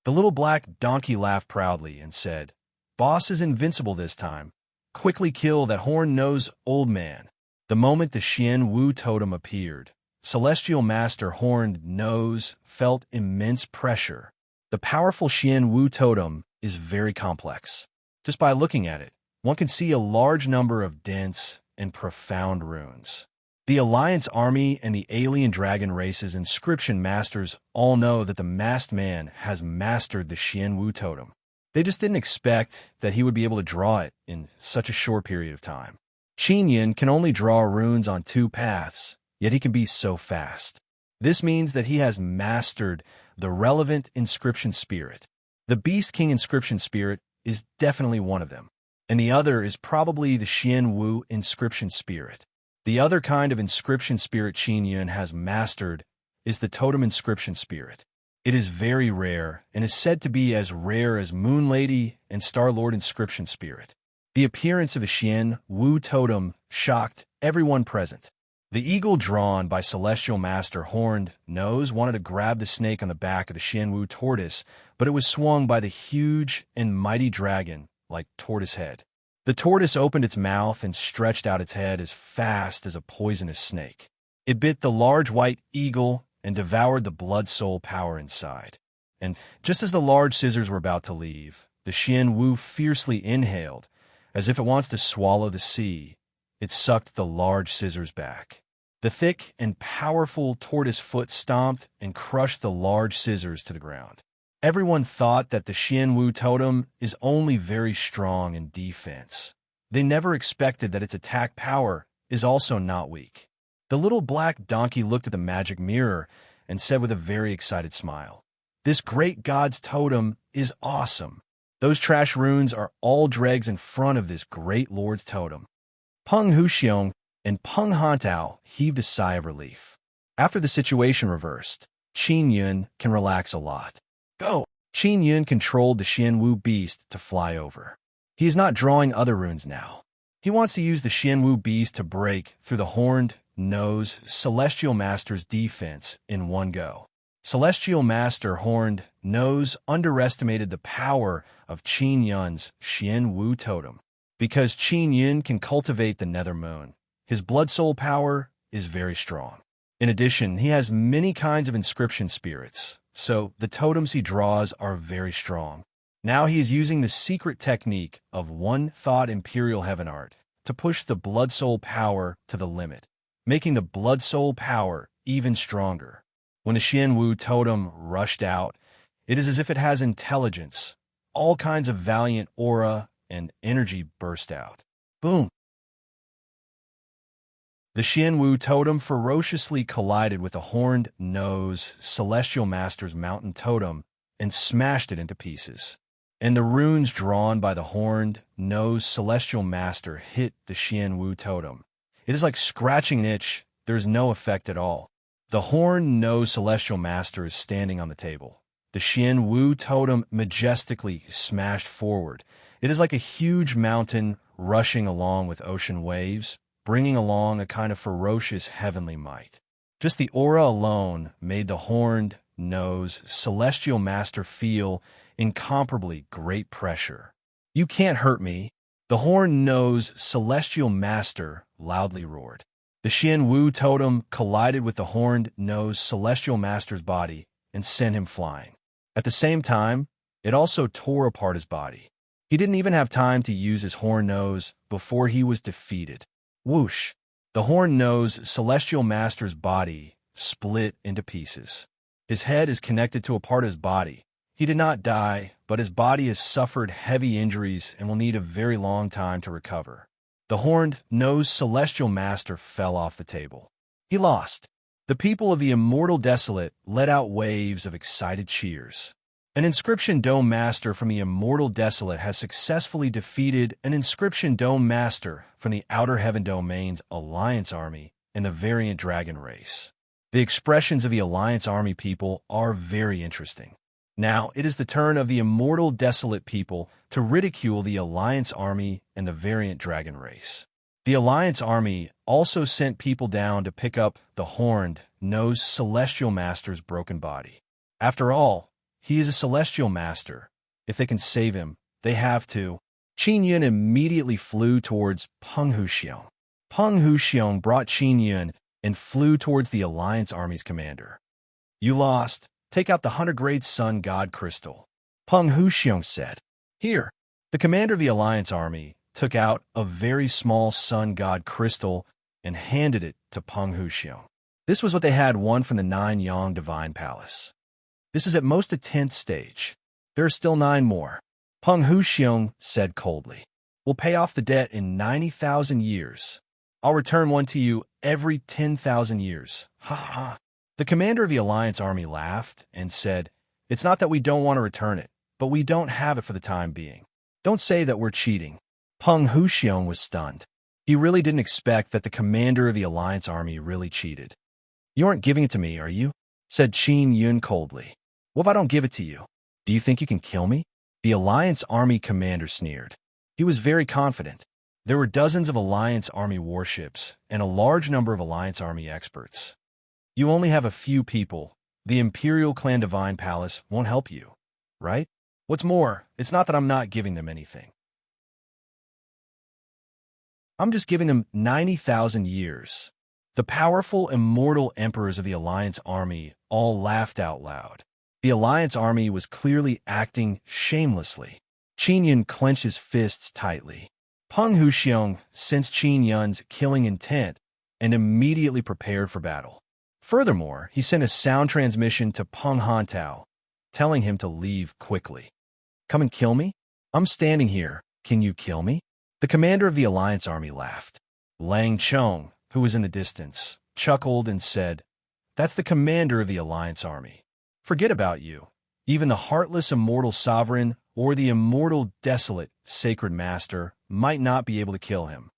The little black donkey laughed proudly and said, "Boss is invincible this time. Quickly kill that horn-nosed old man." The moment the Xian Wu totem appeared, Celestial Master Horned Nose felt immense pressure. The powerful Xian Wu totem is very complex. Just by looking at it, one can see a large number of dense and profound runes. The Alliance Army and the alien dragon race's inscription masters all know that the masked man has mastered the Xian Wu totem. They just didn't expect that he would be able to draw it in such a short period of time. Qin Yun can only draw runes on 2 paths, yet he can be so fast. This means that he has mastered the relevant inscription spirit. The Beast King inscription spirit is definitely one of them, and the other is probably the Xian Wu inscription spirit. The other kind of inscription spirit Qin Yun has mastered is the totem inscription spirit. It is very rare and is said to be as rare as Moon Lady and Star-Lord inscription spirit. The appearance of a Xian Wu totem shocked everyone present. The eagle drawn by Celestial Master Horned Nose wanted to grab the snake on the back of the Xian Wu tortoise, but it was swung by the huge and mighty dragon like tortoise head. The tortoise opened its mouth and stretched out its head as fast as a poisonous snake. It bit the large white eagle and devoured the blood soul power inside. And just as the large scissors were about to leave, the Xian Wu fiercely inhaled, as if it wants to swallow the sea. It sucked the large scissors back. The thick and powerful tortoise foot stomped and crushed the large scissors to the ground. Everyone thought that the Xian Wu totem is only very strong in defense. They never expected that its attack power is also not weak. The little black donkey looked at the magic mirror and said with a very excited smile, "This great god's totem is awesome. Those trash runes are all dregs in front of this great lord's totem." Peng Huxiong and Peng Hantao heaved a sigh of relief. After the situation reversed, Qin Yun can relax a lot. Go! Qin Yun controlled the Xianwu beast to fly over. He is not drawing other runes now. He wants to use the Xianwu beast to break through the horned nose Celestial Master's defense in one go. Celestial Master Horned Nose underestimated the power of Qin Yun's Xianwu totem. Because Qin Yun can cultivate the Nether Moon, his blood soul power is very strong. In addition, he has many kinds of inscription spirits, so the totems he draws are very strong. Now he is using the secret technique of One Thought Imperial Heaven Art to push the blood soul power to the limit, making the blood soul power even stronger. When the Xianwu totem rushed out, it is as if it has intelligence. All kinds of valiant aura and energy burst out. Boom! The Xianwu totem ferociously collided with the horned nose Celestial Master's mountain totem and smashed it into pieces. And the runes drawn by the horned nose Celestial Master hit the Xianwu totem. It is like scratching an itch. There is no effect at all. The horned nose Celestial Master is standing on the table. The Xianwu totem majestically smashed forward. It is like a huge mountain rushing along with ocean waves, bringing along a kind of ferocious heavenly might. Just the aura alone made the horned nose Celestial Master feel incomparably great pressure. "You can't hurt me," the horned nose Celestial Master loudly roared. The Xianwu totem collided with the horned nose Celestial Master's body and sent him flying. At the same time, it also tore apart his body. He didn't even have time to use his horned nose before he was defeated. Whoosh! The horned nose Celestial Master's body split into pieces. His head is connected to a part of his body. He did not die, but his body has suffered heavy injuries and will need a very long time to recover. The horned nose Celestial Master fell off the table. He lost. The people of the Immortal Desolate let out waves of excited cheers. An Inscription Dome Master from the Immortal Desolate has successfully defeated an Inscription Dome Master from the Outer Heaven Domain's Alliance Army and the Variant Dragon race. The expressions of the Alliance Army people are very interesting. Now, it is the turn of the Immortal Desolate people to ridicule the Alliance Army and the Variant Dragon race. The Alliance Army also sent people down to pick up the horned nose Celestial Master's broken body. After all, he is a Celestial Master. If they can save him, they have to. Qin Yun immediately flew towards Peng Huxiong. Peng Huxiong brought Qin Yun and flew towards the Alliance Army's commander. "You lost. Take out the 100-grade Sun God Crystal," Peng Huxiong said. Here, the commander of the Alliance Army took out a very small Sun God Crystal and handed it to Peng Huxiong. This was what they had won from the 9 Yang Divine Palace. This is at most a 10th stage. There are still 9 more. Peng Huxiong said coldly. "We'll pay off the debt in 90,000 years. I'll return one to you every 10,000 years. Ha ha ha." The commander of the Alliance Army laughed and said, "It's not that we don't want to return it, but we don't have it for the time being. Don't say that we're cheating." Peng Huxiong was stunned. He really didn't expect that the commander of the Alliance Army really cheated. "You aren't giving it to me, are you?" said Qin Yun coldly. "What if I don't give it to you? Do you think you can kill me?" The Alliance Army commander sneered. He was very confident. There were dozens of Alliance Army warships and a large number of Alliance Army experts. You only have a few people. The Imperial Clan Divine Palace won't help you, right? What's more, it's not that I'm not giving them anything. I'm just giving them 90,000 years. The powerful immortal emperors of the Alliance Army all laughed out loud. The Alliance Army was clearly acting shamelessly. Qin Yun clenched his fists tightly. Peng Huxiong sensed Qin Yun's killing intent and immediately prepared for battle. Furthermore, he sent a sound transmission to Peng Hantao, telling him to leave quickly. "Come and kill me? I'm standing here. Can you kill me?" The commander of the Alliance Army laughed. Lang Chong, who was in the distance, chuckled and said, "That's the commander of the Alliance army. Forget about you. Even the heartless immortal sovereign or the immortal desolate sacred master might not be able to kill him."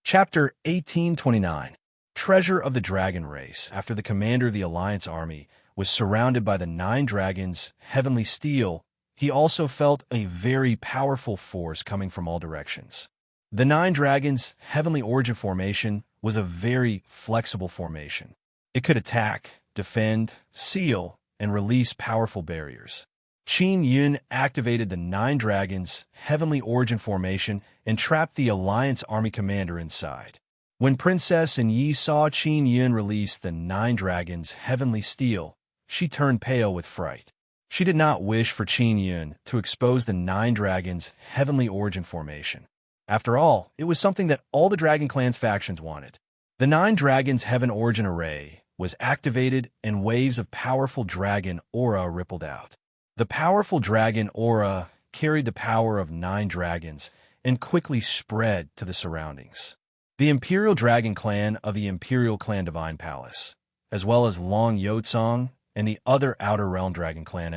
Chapter 1829. Treasure of the Dragon Race. After the commander of the Alliance army was surrounded by the 9 dragons, heavenly steel, he also felt a very powerful force coming from all directions. The 9 dragons' heavenly origin formation was a very flexible formation. It could attack, defend, seal, and release powerful barriers. Qin Yun activated the 9 dragons' heavenly origin formation and trapped the Alliance army commander inside. When Princess and Yi saw Qin Yun release the 9 dragons' heavenly steel, she turned pale with fright. She did not wish for Qin Yun to expose the 9 dragons' heavenly origin formation. After all, it was something that all the Dragon Clan's factions wanted. The 9 dragons' heaven origin array was activated and waves of powerful dragon aura rippled out. The powerful dragon aura carried the power of 9 dragons and quickly spread to the surroundings. The Imperial Dragon Clan of the Imperial Clan Divine Palace, as well as Long Yotsong and the other Outer Realm Dragon Clan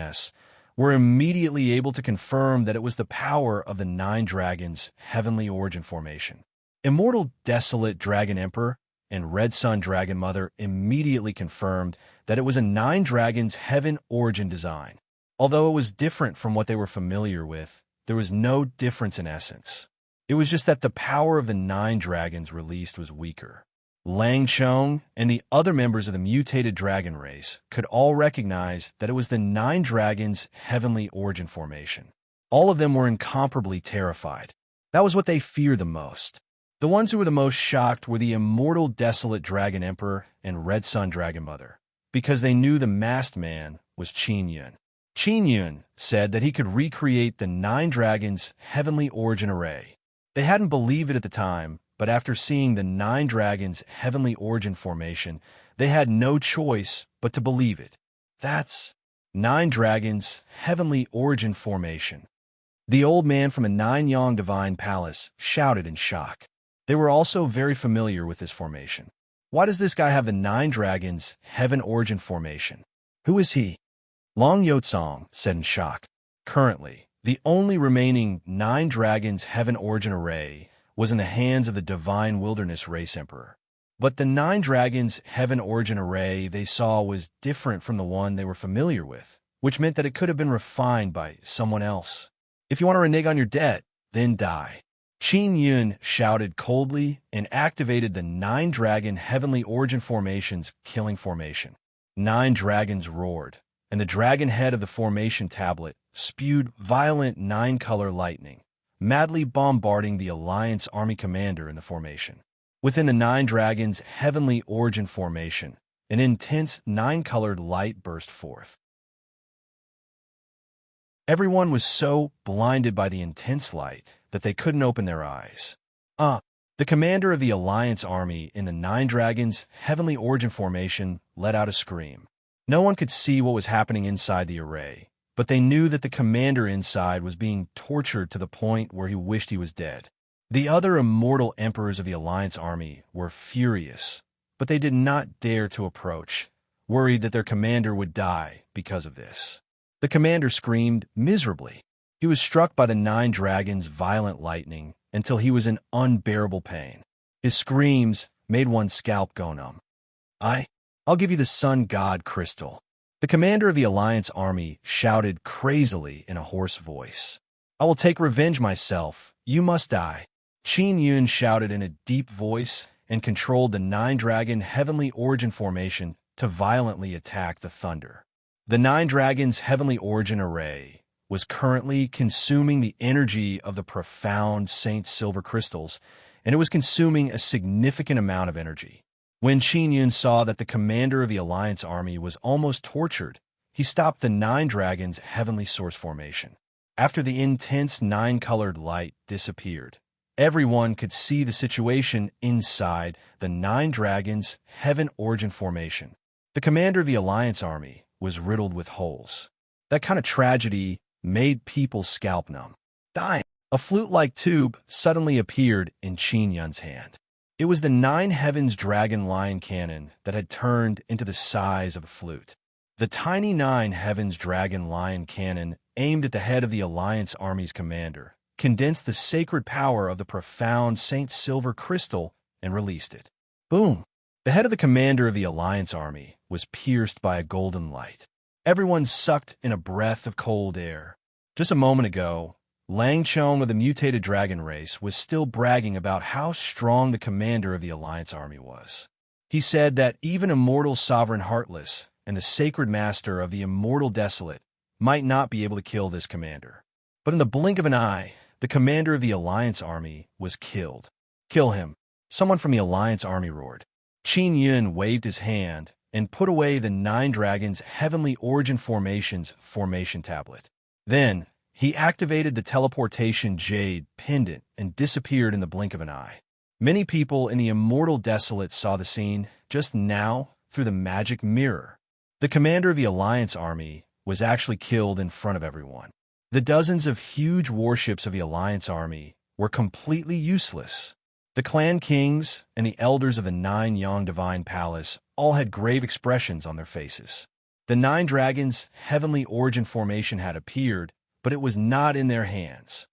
were immediately able to confirm that it was the power of the 9 dragons' heavenly origin formation. Immortal Desolate Dragon Emperor and Red Sun Dragon Mother immediately confirmed that it was a 9 dragons' heaven origin design. Although it was different from what they were familiar with, there was no difference in essence. It was just that the power of the 9 dragons released was weaker. Lang Chong and the other members of the mutated dragon race could all recognize that it was the 9 dragons' heavenly origin formation. All of them were incomparably terrified. That was what they feared the most. The ones who were the most shocked were the immortal Desolate Dragon Emperor and Red Sun Dragon Mother, because they knew the masked man was Qin Yun. Qin Yun said that he could recreate the 9 dragons' heavenly origin array. They hadn't believed it at the time, but after seeing the 9 dragons' heavenly origin formation, they had no choice but to believe it. That's 9 dragons' heavenly origin formation. The old man from a Nine-Yang Divine Palace shouted in shock. They were also very familiar with this formation. Why does this guy have the 9 dragons' heaven origin formation? Who is he? Long Yotsong said in shock. Currently, the only remaining 9 dragons' heaven origin array was in the hands of the Divine Wilderness Race Emperor. But the 9 dragons' heaven origin array they saw was different from the one they were familiar with, which meant that it could have been refined by someone else. If you want to renege on your debt, then die. Qin Yun shouted coldly and activated the 9 dragon heavenly origin formation's killing formation. 9 dragons roared, and the dragon head of the formation tablet spewed violent 9-color lightning, madly bombarding the Alliance army commander in the formation. Within the 9 dragons' heavenly origin formation, an intense 9-colored light burst forth. Everyone was so blinded by the intense light that they couldn't open their eyes. The commander of the Alliance army in the 9 dragons' heavenly origin formation let out a scream. No one could see what was happening inside the array, but they knew that the commander inside was being tortured to the point where he wished he was dead. The other immortal emperors of the Alliance army were furious, but they did not dare to approach, worried that their commander would die because of this. The commander screamed miserably. He was struck by the 9 dragons' violent lightning until he was in unbearable pain. His screams made one's scalp go numb. I'll give you the sun god crystal. The commander of the Alliance army shouted crazily in a hoarse voice. I will take revenge myself. You must die. Qin Yun shouted in a deep voice and controlled the 9 dragon heavenly origin formation to violently attack the thunder. The 9 dragons heavenly origin array was currently consuming the energy of the profound Saint Silver crystals, and it was consuming a significant amount of energy. When Qin Yun saw that the commander of the Alliance army was almost tortured, he stopped the 9 dragons' heavenly source formation. After the intense 9-colored light disappeared, everyone could see the situation inside the 9 dragons' heaven origin formation. The commander of the Alliance army was riddled with holes. That kind of tragedy made people's scalp numb. Dying. A flute-like tube suddenly appeared in Qin Yun's hand. It was the Nine Heavens Dragon Lion Cannon that had turned into the size of a flute. The tiny Nine Heavens Dragon Lion Cannon aimed at the head of the Alliance Army's commander, condensed the sacred power of the profound Saint Silver crystal, and released it. Boom! The head of the commander of the Alliance Army was pierced by a golden light. Everyone sucked in a breath of cold air. Just a moment ago, Lang Chong of the mutated dragon race was still bragging about how strong the commander of the Alliance Army was. He said that even immortal Sovereign Heartless and the sacred master of the immortal Desolate might not be able to kill this commander. But in the blink of an eye, the commander of the Alliance Army was killed. Kill him, someone from the Alliance Army roared. Qin Yun waved his hand and put away the Nine Dragons' Heavenly Origin Formation's formation tablet. Then, he activated the teleportation jade pendant and disappeared in the blink of an eye. Many people in the immortal Desolate saw the scene just now through the magic mirror. The commander of the Alliance Army was actually killed in front of everyone. The dozens of huge warships of the Alliance Army were completely useless. The clan kings and the elders of the Nine Yang Divine Palace all had grave expressions on their faces. The Nine Dragons' Heavenly Origin Formation had appeared, but it was not in their hands.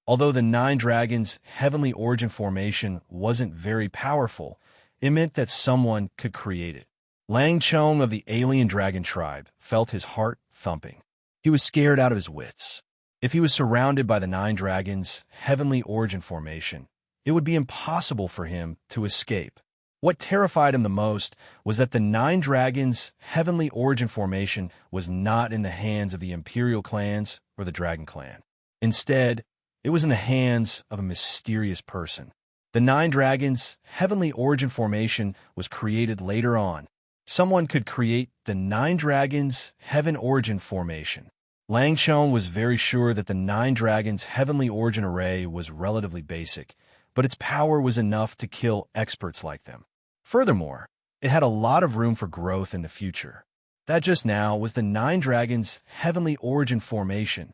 Although the Nine Dragons' Heavenly Origin Formation wasn't very powerful, it meant that someone could create it. Lang Chong of the Alien Dragon Tribe felt his heart thumping. He was scared out of his wits. If he was surrounded by the Nine Dragons' Heavenly Origin Formation, it would be impossible for him to escape. What terrified him the most was that the Nine Dragons' Heavenly Origin Formation was not in the hands of the Imperial clans or the Dragon Clan. Instead, it was in the hands of a mysterious person. The Nine Dragons' Heavenly Origin Formation was created later on. Someone could create the Nine Dragons' Heaven Origin Formation. Lang Chong was very sure that the Nine Dragons' Heavenly Origin Array was relatively basic, but its power was enough to kill experts like them. Furthermore, it had a lot of room for growth in the future. That just now was the Nine Dragons' Heavenly Origin Formation.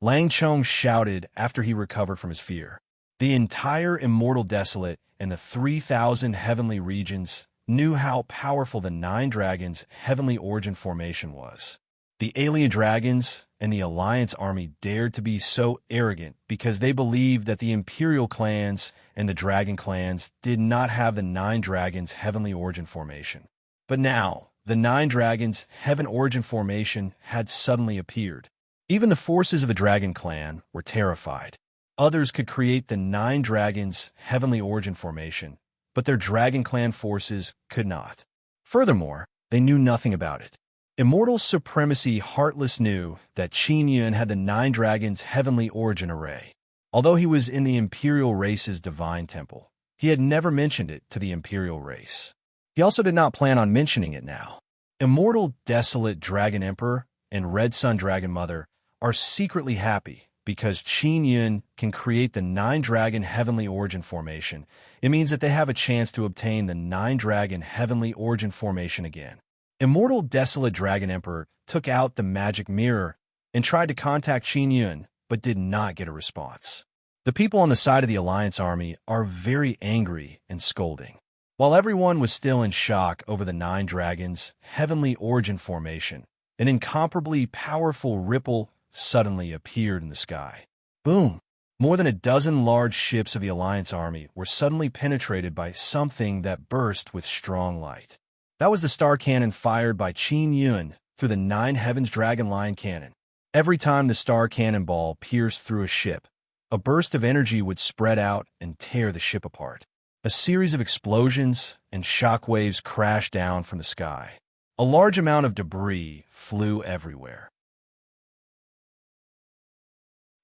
Lang Chong shouted after he recovered from his fear. The entire Immortal Desolate and the 3,000 heavenly regions knew how powerful the Nine Dragons' Heavenly Origin Formation was. The alien dragons and the Alliance Army dared to be so arrogant because they believed that the Imperial clans and the Dragon clans did not have the Nine Dragons' Heavenly Origin Formation. But now, the Nine Dragons' Heaven Origin Formation had suddenly appeared. Even the forces of the Dragon clan were terrified. Others could create the Nine Dragons' Heavenly Origin Formation, but their Dragon clan forces could not. Furthermore, they knew nothing about it. Immortal Supremacy Heartless knew that Qin Yun had the Nine Dragons' Heavenly Origin Array. Although he was in the Imperial race's divine temple, he had never mentioned it to the Imperial race. He also did not plan on mentioning it now. Immortal Desolate Dragon Emperor and Red Sun Dragon Mother are secretly happy because Qin Yun can create the Nine Dragon Heavenly Origin Formation. It means that they have a chance to obtain the Nine Dragon Heavenly Origin Formation again. Immortal Desolate Dragon Emperor took out the magic mirror and tried to contact Qin Yun, but did not get a response. The people on the side of the Alliance Army are very angry and scolding. While everyone was still in shock over the Nine Dragons' Heavenly Origin Formation, an incomparably powerful ripple suddenly appeared in the sky. Boom! More than a dozen large ships of the Alliance Army were suddenly penetrated by something that burst with strong light. That was the star cannon fired by Qin Yun through the Nine Heavens Dragon Lion Cannon. Every time the star cannonball pierced through a ship, a burst of energy would spread out and tear the ship apart. A series of explosions and shockwaves crashed down from the sky. A large amount of debris flew everywhere.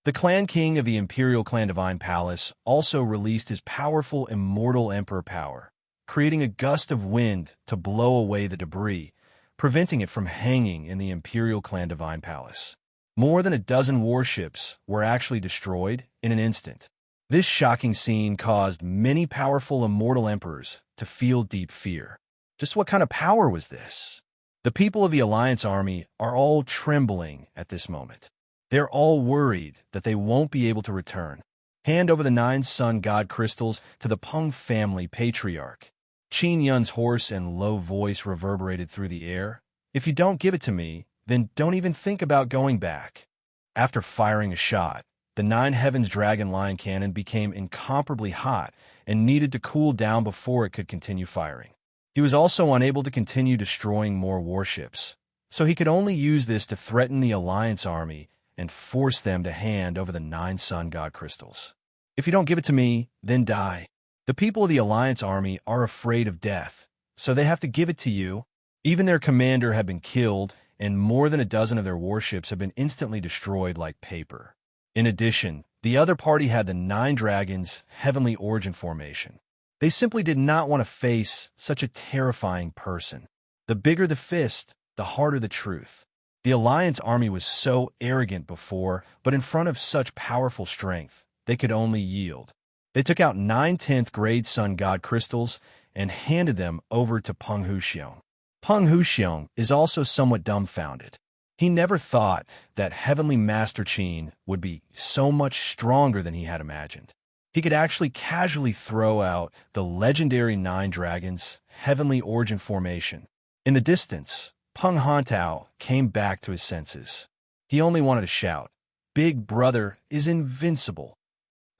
The Clan King of the Imperial Clan Divine Palace also released his powerful Immortal Emperor power, creating a gust of wind to blow away the debris, preventing it from hanging in the Imperial Clan Divine Palace. More than a dozen warships were actually destroyed in an instant. This shocking scene caused many powerful Immortal Emperors to feel deep fear. Just what kind of power was this? The people of the Alliance Army are all trembling at this moment. They're all worried that they won't be able to return. Hand over the 9 sun god crystals to the Peng family patriarch. Qin Yun's hoarse and low voice reverberated through the air. If you don't give it to me, then don't even think about going back. After firing a shot, the 9 Heavens Dragon Lion cannon became incomparably hot and needed to cool down before it could continue firing. He was also unable to continue destroying more warships, so he could only use this to threaten the Alliance army and force them to hand over the 9 sun god crystals. If you don't give it to me, then die. The people of the Alliance army are afraid of death, so they have to give it to you. Even their commander had been killed, and more than a dozen of their warships have been instantly destroyed like paper. In addition, the other party had the 9 dragons' heavenly origin formation. They simply did not want to face such a terrifying person. The bigger the fist, the harder the truth. The Alliance army was so arrogant before, but in front of such powerful strength, they could only yield. They took out 9 10th grade sun god crystals and handed them over to Peng Huxiong. Peng Huxiong is also somewhat dumbfounded. He never thought that Heavenly Master Qin would be so much stronger than he had imagined. He could actually casually throw out the legendary 9 dragons' heavenly origin formation. In the distance, Peng Hantao came back to his senses. He only wanted to shout, "Big Brother is invincible."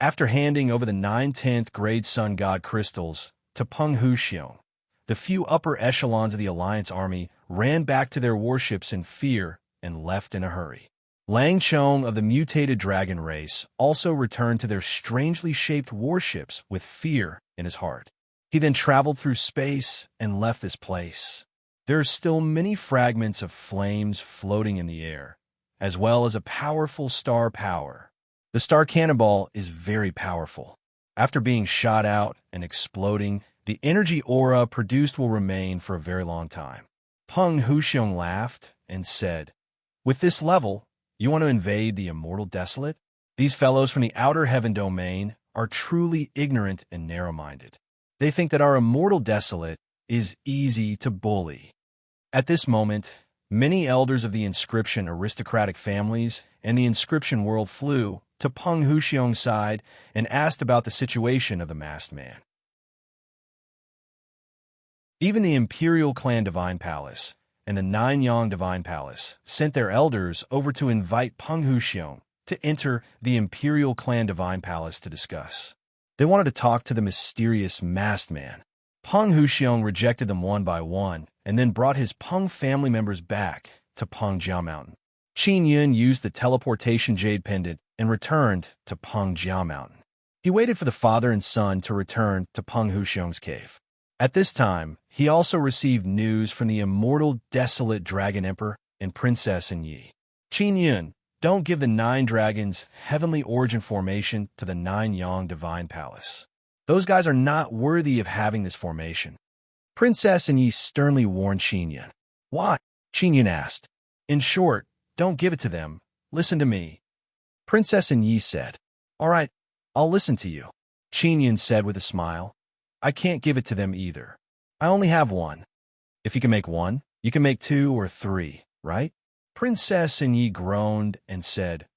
After handing over the 9 10th grade sun god crystals to Peng Huxiong, the few upper echelons of the Alliance army ran back to their warships in fear and left in a hurry. Lang Chong of the mutated dragon race also returned to their strangely shaped warships with fear in his heart. He then traveled through space and left this place. There are still many fragments of flames floating in the air, as well as a powerful star power. The star cannonball is very powerful. After being shot out and exploding, the energy aura produced will remain for a very long time. Peng Huxiong laughed and said, "With this level, you want to invade the immortal desolate? These fellows from the outer heaven domain are truly ignorant and narrow-minded. They think that our immortal desolate is easy to bully." At this moment, many elders of the inscription aristocratic families and the inscription world flew to Peng Huxiong's side and asked about the situation of the masked man. Even the Imperial Clan Divine Palace and the Nanyang Divine Palace sent their elders over to invite Peng Huxiong to enter the Imperial Clan Divine Palace to discuss. They wanted to talk to the mysterious masked man. Peng Huxiong rejected them one by one and then brought his Peng family members back to Peng Jiao Mountain. Qin Yun used the teleportation jade pendant and returned to Peng Jiao Mountain. He waited for the father and son to return to Peng Huxiong's cave. At this time, he also received news from the immortal desolate Dragon Emperor and Princess Yi. Qin Yun, don't give the 9 dragons' heavenly origin formation to the Nanyang Divine Palace. Those guys are not worthy of having this formation. Princess Yi sternly warned Qin Yun. Why? Qin Yun asked. In short, don't give it to them. Listen to me. Princess Yi said. All right, I'll listen to you. Qin Yun said with a smile. I can't give it to them either. I only have one. If you can make one, you can make 2 or 3, right? Princess Yi groaned and said,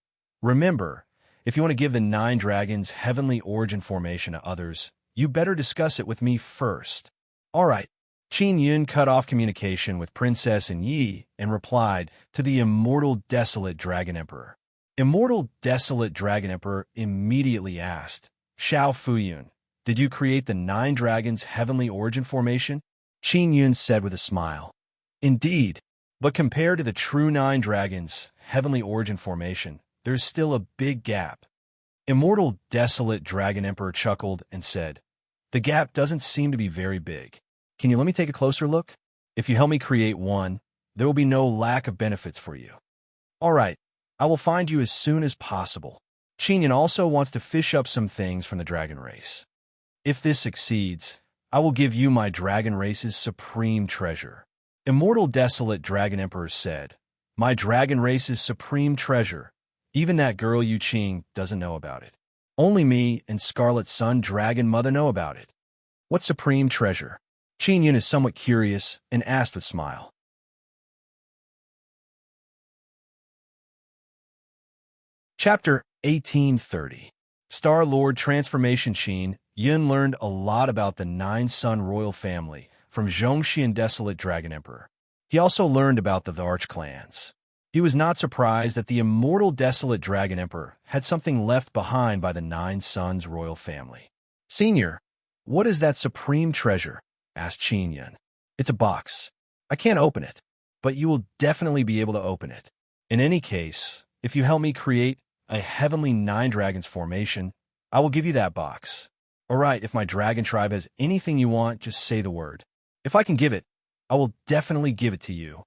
Remember, if you want to give the 9 dragons heavenly origin formation to others, you better discuss it with me first. All right. Qin Yun cut off communication with Princess Yi and replied to the immortal desolate Dragon Emperor. Immortal desolate Dragon Emperor immediately asked, Xiao Fuyun, did you create the 9 dragons' heavenly origin formation? Qin Yun said with a smile. Indeed, but compared to the true 9 dragons' heavenly origin formation, there's still a big gap. Immortal desolate Dragon Emperor chuckled and said, The gap doesn't seem to be very big. Can you let me take a closer look? If you help me create one, there will be no lack of benefits for you. All right, I will find you as soon as possible. Qin Yun also wants to fish up some things from the dragon race. If this succeeds, I will give you my dragon race's supreme treasure. Immortal desolate Dragon Emperor said, My dragon race's supreme treasure. Even that girl Yu Qing doesn't know about it. Only me and Scarlet Sun Dragon Mother know about it. What supreme treasure? Qin Yun is somewhat curious and asked with a smile. Chapter 1830. Star-Lord Transformation. Qin Yun learned a lot about the Nine-Sun royal family from Zhongxian Desolate Dragon Emperor. He also learned about the Arch clans. He was not surprised that the immortal Desolate Dragon Emperor had something left behind by the Nine Suns royal family. "Senior, what is that supreme treasure?" asked Qin Yun. "It's a box. I can't open it, but you will definitely be able to open it. In any case, if you help me create a heavenly Nine Dragons formation, I will give you that box. All right, if my dragon tribe has anything you want, just say the word. If I can give it, I will definitely give it to you."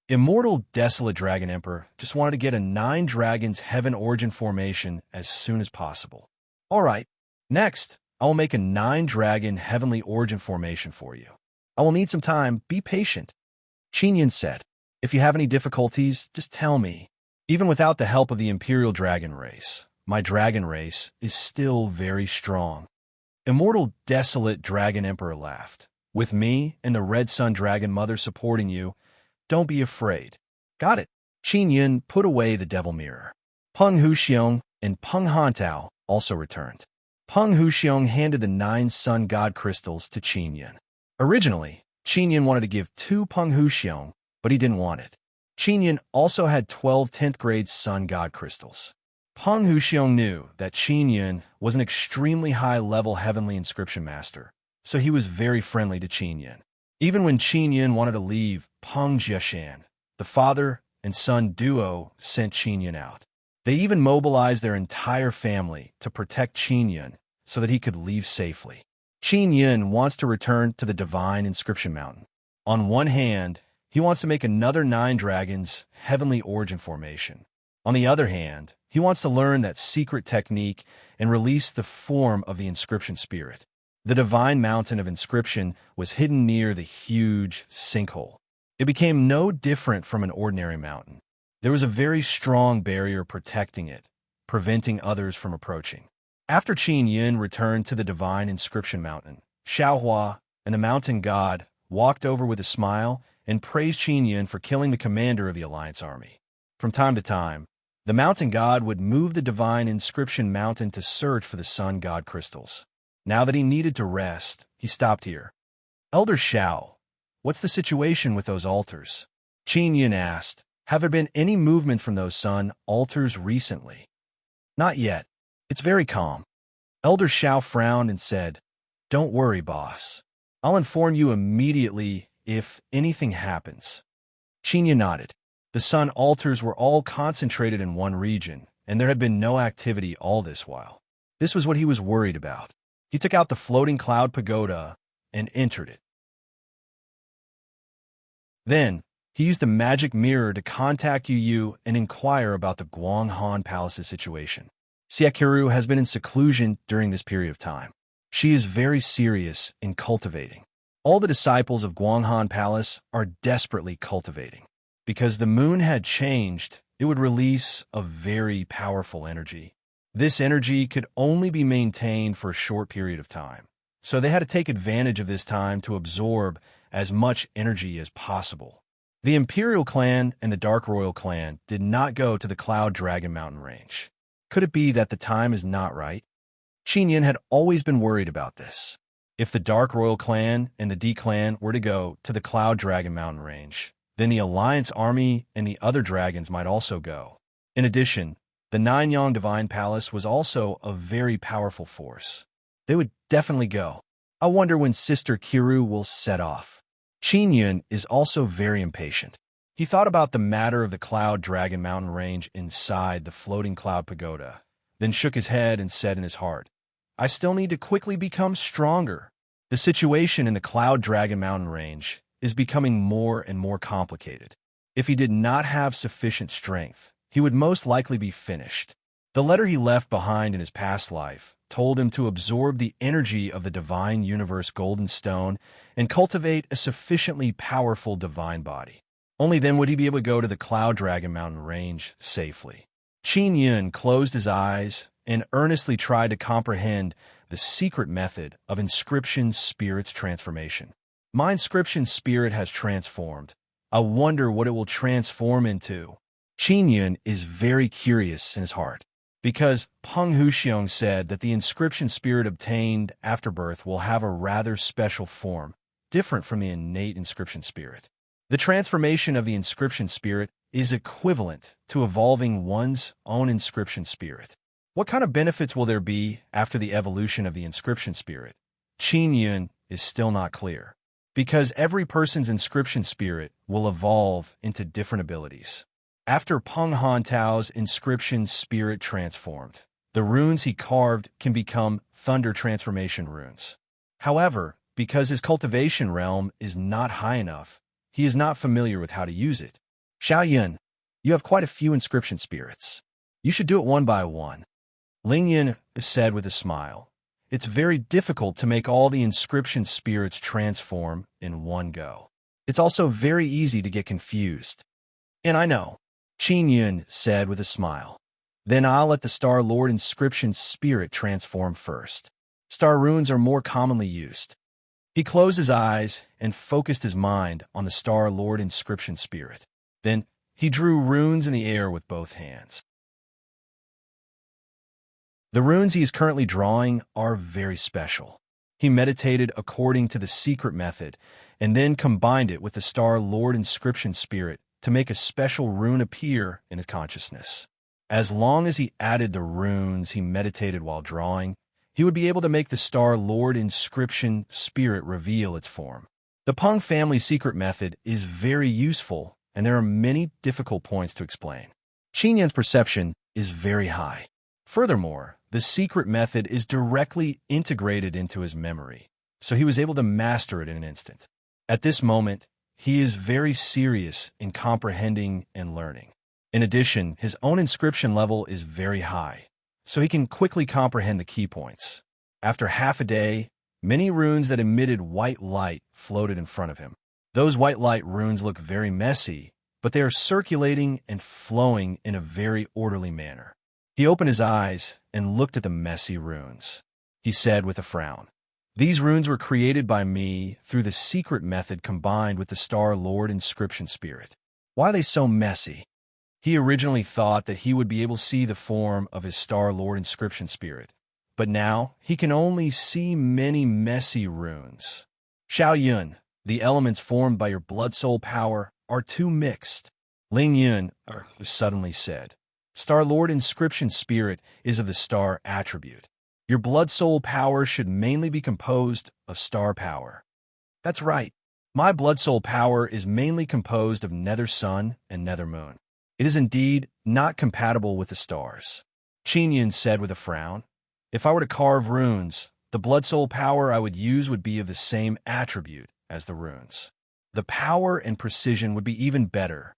Immortal Desolate Dragon Emperor just wanted to get a Nine Dragons Heaven Origin formation as soon as possible. "All right, next, I will make a Nine Dragon Heavenly Origin formation for you. I will need some time. Be patient." Qin Yun said, "If you have any difficulties, just tell me. Even without the help of the Imperial Dragon race, my dragon race is still very strong." Immortal Desolate Dragon Emperor laughed. "With me and the Red Sun Dragon Mother supporting you, don't be afraid." "Got it." Qin Yun put away the devil mirror. Peng Huxiong and Peng Hantao also returned. Peng Huxiong handed the 9 Sun God crystals to Qin Yun. Originally, Qin Yun wanted to give 2 Peng Huxiong, but he didn't want it. Qin Yun also had 12 10th grade Sun God crystals. Peng Huxiong knew that Qin Yun was an extremely high-level heavenly inscription master, so he was very friendly to Qin Yun. Even when Qin Yun wanted to leave, Peng Jiashan, the father and son duo, sent Qin Yun out. They even mobilized their entire family to protect Qin Yun so that he could leave safely. Qin Yun wants to return to the Divine Inscription Mountain. On one hand, he wants to make another 9 Dragons Heavenly Origin formation. On the other hand, he wants to learn that secret technique and release the form of the inscription spirit. The Divine Mountain of Inscription was hidden near the huge sinkhole. It became no different from an ordinary mountain. There was a very strong barrier protecting it, preventing others from approaching. After Qin Yun returned to the Divine Inscription Mountain, Xiaohua and the mountain god walked over with a smile and praised Qin Yun for killing the commander of the Alliance army. From time to time, the mountain god would move the Divine Inscription Mountain to search for the Sun God crystals. Now that he needed to rest, he stopped here. "Elder Xiao, what's the situation with those altars?" Qin Yun asked. "Have there been any movement from those sun altars recently?" "Not yet. It's very calm." Elder Xiao frowned and said, "Don't worry, boss. I'll inform you immediately if anything happens." Qin Yun nodded. The sun altars were all concentrated in one region, and there had been no activity all this while. This was what he was worried about. He took out the floating cloud pagoda and entered it. Then, he used the magic mirror to contact Yu and inquire about the Guanghan Palace's situation. Xiaqiru has been in seclusion during this period of time. She is very serious in cultivating. All the disciples of Guanghan Palace are desperately cultivating. Because the moon had changed, it would release a very powerful energy. This energy could only be maintained for a short period of time, so they had to take advantage of this time to absorb as much energy as possible. The Imperial Clan and the Dark Royal Clan did not go to the Cloud Dragon Mountain range. Could it be that the time is not right? Qin Yun had always been worried about this. If the Dark Royal Clan and the D Clan were to go to the Cloud Dragon Mountain range, then the Alliance army and the other dragons might also go. In addition, the Nanyang Divine Palace was also a very powerful force. They would definitely go. I wonder when Sister Kiru will set off. Qin Yun is also very impatient. He thought about the matter of the Cloud Dragon Mountain range inside the floating cloud pagoda, then shook his head and said in his heart, "I still need to quickly become stronger." The situation in the Cloud Dragon Mountain range is becoming more and more complicated. If he did not have sufficient strength, he would most likely be finished. The letter he left behind in his past life told him to absorb the energy of the Divine Universe Golden Stone and cultivate a sufficiently powerful divine body. Only then would he be able to go to the Cloud Dragon Mountain range safely. Qin Yun closed his eyes and earnestly tried to comprehend the secret method of inscription spirit's transformation. My inscription spirit has transformed. I wonder what it will transform into. Qin Yun is very curious in his heart. because Peng Huxiong said that the inscription spirit obtained after birth will have a rather special form, different from the innate inscription spirit. The transformation of the inscription spirit is equivalent to evolving one's own inscription spirit. What kind of benefits will there be after the evolution of the inscription spirit? Qin Yun is still not clear, because every person's inscription spirit will evolve into different abilities. After Peng Hantao's inscription spirit transformed, the runes he carved can become thunder transformation runes. However, because his cultivation realm is not high enough, he is not familiar with how to use it. Xiao Yun, you have quite a few inscription spirits. You should do it one by one. Ling Yun said with a smile. It's very difficult to make all the inscription spirits transform in one go. It's also very easy to get confused. And I know, Qin Yun said with a smile. Then I'll let the Star Lord inscription spirit transform first. Star runes are more commonly used. He closed his eyes and focused his mind on the Star Lord inscription spirit. Then he drew runes in the air with both hands. The runes he is currently drawing are very special. He meditated according to the secret method and then combined it with the Star Lord inscription spirit to make a special rune appear in his consciousness. As long as he added the runes he meditated while drawing, he would be able to make the Star Lord inscription spirit reveal its form. The Peng family secret method is very useful, and there are many difficult points to explain. Qin Yun's perception is very high. Furthermore, the secret method is directly integrated into his memory, so he was able to master it in an instant. At this moment, he is very serious in comprehending and learning. In addition, his own inscription level is very high, so he can quickly comprehend the key points. After half a day, many runes that emitted white light floated in front of him. Those white light runes look very messy, but they are circulating and flowing in a very orderly manner. He opened his eyes and looked at the messy runes. He said with a frown, "These runes were created by me through the secret method combined with the Star Lord inscription spirit. Why are they so messy?" He originally thought that he would be able to see the form of his Star Lord inscription spirit, but now he can only see many messy runes. Xiao Yun, the elements formed by your blood soul power are too mixed. Ling Yun suddenly said, Star Lord inscription spirit is of the star attribute. Your blood soul power should mainly be composed of star power. That's right. My blood soul power is mainly composed of nether sun and nether moon. It is indeed not compatible with the stars. Qin Yun said with a frown, if I were to carve runes, the blood soul power I would use would be of the same attribute as the runes. The power and precision would be even better.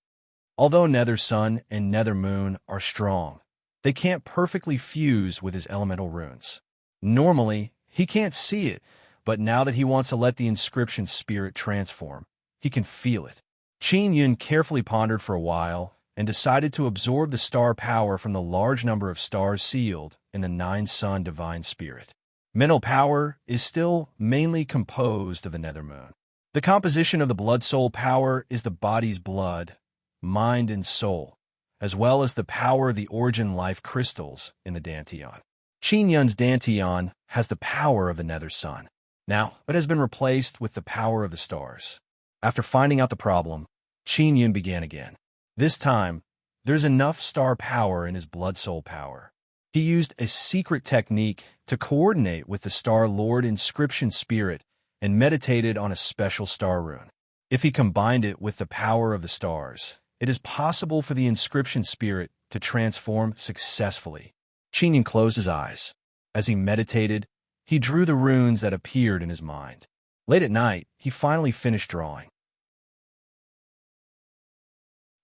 Although nether sun and nether moon are strong, they can't perfectly fuse with his elemental runes. Normally, he can't see it, but now that he wants to let the inscription spirit transform, he can feel it. Qin Yun carefully pondered for a while and decided to absorb the star power from the large number of stars sealed in the nine-sun divine spirit. Mental power is still mainly composed of the nether moon. The composition of the blood soul power is the body's blood, mind, and soul, as well as the power of the origin life crystals in the Dantian. Qin Yun's Dantian has the power of the nether sun. Now, it has been replaced with the power of the stars. After finding out the problem, Qin Yun began again. This time, there's enough star power in his blood soul power. He used a secret technique to coordinate with the Star Lord inscription spirit and meditated on a special star rune. If he combined it with the power of the stars, it is possible for the inscription spirit to transform successfully. Qin Yun closed his eyes. As he meditated, he drew the runes that appeared in his mind. Late at night, he finally finished drawing.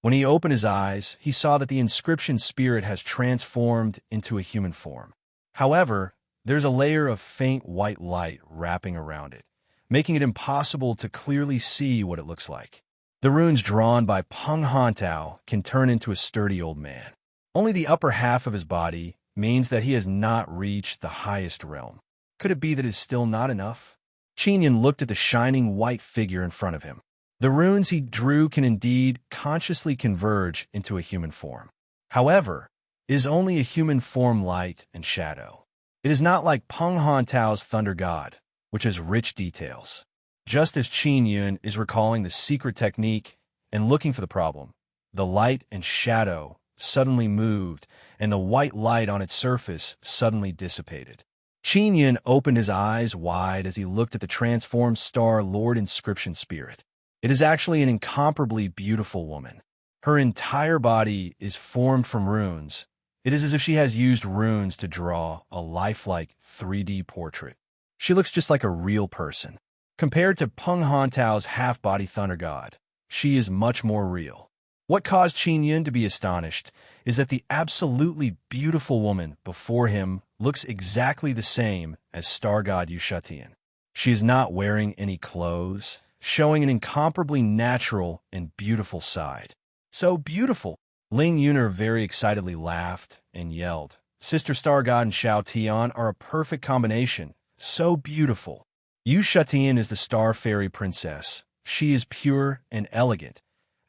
When he opened his eyes, he saw that the inscription spirit has transformed into a human form. However, there's a layer of faint white light wrapping around it, making it impossible to clearly see what it looks like. The runes drawn by Peng Hantao can turn into a sturdy old man. Only the upper half of his body means that he has not reached the highest realm. Could it be that it is still not enough? Qin Yun looked at the shining white figure in front of him. The runes he drew can indeed consciously converge into a human form. However, is only a human form, light and shadow. It is not like Peng Han Tao's thunder god, which has rich details. Just as Qin Yun is recalling the secret technique and looking for the problem, the light and shadow suddenly moved, and the white light on its surface suddenly dissipated. Qin Yun opened his eyes wide as he looked at the transformed Star Lord inscription spirit. It is actually an incomparably beautiful woman. Her entire body is formed from runes. It is as if she has used runes to draw a lifelike 3D portrait. She looks just like a real person. Compared to Peng Han Tao's half-body thunder god, she is much more real. What caused Qin Yun to be astonished is that the absolutely beautiful woman before him looks exactly the same as star god Yushatian. She is not wearing any clothes, showing an incomparably natural and beautiful side. So beautiful! Ling Yuner very excitedly laughed and yelled. Sister Star God and Xiao Tian are a perfect combination. So beautiful. Yu Shatian is the Star Fairy Princess. She is pure and elegant,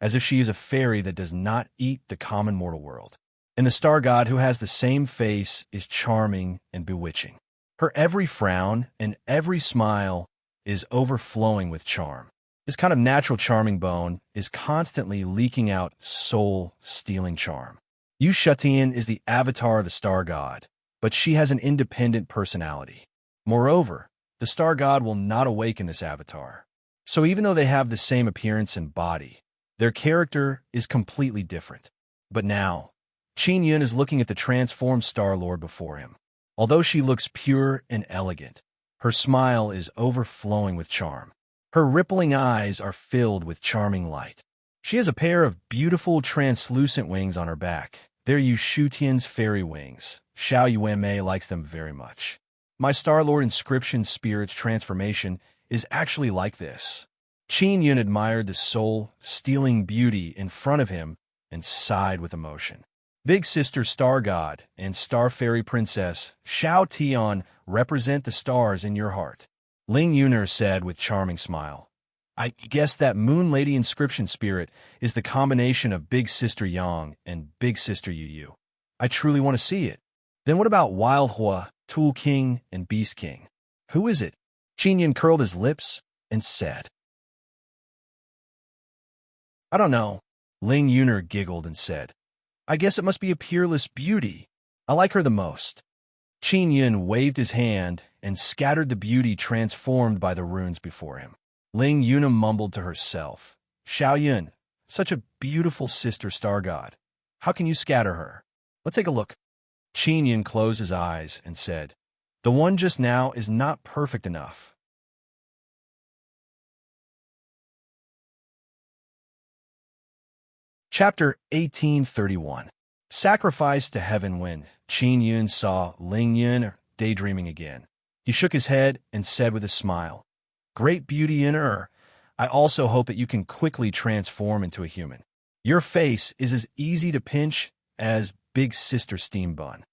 as if she is a fairy that does not eat the common mortal world. And the Star God, who has the same face, is charming and bewitching. Her every frown and every smile is overflowing with charm. This kind of natural charming bone is constantly leaking out soul-stealing charm. Yu Shatian is the avatar of the Star God, but she has an independent personality. Moreover, the Star God will not awaken this avatar. So even though they have the same appearance and body, their character is completely different. But now, Qin Yun is looking at the transformed Star Lord before him. Although she looks pure and elegant, her smile is overflowing with charm. Her rippling eyes are filled with charming light. She has a pair of beautiful translucent wings on her back. They're Yu Shutian's fairy wings. Xiao Yuanmei likes them very much. My Star Lord inscription spirit's transformation is actually like this. Qin Yun admired the soul-stealing beauty in front of him and sighed with emotion. Big Sister Star God and Star Fairy Princess Xiao Tian represent the stars in your heart. Ling Yuner said with charming smile. I guess that Moon Lady inscription spirit is the combination of Big Sister Yang and Big Sister Yu Yu. I truly want to see it. Then what about Wild Hua, Tool King, and Beast King? Who is it? Qin Yun curled his lips and said. I don't know. Ling Yuner giggled and said. I guess it must be a peerless beauty. I like her the most. Qin Yun waved his hand and scattered the beauty transformed by the runes before him. Ling Yuna mumbled to herself, Xiao Yun, such a beautiful sister star god. How can you scatter her? Let's take a look. Qin Yun closed his eyes and said, the one just now is not perfect enough. Chapter 1831. Sacrifice to heaven. When Qin Yun saw Ling Yun daydreaming again, he shook his head and said with a smile, Great beauty in her. I also hope that you can quickly transform into a human. Your face is as easy to pinch as Big Sister Steam Bun.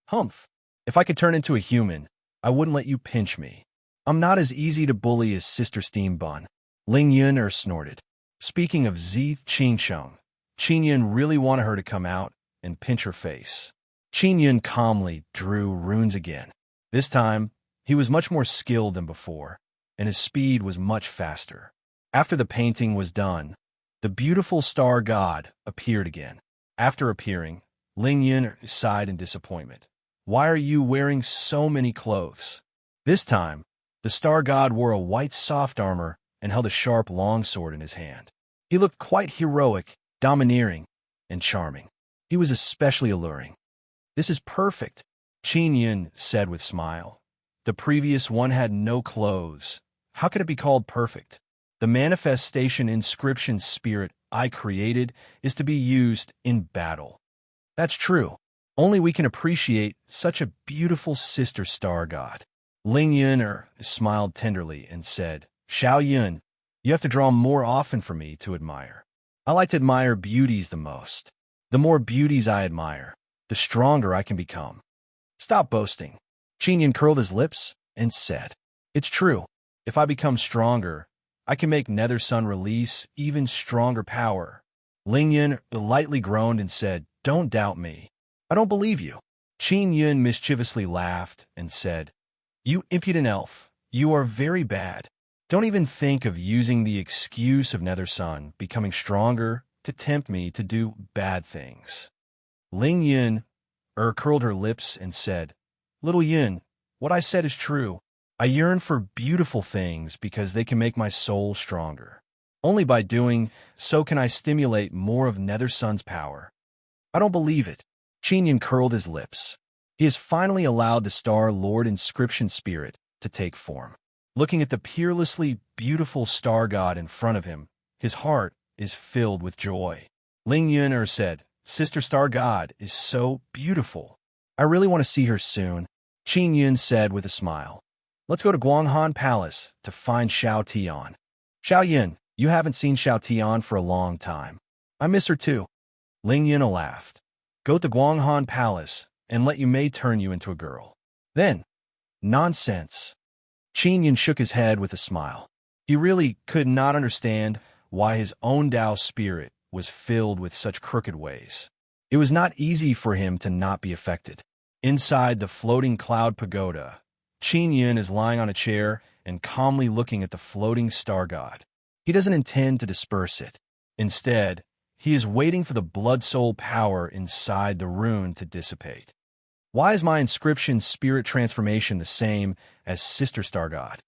Humph. If I could turn into a human, I wouldn't let you pinch me. I'm not as easy to bully as Sister Steam Bun. Ling Yun snorted. Speaking of Zi Qingsheng, Qin Yun really wanted her to come out and pinch her face. Qin Yun calmly drew runes again. This time, he was much more skilled than before, and his speed was much faster. After the painting was done, the beautiful star god appeared again. After appearing, Ling Yun sighed in disappointment. Why are you wearing so many clothes? This time, the star god wore a white soft armor and held a sharp longsword in his hand. He looked quite heroic, domineering, and charming. He was especially alluring. This is perfect, Qin Yun said with smile. The previous one had no clothes. How could it be called perfect? The manifestation inscription spirit I created is to be used in battle. That's true. Only we can appreciate such a beautiful sister star god. Ling Yun smiled tenderly and said, Xiao Yun, you have to draw more often for me to admire. I like to admire beauties the most. The more beauties I admire, the stronger I can become. Stop boasting. Qin Yun curled his lips and said, It's true. If I become stronger, I can make Nether Sun release even stronger power. Ling Yun lightly groaned and said, Don't doubt me. I don't believe you. Qin Yun mischievously laughed and said, You impudent elf, you are very bad. Don't even think of using the excuse of Nether Sun becoming stronger to tempt me to do bad things. Ling Yun curled her lips and said, Little Yun, what I said is true. I yearn for beautiful things because they can make my soul stronger. Only by doing so can I stimulate more of Nether Sun's power. I don't believe it. Qin Yun curled his lips. He has finally allowed the Star Lord Inscription Spirit to take form. Looking at the peerlessly beautiful star god in front of him, his heart is filled with joy. Ling Yun said, Sister Star God is so beautiful. I really want to see her soon. Qin Yun said with a smile. Let's go to Guanghan Palace to find Xiao Tian. Xiao Yun, you haven't seen Xiao Tian for a long time. I miss her too. Ling Yun laughed. Go to Guanghan Palace and let May turn you into a girl. Then, nonsense. Qin Yun shook his head with a smile. He really could not understand why his own Dao spirit was filled with such crooked ways. It was not easy for him to not be affected. Inside the floating cloud pagoda, Qin Yun is lying on a chair and calmly looking at the floating star god. He doesn't intend to disperse it. Instead, he is waiting for the blood-soul power inside the rune to dissipate. Why is my inscription spirit transformation the same as Sister Star God?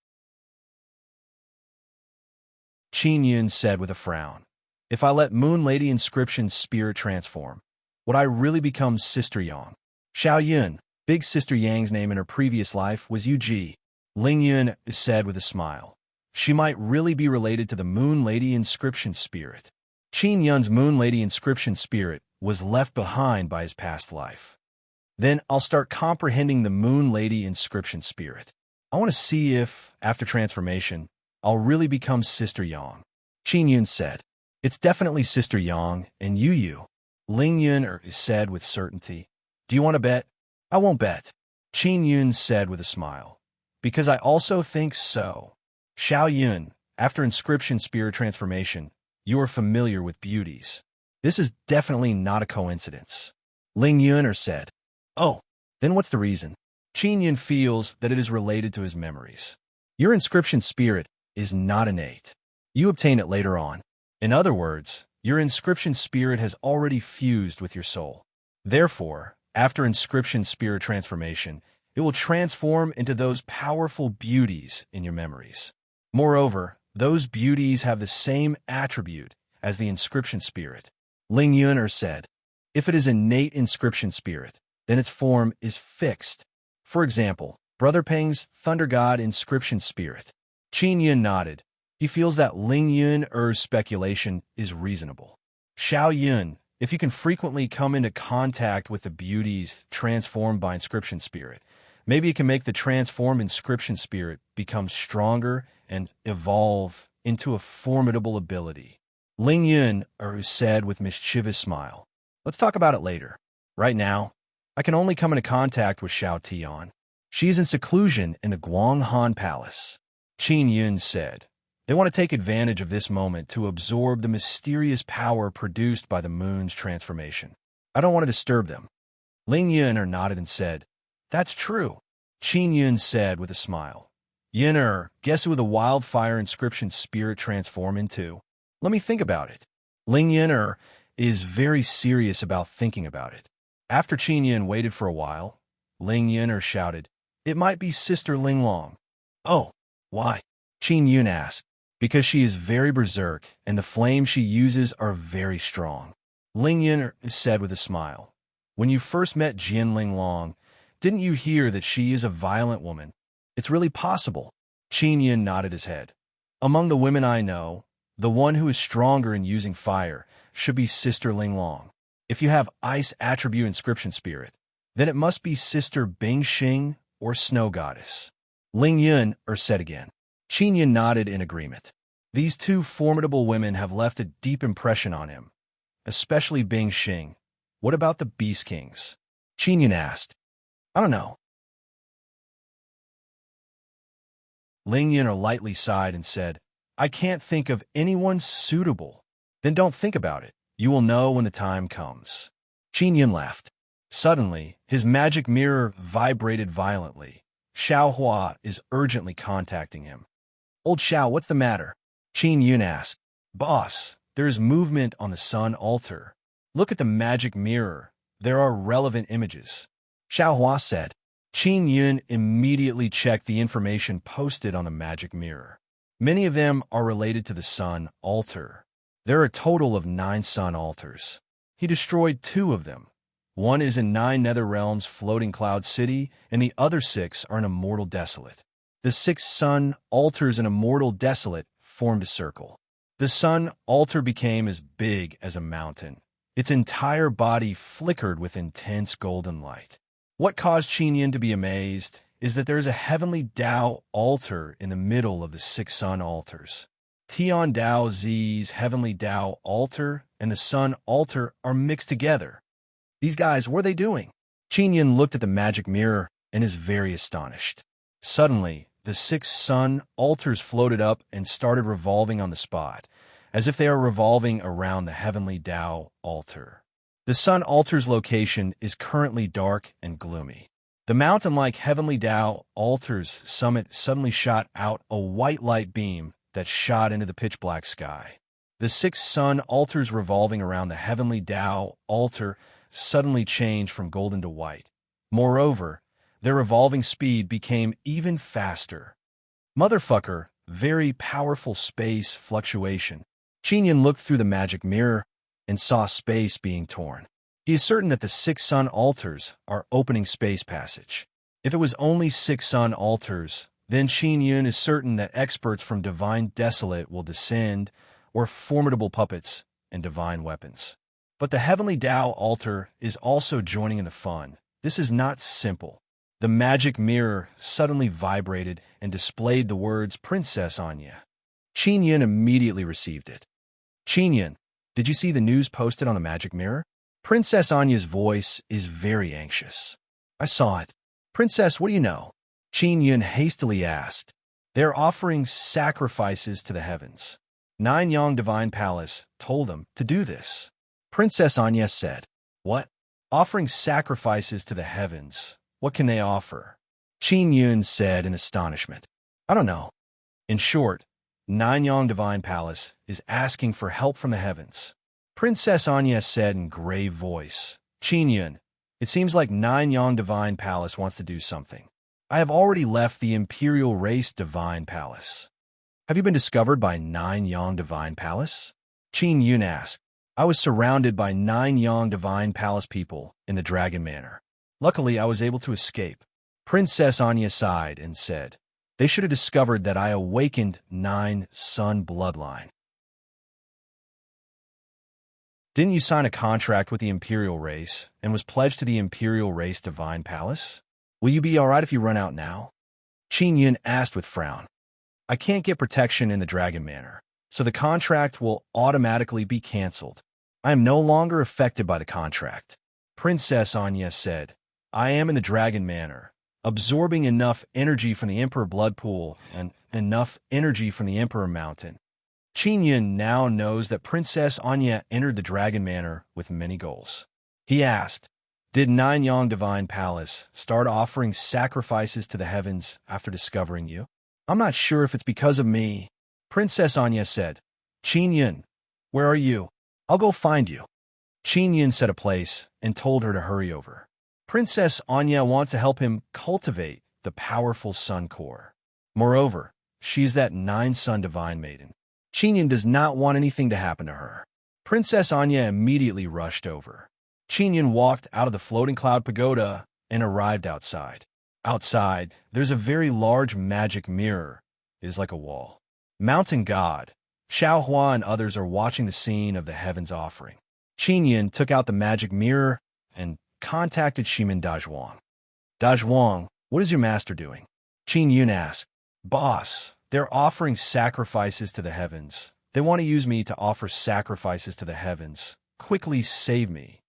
Qin Yun said with a frown. If I let Moon Lady inscription spirit transform, would I really become Sister Yang? Xiao Yun, Big Sister Yang's name in her previous life was Yu. Ling Yun said with a smile. She might really be related to the Moon Lady inscription spirit. Qin Yun's Moon Lady inscription spirit was left behind by his past life. Then I'll start comprehending the Moon Lady inscription spirit. I want to see if, after transformation, I'll really become Sister Yang. Qin Yun said. It's definitely Sister Yang and Yu. Ling Yun said with certainty. Do you want to bet? I won't bet. Qin Yun said with a smile. Because I also think so. Xiao Yun, after inscription spirit transformation, you are familiar with beauties. This is definitely not a coincidence. Ling Yun said. Oh, then what's the reason? Qin Yun feels that it is related to his memories. Your inscription spirit is not innate. You obtain it later on. In other words, your inscription spirit has already fused with your soul. Therefore, after inscription spirit transformation, it will transform into those powerful beauties in your memories. Moreover, those beauties have the same attribute as the inscription spirit. Ling Yun said, if it is innate inscription spirit, then its form is fixed. For example, Brother Peng's Thunder God inscription spirit. Qin Yun nodded. He feels that Ling Yun's speculation is reasonable. Xiao Yun, if you can frequently come into contact with the beauties transformed by inscription spirit, maybe it can make the transformed inscription spirit become stronger and evolve into a formidable ability. Ling Yun said with mischievous smile. Let's talk about it later. Right now, I can only come into contact with Xiao Tian. She is in seclusion in the Guanghan Palace. Qin Yun said. They want to take advantage of this moment to absorb the mysterious power produced by the moon's transformation. I don't want to disturb them. Ling Yun nodded and said, That's true. Qin Yun said with a smile. Yun guess who the wildfire inscription spirit transform into? Let me think about it. Ling Yun is very serious about thinking about it. After Qin Yun waited for a while, Ling Yun shouted, It might be Sister Ling Long. Oh, why? Qin Yun asked. Because she is very berserk, and the flames she uses are very strong. Ling Yun said with a smile. When you first met Jian Ling Long, didn't you hear that she is a violent woman? It's really possible. Qin Yun nodded his head. Among the women I know, the one who is stronger in using fire should be Sister Ling Long. If you have ice attribute inscription spirit, then it must be Sister Bing Xing or Snow Goddess. Ling Yun said again. Qin Yun nodded in agreement. These two formidable women have left a deep impression on him, especially Bing Xing. What about the Beast Kings? Qin Yun asked. I don't know. Ling Yun lightly sighed and said, I can't think of anyone suitable. Then don't think about it. You will know when the time comes. Qin Yun laughed. Suddenly, his magic mirror vibrated violently. Xiao Hua is urgently contacting him. Old Xiao, what's the matter? Qin Yun asked. Boss, there is movement on the sun altar. Look at the magic mirror. There are relevant images. Xiao Hua said. Qin Yun immediately checked the information posted on the magic mirror. Many of them are related to the sun altar. There are a total of 9 sun altars. He destroyed 2 of them. One is in 9 nether realms floating cloud city, and the other 6 are in immortal desolate. The 6 sun altars in immortal desolate formed a circle. The sun altar became as big as a mountain. Its entire body flickered with intense golden light. What caused Qin Yin to be amazed is that there is a heavenly Tao altar in the middle of the 6 sun altars. Tian Dao Z's heavenly Tao altar and the sun altar are mixed together. These guys, what are they doing? Qin Yin looked at the magic mirror and is very astonished. Suddenly, the 6 sun altars floated up and started revolving on the spot, as if they are revolving around the heavenly Tao altar. The sun altar's location is currently dark and gloomy. The mountain-like heavenly Tao altar's summit suddenly shot out a white light beam that shot into the pitch-black sky. The 6 sun altars revolving around the heavenly Tao altar suddenly changed from golden to white. Moreover, their revolving speed became even faster. Motherfucker, very powerful space fluctuation. Qin Yin looked through the magic mirror and saw space being torn. He is certain that the 6 sun altars are opening space passage. If it was only 6 sun altars, then Qin Yin is certain that experts from Divine Desolate will descend, or formidable puppets and divine weapons. But the heavenly Tao altar is also joining in the fun. This is not simple. The magic mirror suddenly vibrated and displayed the words Princess Anya. Qin Yin immediately received it. Qin Yin, did you see the news posted on the magic mirror? Princess Anya's voice is very anxious. I saw it. Princess, what do you know? Qin Yin hastily asked. They're offering sacrifices to the heavens. Nine Yang Divine Palace told them to do this. Princess Anya said, What? Offering sacrifices to the heavens. What can they offer? Qin Yun said in astonishment. I don't know. In short, Nine Yang Divine Palace is asking for help from the heavens. Princess Anya said in grave voice. Qin Yun, it seems like Nine Yang Divine Palace wants to do something. I have already left the Imperial Race Divine Palace. Have you been discovered by Nine Yang Divine Palace? Qin Yun asked. I was surrounded by 9 Yang Divine Palace people in the Dragon Manor. Luckily, I was able to escape. Princess Anya sighed and said, They should have discovered that I awakened 9 Sun bloodline. Didn't you sign a contract with the Imperial Race and was pledged to the Imperial Race Divine Palace? Will you be alright if you run out now? Qin Yun asked with frown. I can't get protection in the Dragon Manor, so the contract will automatically be cancelled. I am no longer affected by the contract. Princess Anya said, I am in the Dragon Manor, absorbing enough energy from the Emperor Blood Pool and enough energy from the Emperor Mountain. Qin Yun now knows that Princess Anya entered the Dragon Manor with many goals. He asked, Did Nine Yang Divine Palace start offering sacrifices to the heavens after discovering you? I'm not sure if it's because of me. Princess Anya said, Qin Yun, where are you? I'll go find you. Qin Yun set a place and told her to hurry over. Princess Anya wants to help him cultivate the powerful sun core. Moreover, she is that 9 sun divine maiden. Qin Yun does not want anything to happen to her. Princess Anya immediately rushed over. Qin Yun walked out of the floating cloud pagoda and arrived outside. Outside, there's a very large magic mirror. It is like a wall. Mountain God, Xiao Hua and others are watching the scene of the heavens offering. Qin Yun took out the magic mirror and contacted Shimin Dazhuang. Dazhuang, what is your master doing? Qin Yun asked. Boss, they're offering sacrifices to the heavens. They want to use me to offer sacrifices to the heavens. Quickly save me.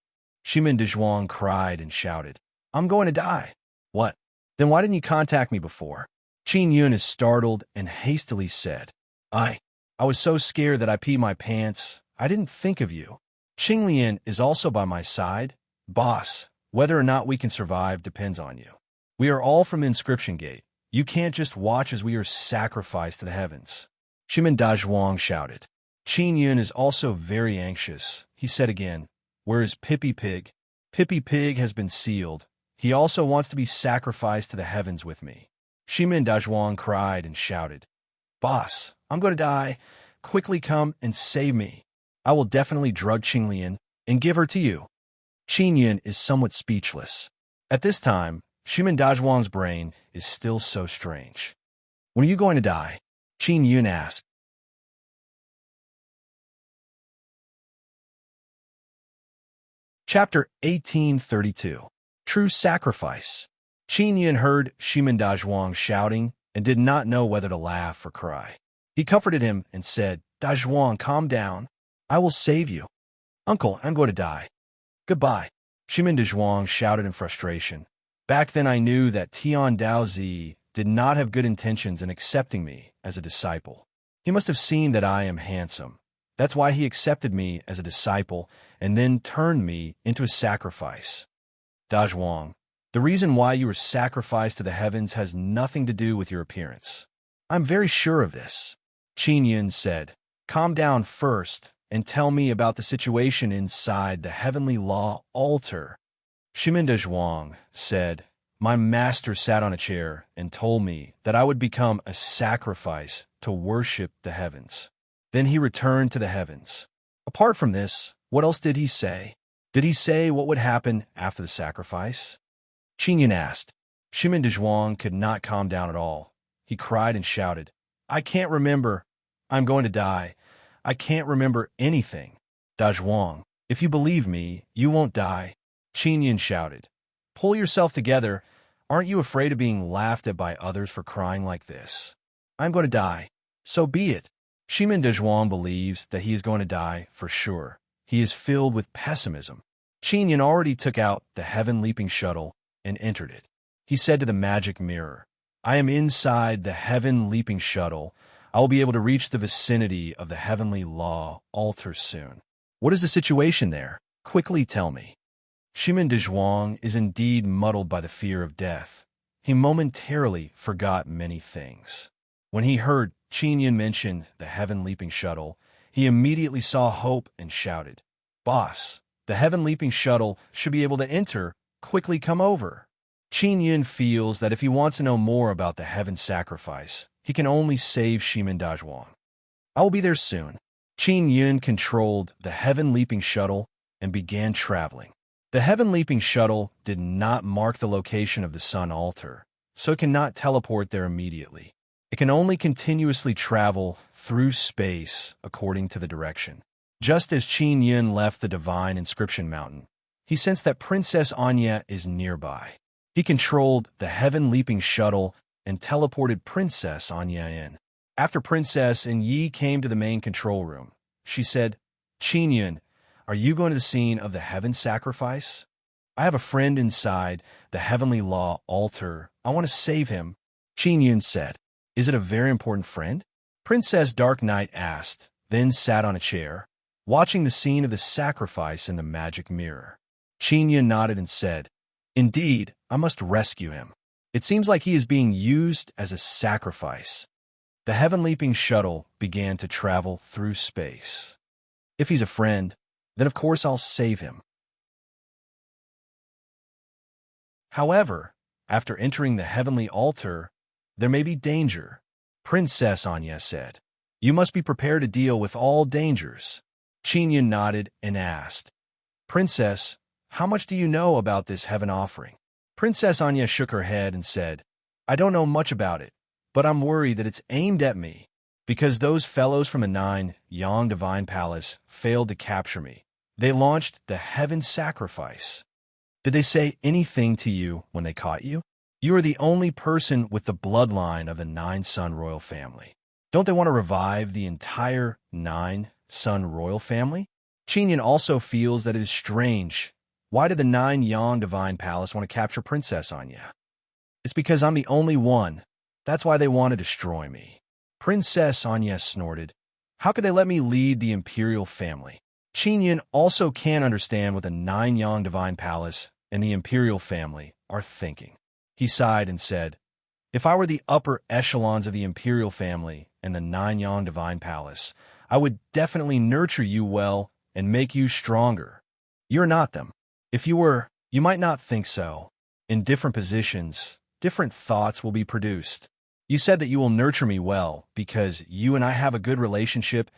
Shimin Dazhuang cried and shouted. I'm going to die. What? Then why didn't you contact me before? Qin Yun is startled and hastily said, I was so scared that I peed my pants. I didn't think of you. Qing Lian is also by my side. Boss, Whether or not we can survive depends on you. We are all from the Inscription Gate. You can't just watch as we are sacrificed to the heavens." Shimin Dazhuang shouted. Qin Yun is also very anxious. He said again, "Where is Pippi Pig?" "Pippi Pig has been sealed. He also wants to be sacrificed to the heavens with me." Shimin Dazhuang cried and shouted, "Boss, I'm going to die. Quickly come and save me. I will definitely drug Qinglian and give her to you." Qin Yun is somewhat speechless. At this time, Shimin Dazhuang's brain is still so strange. "When are you going to die?" Qin Yun asked. Chapter 1832. True Sacrifice. Qin Yun heard Shimin Dazhuang shouting and did not know whether to laugh or cry. He comforted him and said, "Dazhuang, calm down. I will save you. Uncle, I'm going to die. Goodbye." Shimin Dazhuang shouted in frustration. "Back then I knew that Tian Daozi did not have good intentions in accepting me as a disciple. He must have seen that I am handsome. That's why he accepted me as a disciple and then turned me into a sacrifice. Dazhuang, the reason why you were sacrificed to the heavens has nothing to do with your appearance. I'm very sure of this." Qin Yun said, "Calm down first and tell me about the situation inside the heavenly law altar." Shimin Dazhuang said, "My master sat on a chair and told me that I would become a sacrifice to worship the heavens. Then he returned to the heavens. Apart from this, what else did he say? Did he say what would happen after the sacrifice?" Qin Yun asked. Shimin Dazhuang could not calm down at all. He cried and shouted, "I can't remember. I'm going to die. I can't remember anything." "Dazhuang, if you believe me, you won't die." Qin Yun shouted. "Pull yourself together. Aren't you afraid of being laughed at by others for crying like this?" "I'm going to die. So be it." Shimin Dazhuang believes that he is going to die for sure. He is filled with pessimism. Qin Yun already took out the heaven-leaping shuttle and entered it. He said to the magic mirror, "I am inside the heaven-leaping shuttle. I will be able to reach the vicinity of the heavenly law altar soon. What is the situation there? Quickly tell me." Shimin Dazhuang is indeed muddled by the fear of death. He momentarily forgot many things. When he heard Qin Yun mention the heaven-leaping shuttle, he immediately saw hope and shouted, "Boss, the heaven-leaping shuttle should be able to enter. Quickly come over." Qin Yun feels that if he wants to know more about the heaven sacrifice, he can only save Shimin Dazhuang. "I will be there soon." Qin Yun controlled the heaven-leaping shuttle and began traveling. The heaven-leaping shuttle did not mark the location of the sun altar, so it cannot teleport there immediately. It can only continuously travel through space according to the direction. Just as Qin Yun left the divine inscription mountain, he sensed that Princess Anya is nearby. He controlled the heaven-leaping shuttle and teleported Princess Anya in. After Princess and Yi came to the main control room, she said, "Qin Yun, are you going to the scene of the heaven sacrifice? I have a friend inside the heavenly law altar. I want to save him." Qin Yun said, "Is it a very important friend?" Princess Dark Knight asked, then sat on a chair, watching the scene of the sacrifice in the magic mirror. Qin Yun nodded and said, "Indeed, I must rescue him. It seems like he is being used as a sacrifice." The heaven-leaping shuttle began to travel through space. If he's a friend, then of course I'll save him. However, after entering the heavenly altar, there may be danger. Princess Anya said, "You must be prepared to deal with all dangers." Qin Yun nodded and asked, "Princess, how much do you know about this heaven offering?" Princess Anya shook her head and said, "I don't know much about it, but I'm worried that it's aimed at me, because those fellows from the 9 Yang Divine Palace failed to capture me. They launched the heaven sacrifice." "Did they say anything to you when they caught you?" "You are the only person with the bloodline of the 9-son royal family. Don't they want to revive the entire 9-son royal family?" Qin Yun also feels that it is strange. Why did the 9 Yang Divine Palace want to capture Princess Anya? "It's because I'm the only one. That's why they want to destroy me." Princess Anya snorted. "How could they let me lead the imperial family?" Qin Yun also can't understand what the 9 Yang Divine Palace and the imperial family are thinking. He sighed and said, "If I were the upper echelons of the imperial family and the Nine-Yon divine palace, I would definitely nurture you well and make you stronger. You're not them. If you were, you might not think so. In different positions, different thoughts will be produced. You said that you will nurture me well because you and I have a good relationship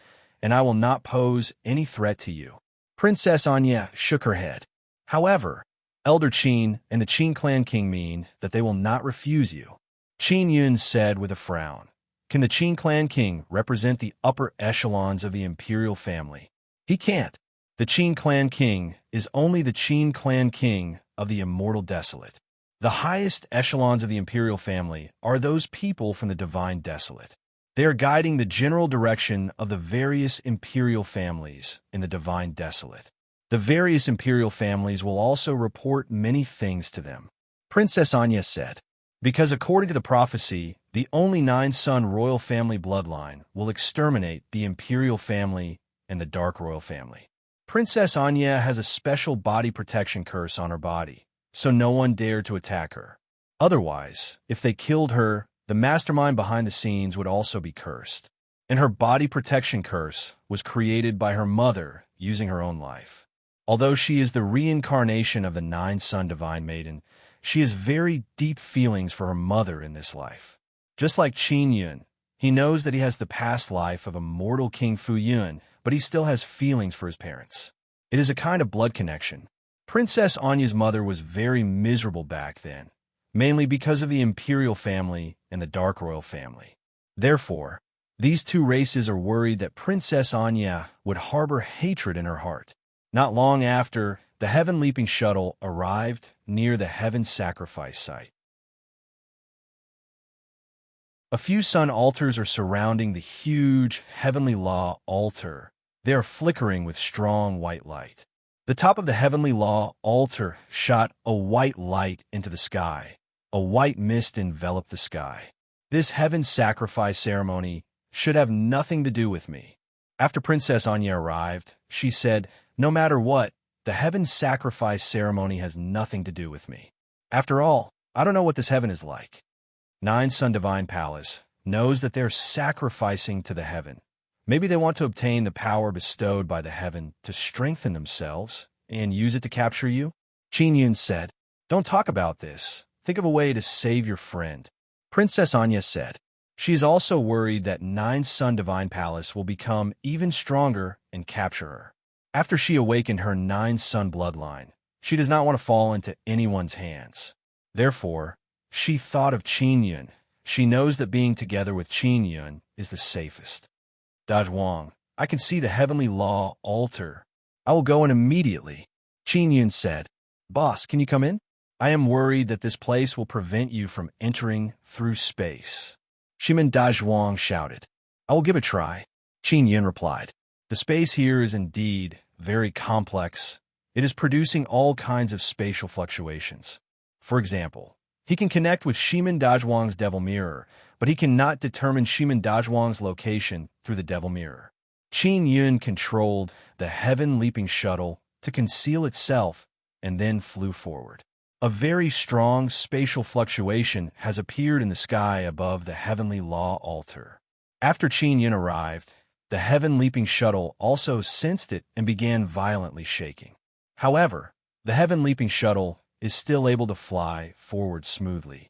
and I will not pose any threat to you." Princess Anya shook her head. "However, Elder Qin and the Qin clan king mean that they will not refuse you." Qin Yun said with a frown, "Can the Qin clan king represent the upper echelons of the imperial family? He can't. The Qin clan king is only the Qin clan king of the immortal desolate. The highest echelons of the imperial family are those people from the divine desolate. They are guiding the general direction of the various imperial families in the divine desolate. The various imperial families will also report many things to them." Princess Anya said, "Because according to the prophecy, the only nine-son royal family bloodline will exterminate the imperial family and the dark royal family. Princess Anya has a special body protection curse on her body, so no one dared to attack her. Otherwise, if they killed her, the mastermind behind the scenes would also be cursed. And her body protection curse was created by her mother using her own life. Although she is the reincarnation of the nine-son divine maiden, she has very deep feelings for her mother in this life. Just like Qin Yun, he knows that he has the past life of immortal King Fu Yun, but he still has feelings for his parents. It is a kind of blood connection. Princess Anya's mother was very miserable back then, mainly because of the imperial family and the dark royal family. Therefore, these two races are worried that Princess Anya would harbor hatred in her heart. Not long after, the heaven-leaping shuttle arrived near the heaven sacrifice site. A few sun altars are surrounding the huge heavenly law altar. They are flickering with strong white light. The top of the heavenly law altar shot a white light into the sky. A white mist enveloped the sky. This heaven sacrifice ceremony should have nothing to do with me. After Princess Anya arrived, she said, "No matter what, the heaven sacrifice ceremony has nothing to do with me. After all, I don't know what this heaven is like. Nine-Sun Divine Palace knows that they're sacrificing to the heaven. Maybe they want to obtain the power bestowed by the heaven to strengthen themselves and use it to capture you?" Qin Yun said, "Don't talk about this. Think of a way to save your friend." Princess Anya said, she is also worried that Nine-Sun Divine Palace will become even stronger and capture her. After she awakened her Nine-Sun bloodline, she does not want to fall into anyone's hands. Therefore, she thought of Qin Yun. She knows that being together with Qin Yun is the safest. "Dazhuang, I can see the heavenly law altar. I will go in immediately." Qin Yun said, "Boss, can you come in? I am worried that this place will prevent you from entering through space." Shimin Dazhuang shouted, "I will give it a try." Qin Yun replied, "The space here is indeed very complex. It is producing all kinds of spatial fluctuations. For example, he can connect with Shimin Dazhuang's devil mirror, but he cannot determine Shimin Dazhuang's location through the devil mirror." Qin Yun controlled the heaven-leaping shuttle to conceal itself and then flew forward. A very strong spatial fluctuation has appeared in the sky above the heavenly law altar. After Qin Yun arrived, the heaven-leaping shuttle also sensed it and began violently shaking. However, the heaven-leaping shuttle is still able to fly forward smoothly.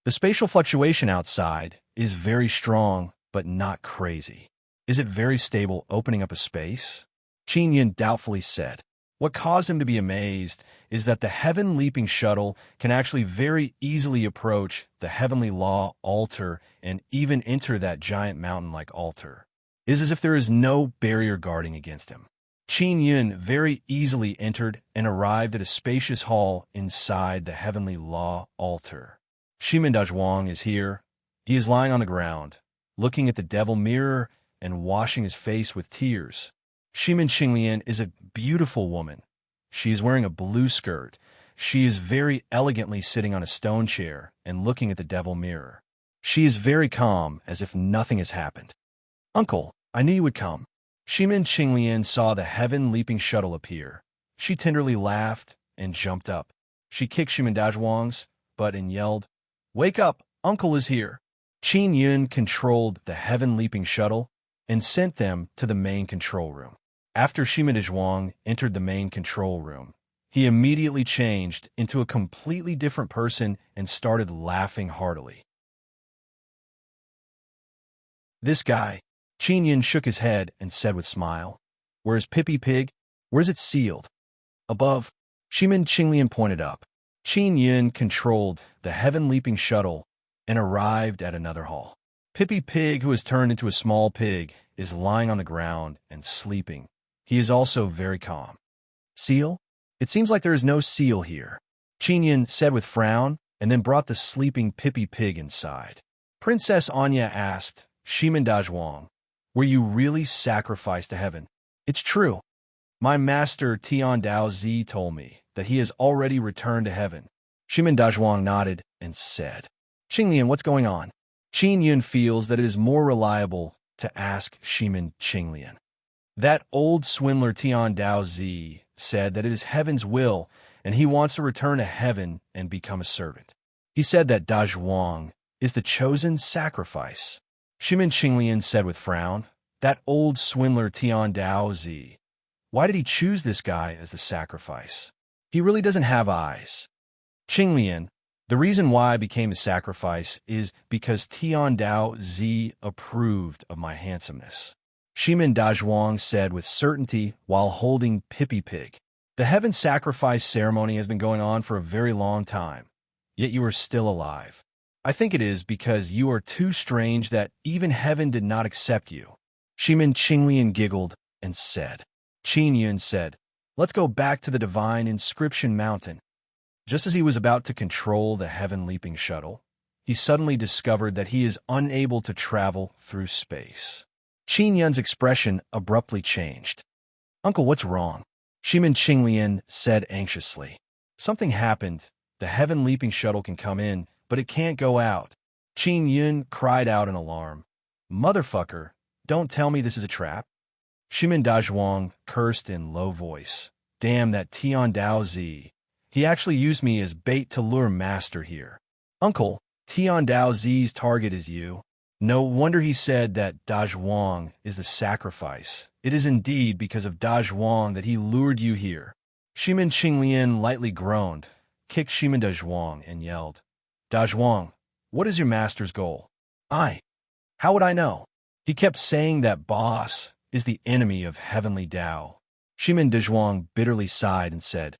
The spatial fluctuation outside is very strong, but not crazy. Is it very stable opening up a space? Qin Yun doubtfully said. What caused him to be amazed is that the heaven-leaping shuttle can actually very easily approach the heavenly law altar and even enter that giant mountain-like altar. It is as if there is no barrier guarding against him. Qin Yun very easily entered and arrived at a spacious hall inside the heavenly law altar. Shimin Dazhuang is here. He is lying on the ground, looking at the devil mirror and washing his face with tears. Shimin Qinglian is a beautiful woman. She is wearing a blue skirt. She is very elegantly sitting on a stone chair and looking at the devil mirror. She is very calm, as if nothing has happened. "Uncle, I knew you would come." Shimin Qinglian saw the heaven-leaping shuttle appear. She tenderly laughed and jumped up. She kicked Shimendajwang's butt and yelled, "Wake up! Uncle is here!" Qin Yun controlled the heaven-leaping shuttle and sent them to the main control room. After Shimendajwang entered the main control room, he immediately changed into a completely different person and started laughing heartily. "This guy," Qin Yun shook his head and said with smile, "Where's Pippi Pig? Where's it sealed?" "Above," Shimin Qinglian pointed up. Qin Yun controlled the heaven-leaping shuttle and arrived at another hall. Pippi Pig, who has turned into a small pig, is lying on the ground and sleeping. He is also very calm. "Seal? It seems like there is no seal here," Qin Yun said with frown, and then brought the sleeping Pippi Pig inside. Princess Anya asked, "Shimendajwang, were you really sacrificed to heaven?" "It's true. My master Tian Dao Zi told me that he has already returned to heaven." Shimendajwang nodded and said, "Qinglian, what's going on?" Qin Yun feels that it is more reliable to ask Shimin Qinglian. That old swindler Tian Dao Zi said that it is heaven's will, and he wants to return to heaven and become a servant. He said that Dazhuang is the chosen sacrifice. Shimin Qinglian said with frown, "That old swindler Tian Dao Zi. Why did he choose this guy as the sacrifice? He really doesn't have eyes." Qinglian, "The reason why I became a sacrifice is because Tian Dao Zi approved of my handsomeness." Shimin Dazhuang said with certainty while holding Pippi Pig. "The heaven sacrifice ceremony has been going on for a very long time, yet you are still alive. I think it is because you are too strange that even heaven did not accept you." Shimin Qinglian giggled and said. Qin Yun said, "Let's go back to the divine inscription mountain." Just as he was about to control the heaven-leaping shuttle, he suddenly discovered that he is unable to travel through space. Qin Yun's expression abruptly changed. "Uncle, what's wrong?" Shimin Qinglian said anxiously. "Something happened. The heaven-leaping shuttle can come in, but it can't go out." Qin Yun cried out in alarm. "Motherfucker, don't tell me this is a trap." Shimin Dazhuang cursed in low voice. "Damn that Tian Dao Zi. He actually used me as bait to lure Master here." "Uncle, Tian Dao Zi's target is you. No wonder he said that Dazhuang is the sacrifice. It is indeed because of Dazhuang that he lured you here." Shimin Qinglian lightly groaned, kicked Shimin Dazhuang, and yelled, "Dazhuang, what is your master's goal?" How would I know? He kept saying that boss is the enemy of heavenly Tao." Shimin Dazhuang bitterly sighed and said,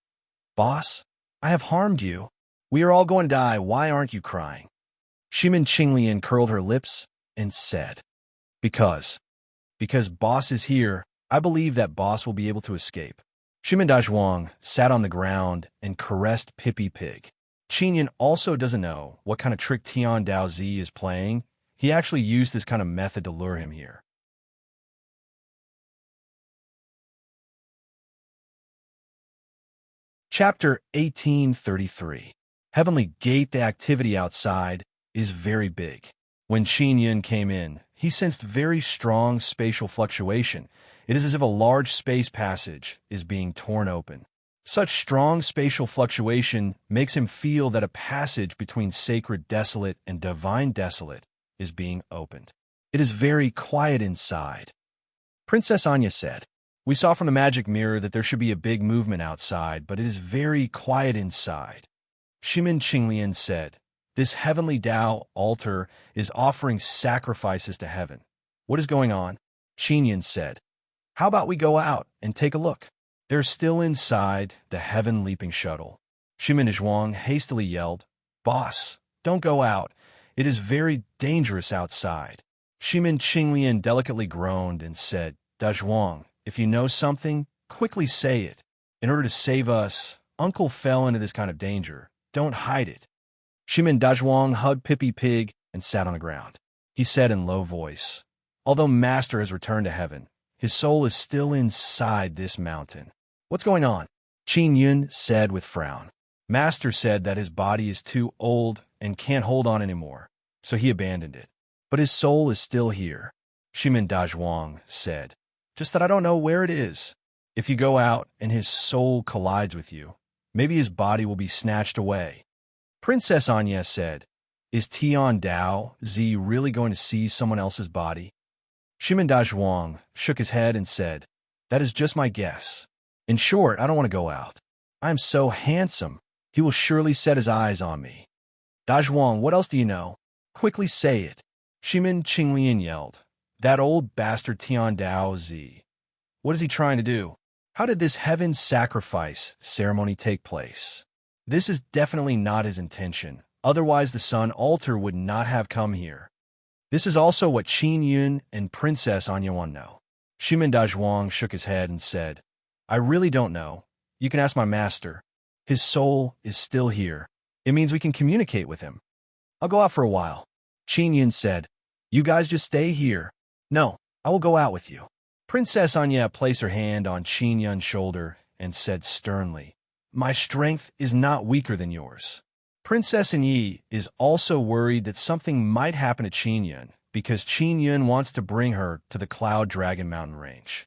"Boss, I have harmed you. We are all going to die. Why aren't you crying?" Shimin Qinglian curled her lips and said, Because boss is here, I believe that boss will be able to escape." Shimin Dazhuang sat on the ground and caressed Pippi Pig. Qin Yun also doesn't know what kind of trick Tian Dao Zi is playing. He actually used this kind of method to lure him here. Chapter 1833. Heavenly Gate. The activity outside is very big. When Qin Yun came in, he sensed very strong spatial fluctuation. It is as if a large space passage is being torn open. Such strong spatial fluctuation makes him feel that a passage between sacred desolate and divine desolate is being opened. It is very quiet inside. Princess Anya said, "We saw from the magic mirror that there should be a big movement outside, but it is very quiet inside." Shimin Qinglian said, "This heavenly Tao altar is offering sacrifices to heaven. What is going on?" Qin Yun said, "How about we go out and take a look?" They're still inside the heaven-leaping shuttle. Shimin Dazhuang hastily yelled, "Boss, don't go out. It is very dangerous outside." Shimin Qinglian delicately groaned and said, "Dazhuang, if you know something, quickly say it. In order to save us, Uncle fell into this kind of danger. Don't hide it." Shimin Dazhuang hugged Pippi Pig and sat on the ground. He said in low voice, "Although Master has returned to heaven, his soul is still inside this mountain." "What's going on?" Qin Yun said with frown. "Master said that his body is too old and can't hold on anymore, so he abandoned it. But his soul is still here." Shimin Dazhuang said, "Just that I don't know where it is. If you go out and his soul collides with you, Maybe his body will be snatched away. Princess Anya said, "Is Tian Dao Zi really going to seize someone else's body?" Shimenda Zhuang shook his head and said, "That is just my guess. In short, I don't want to go out. I am so handsome, he will surely set his eyes on me." "Dazhuang, what else do you know? Quickly say it." Shimin Qinglian yelled. "That old bastard Tian Dao Zi. What is he trying to do? How did this heaven sacrifice ceremony take place? This is definitely not his intention, otherwise the sun altar would not have come here. This is also what Qin Yun and Princess Anya want to know." Shimin Dazhuang shook his head and said, "I really don't know. You can ask my master. His soul is still here. It means we can communicate with him. I'll go out for a while." Qin Yun said, "You guys just stay here." "No, I will go out with you." Princess Anya placed her hand on Qin Yun's shoulder and said sternly, "My strength is not weaker than yours." Princess Yi is also worried that something might happen to Qin Yun because Qin Yun wants to bring her to the Cloud Dragon Mountain Range.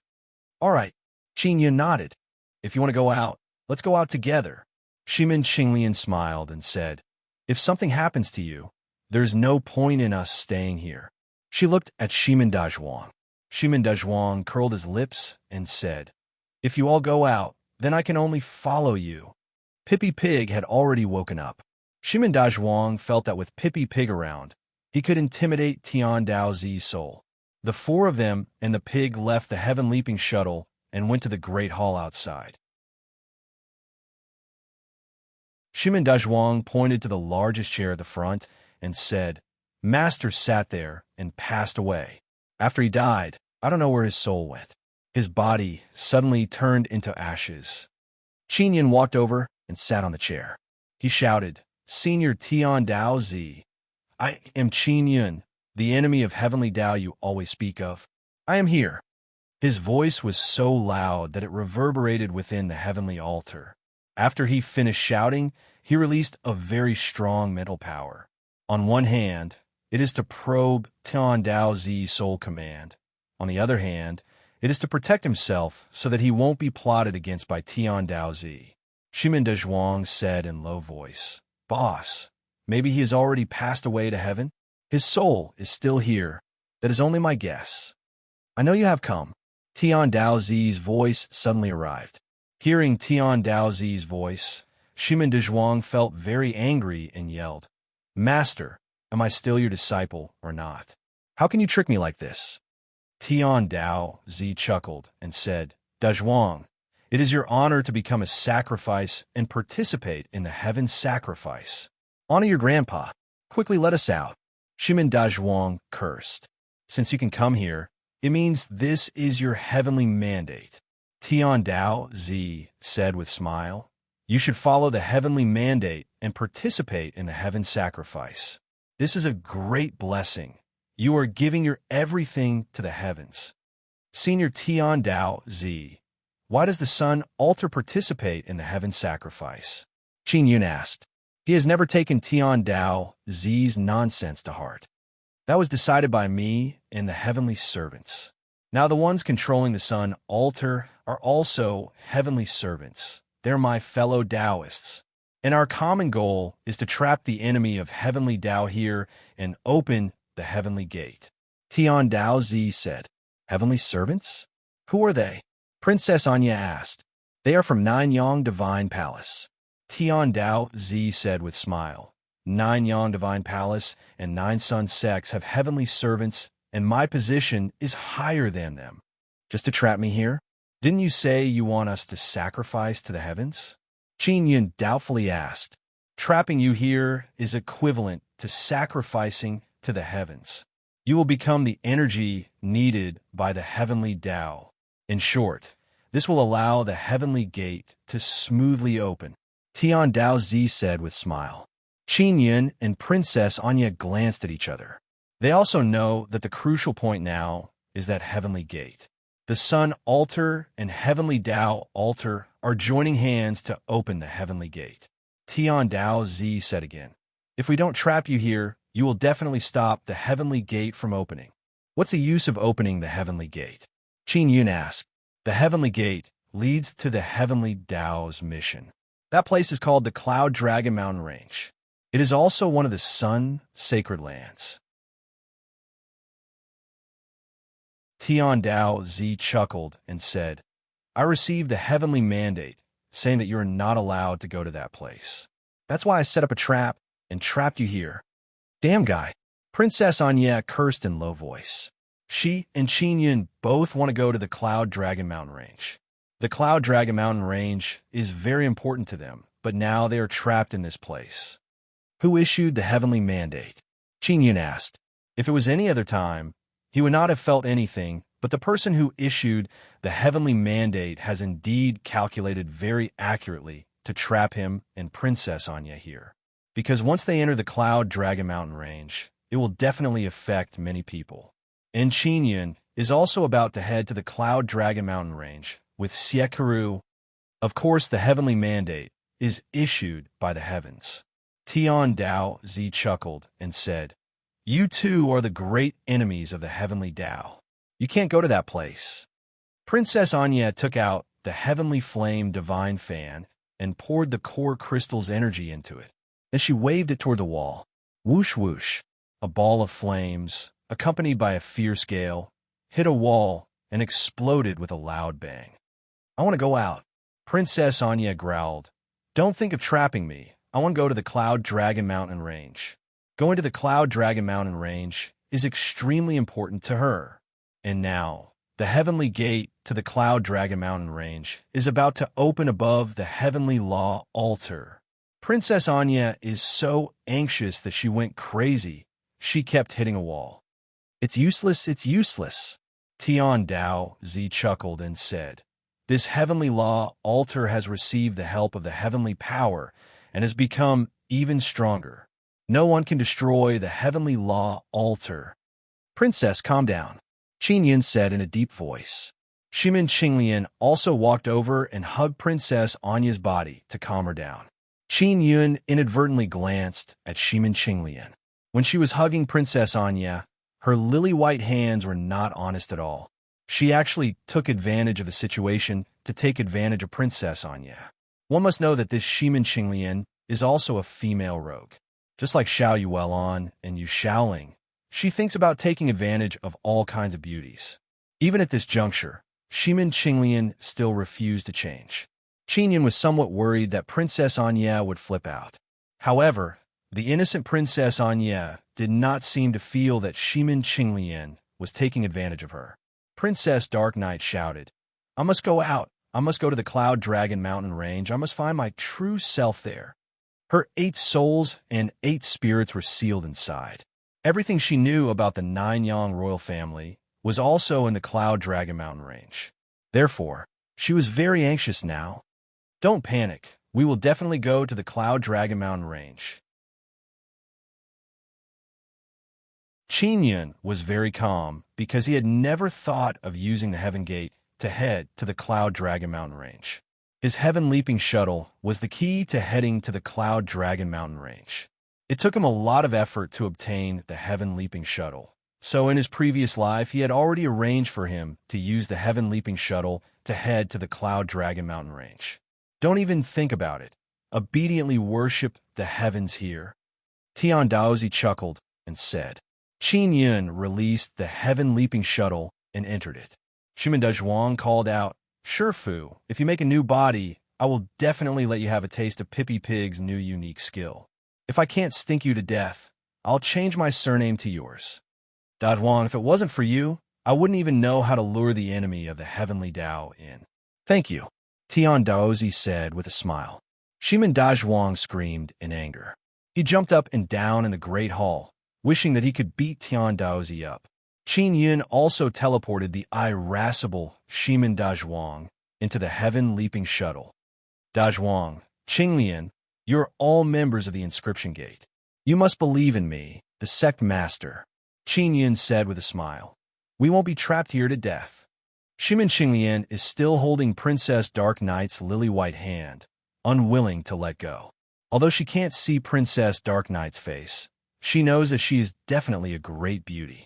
"All right," Qin Yun nodded. "If you want to go out, let's go out together." Shimin Qinglian smiled and said, "If something happens to you, there's no point in us staying here." She looked at Shimin Dazhuang. Shimin Dazhuang curled his lips and said, "If you all go out, then I can only follow you." Pippi Pig had already woken up. Shimin Dazhuang felt that with Pippi Pig around, he could intimidate Tian Dao Zi's soul. The four of them and the pig left the heaven-leaping shuttle and went to the great hall outside. Shimin Dazhuang pointed to the largest chair at the front and said, "Master sat there and passed away. After he died, I don't know where his soul went. His body suddenly turned into ashes." Qin Yun walked over and sat on the chair. He shouted, "Senior Tian Dao Zi, I am Qin Yun, the enemy of heavenly Dao you always speak of. I am here." His voice was so loud that it reverberated within the heavenly altar. After he finished shouting, he released a very strong mental power. On one hand, it is to probe Tian Dao Zi's soul command. On the other hand, it is to protect himself so that he won't be plotted against by Tian Dao Zi. Shimin Dazhuang said in low voice, "Boss, maybe he has already passed away to heaven? His soul is still here. That is only my guess." "I know you have come." Tian Dao Zi's voice suddenly arrived. Hearing Tian Dao Zi's voice, Shimin Dazhuang felt very angry and yelled, "Master, am I still your disciple or not? How can you trick me like this?" Tian Dao Zi chuckled and said, "Dazhuang, it is your honor to become a sacrifice and participate in the heaven sacrifice. Honor your grandpa. Quickly let us out." Shimin Dazhuang cursed. "Since you can come here, it means this is your heavenly mandate." Tian Dao Zi said with smile, "You should follow the heavenly mandate and participate in the heaven sacrifice. This is a great blessing. You are giving your everything to the heavens." Senior Tian Dao Zi, why does the sun altar participate in the heaven sacrifice? Qin Yun asked. He has never taken Tian Dao Zi's nonsense to heart. That was decided by me and the heavenly servants. Now the ones controlling the sun altar are also heavenly servants. They're my fellow Taoists. And our common goal is to trap the enemy of heavenly Tao here and open the heavenly gate. Tian Dao Zi said, "Heavenly servants? Who are they?" Princess Anya asked. "They are from Nanyang Divine Palace." Tian Dao Zi said with smile, "Nanyang Divine Palace and Nine Sun Sects have heavenly servants, and my position is higher than them. Just to trap me here? Didn't you say you want us to sacrifice to the heavens?" Qin Yun doubtfully asked. "Trapping you here is equivalent to sacrificing to the heavens. You will become the energy needed by the heavenly Tao. In short, this will allow the heavenly gate to smoothly open." Tian Dao Zi said with smile. Qin Yun and Princess Anya glanced at each other. They also know that the crucial point now is that heavenly gate. The sun altar and heavenly Tao altar are joining hands to open the heavenly gate. Tian Dao Zi said again, "If we don't trap you here, you will definitely stop the heavenly gate from opening." "What's the use of opening the heavenly gate?" Qin Yun asked. "The heavenly gate leads to the heavenly Tao's mission. That place is called the Cloud Dragon Mountain Range. It is also one of the Sun Sacred Lands. Tian Dao Zi chuckled and said, I received the heavenly mandate saying that you are not allowed to go to that place. That's why I set up a trap and trapped you here. Damn guy. Princess Anya cursed in low voice. She and Qin Yun both want to go to the Cloud Dragon Mountain Range. The Cloud Dragon Mountain Range is very important to them, but now they are trapped in this place. Who issued the heavenly mandate? Qin Yun asked. If it was any other time, he would not have felt anything, but the person who issued the heavenly mandate has indeed calculated very accurately to trap him and Princess Anya here. Because once they enter the Cloud Dragon Mountain Range, it will definitely affect many people. And Qin Yun is also about to head to the Cloud Dragon Mountain Range with Siekaru. Of course, the heavenly mandate is issued by the heavens. Tian Dao Zi chuckled and said, You two are the great enemies of the heavenly Dao. You can't go to that place. Princess Anya took out the heavenly flame divine fan and poured the core crystal's energy into it. Then she waved it toward the wall. Whoosh whoosh, a ball of flames, accompanied by a fierce gale, hit a wall and exploded with a loud bang. I want to go out. Princess Anya growled. Don't think of trapping me. I want to go to the Cloud Dragon Mountain Range. Going to the Cloud Dragon Mountain Range is extremely important to her. And now, the heavenly gate to the Cloud Dragon Mountain Range is about to open above the heavenly law altar. Princess Anya is so anxious that she went crazy. She kept hitting a wall. It's useless, it's useless. Tian Dao Zi chuckled and said, This heavenly law altar has received the help of the heavenly power and has become even stronger. No one can destroy the heavenly law altar. Princess, calm down, Qin Yun said in a deep voice. Shimin Qinglian also walked over and hugged Princess Anya's body to calm her down. Qin Yun inadvertently glanced at Shimin Qinglian. When she was hugging Princess Anya, her lily-white hands were not honest at all. She actually took advantage of the situation to take advantage of Princess Anya. One must know that this Shimin Qinglian is also a female rogue. Just like Xiao Yuelon and Yu Shaoling, she thinks about taking advantage of all kinds of beauties. Even at this juncture, Shimin Qinglian still refused to change. Qin Yun was somewhat worried that Princess Anya would flip out. However, the innocent Princess Anya did not seem to feel that Shimin Qinglian was taking advantage of her. Princess Dark Knight shouted, I must go out. I must go to the Cloud Dragon Mountain Range. I must find my true self there. Her 8 souls and 8 spirits were sealed inside. Everything she knew about the Nine-Yang royal family was also in the Cloud Dragon Mountain Range. Therefore, she was very anxious now. Don't panic. We will definitely go to the Cloud Dragon Mountain Range. Qin Yun was very calm because he had never thought of using the Heaven Gate to head to the Cloud Dragon Mountain Range. His Heaven Leaping Shuttle was the key to heading to the Cloud Dragon Mountain Range. It took him a lot of effort to obtain the Heaven Leaping Shuttle. So in his previous life, he had already arranged for him to use the Heaven Leaping Shuttle to head to the Cloud Dragon Mountain Range. Don't even think about it. Obediently worship the heavens here. Tian Daozi chuckled and said. Qin Yun released the Heaven Leaping Shuttle and entered it. Shimanda Zhuang called out, Sure, Fu, if you make a new body, I will definitely let you have a taste of Pippi Pig's new unique skill. If I can't stink you to death, I'll change my surname to yours. Da Zhuang, if it wasn't for you, I wouldn't even know how to lure the enemy of the heavenly Dao in. Thank you, Tian Daozi said with a smile. Shimin Da Zhuang screamed in anger. He jumped up and down in the great hall, wishing that he could beat Tian Daozi up. Qin Yun also teleported the irascible Shimin Da Zhuang into the Heaven Leaping Shuttle. Da Zhuang, Qinglian, you're all members of the Inscription Gate. You must believe in me, the sect master, Qin Yun said with a smile. We won't be trapped here to death. Shimin Qinglian is still holding Princess Dark Knight's lily-white hand, unwilling to let go. Although she can't see Princess Dark Knight's face, she knows that she is definitely a great beauty.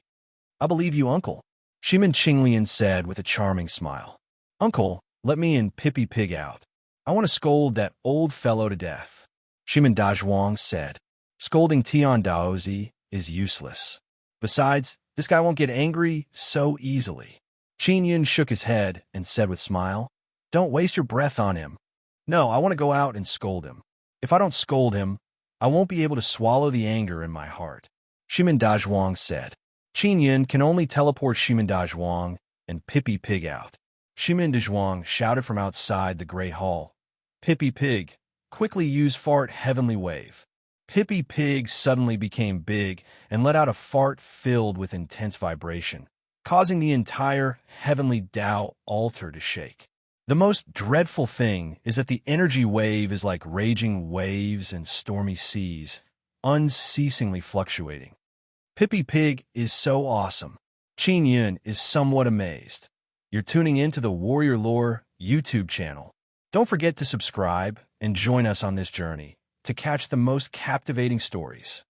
I believe you, Uncle, Shimin Qinglian said with a charming smile. Uncle, let me and Pippi Pig out. I want to scold that old fellow to death. Shimin Dazhuang said. Scolding Tian Daozi is useless. Besides, this guy won't get angry so easily. Qin Yun shook his head and said with smile, Don't waste your breath on him. No, I want to go out and scold him. If I don't scold him, I won't be able to swallow the anger in my heart. Shimin Dazhuang said. Qin Yun can only teleport Shimin Dazhuang and Pippi Pig out. Shimin Dazhuang shouted from outside the Grey Hall. Pippi Pig, quickly use fart heavenly wave. Pippi Pig suddenly became big and let out a fart filled with intense vibration, causing the entire heavenly Tao altar to shake. The most dreadful thing is that the energy wave is like raging waves and stormy seas, unceasingly fluctuating. Pippi Pig is so awesome. Qin Yun is somewhat amazed. You're tuning in to the Warrior Lore YouTube channel. Don't forget to subscribe and join us on this journey to catch the most captivating stories.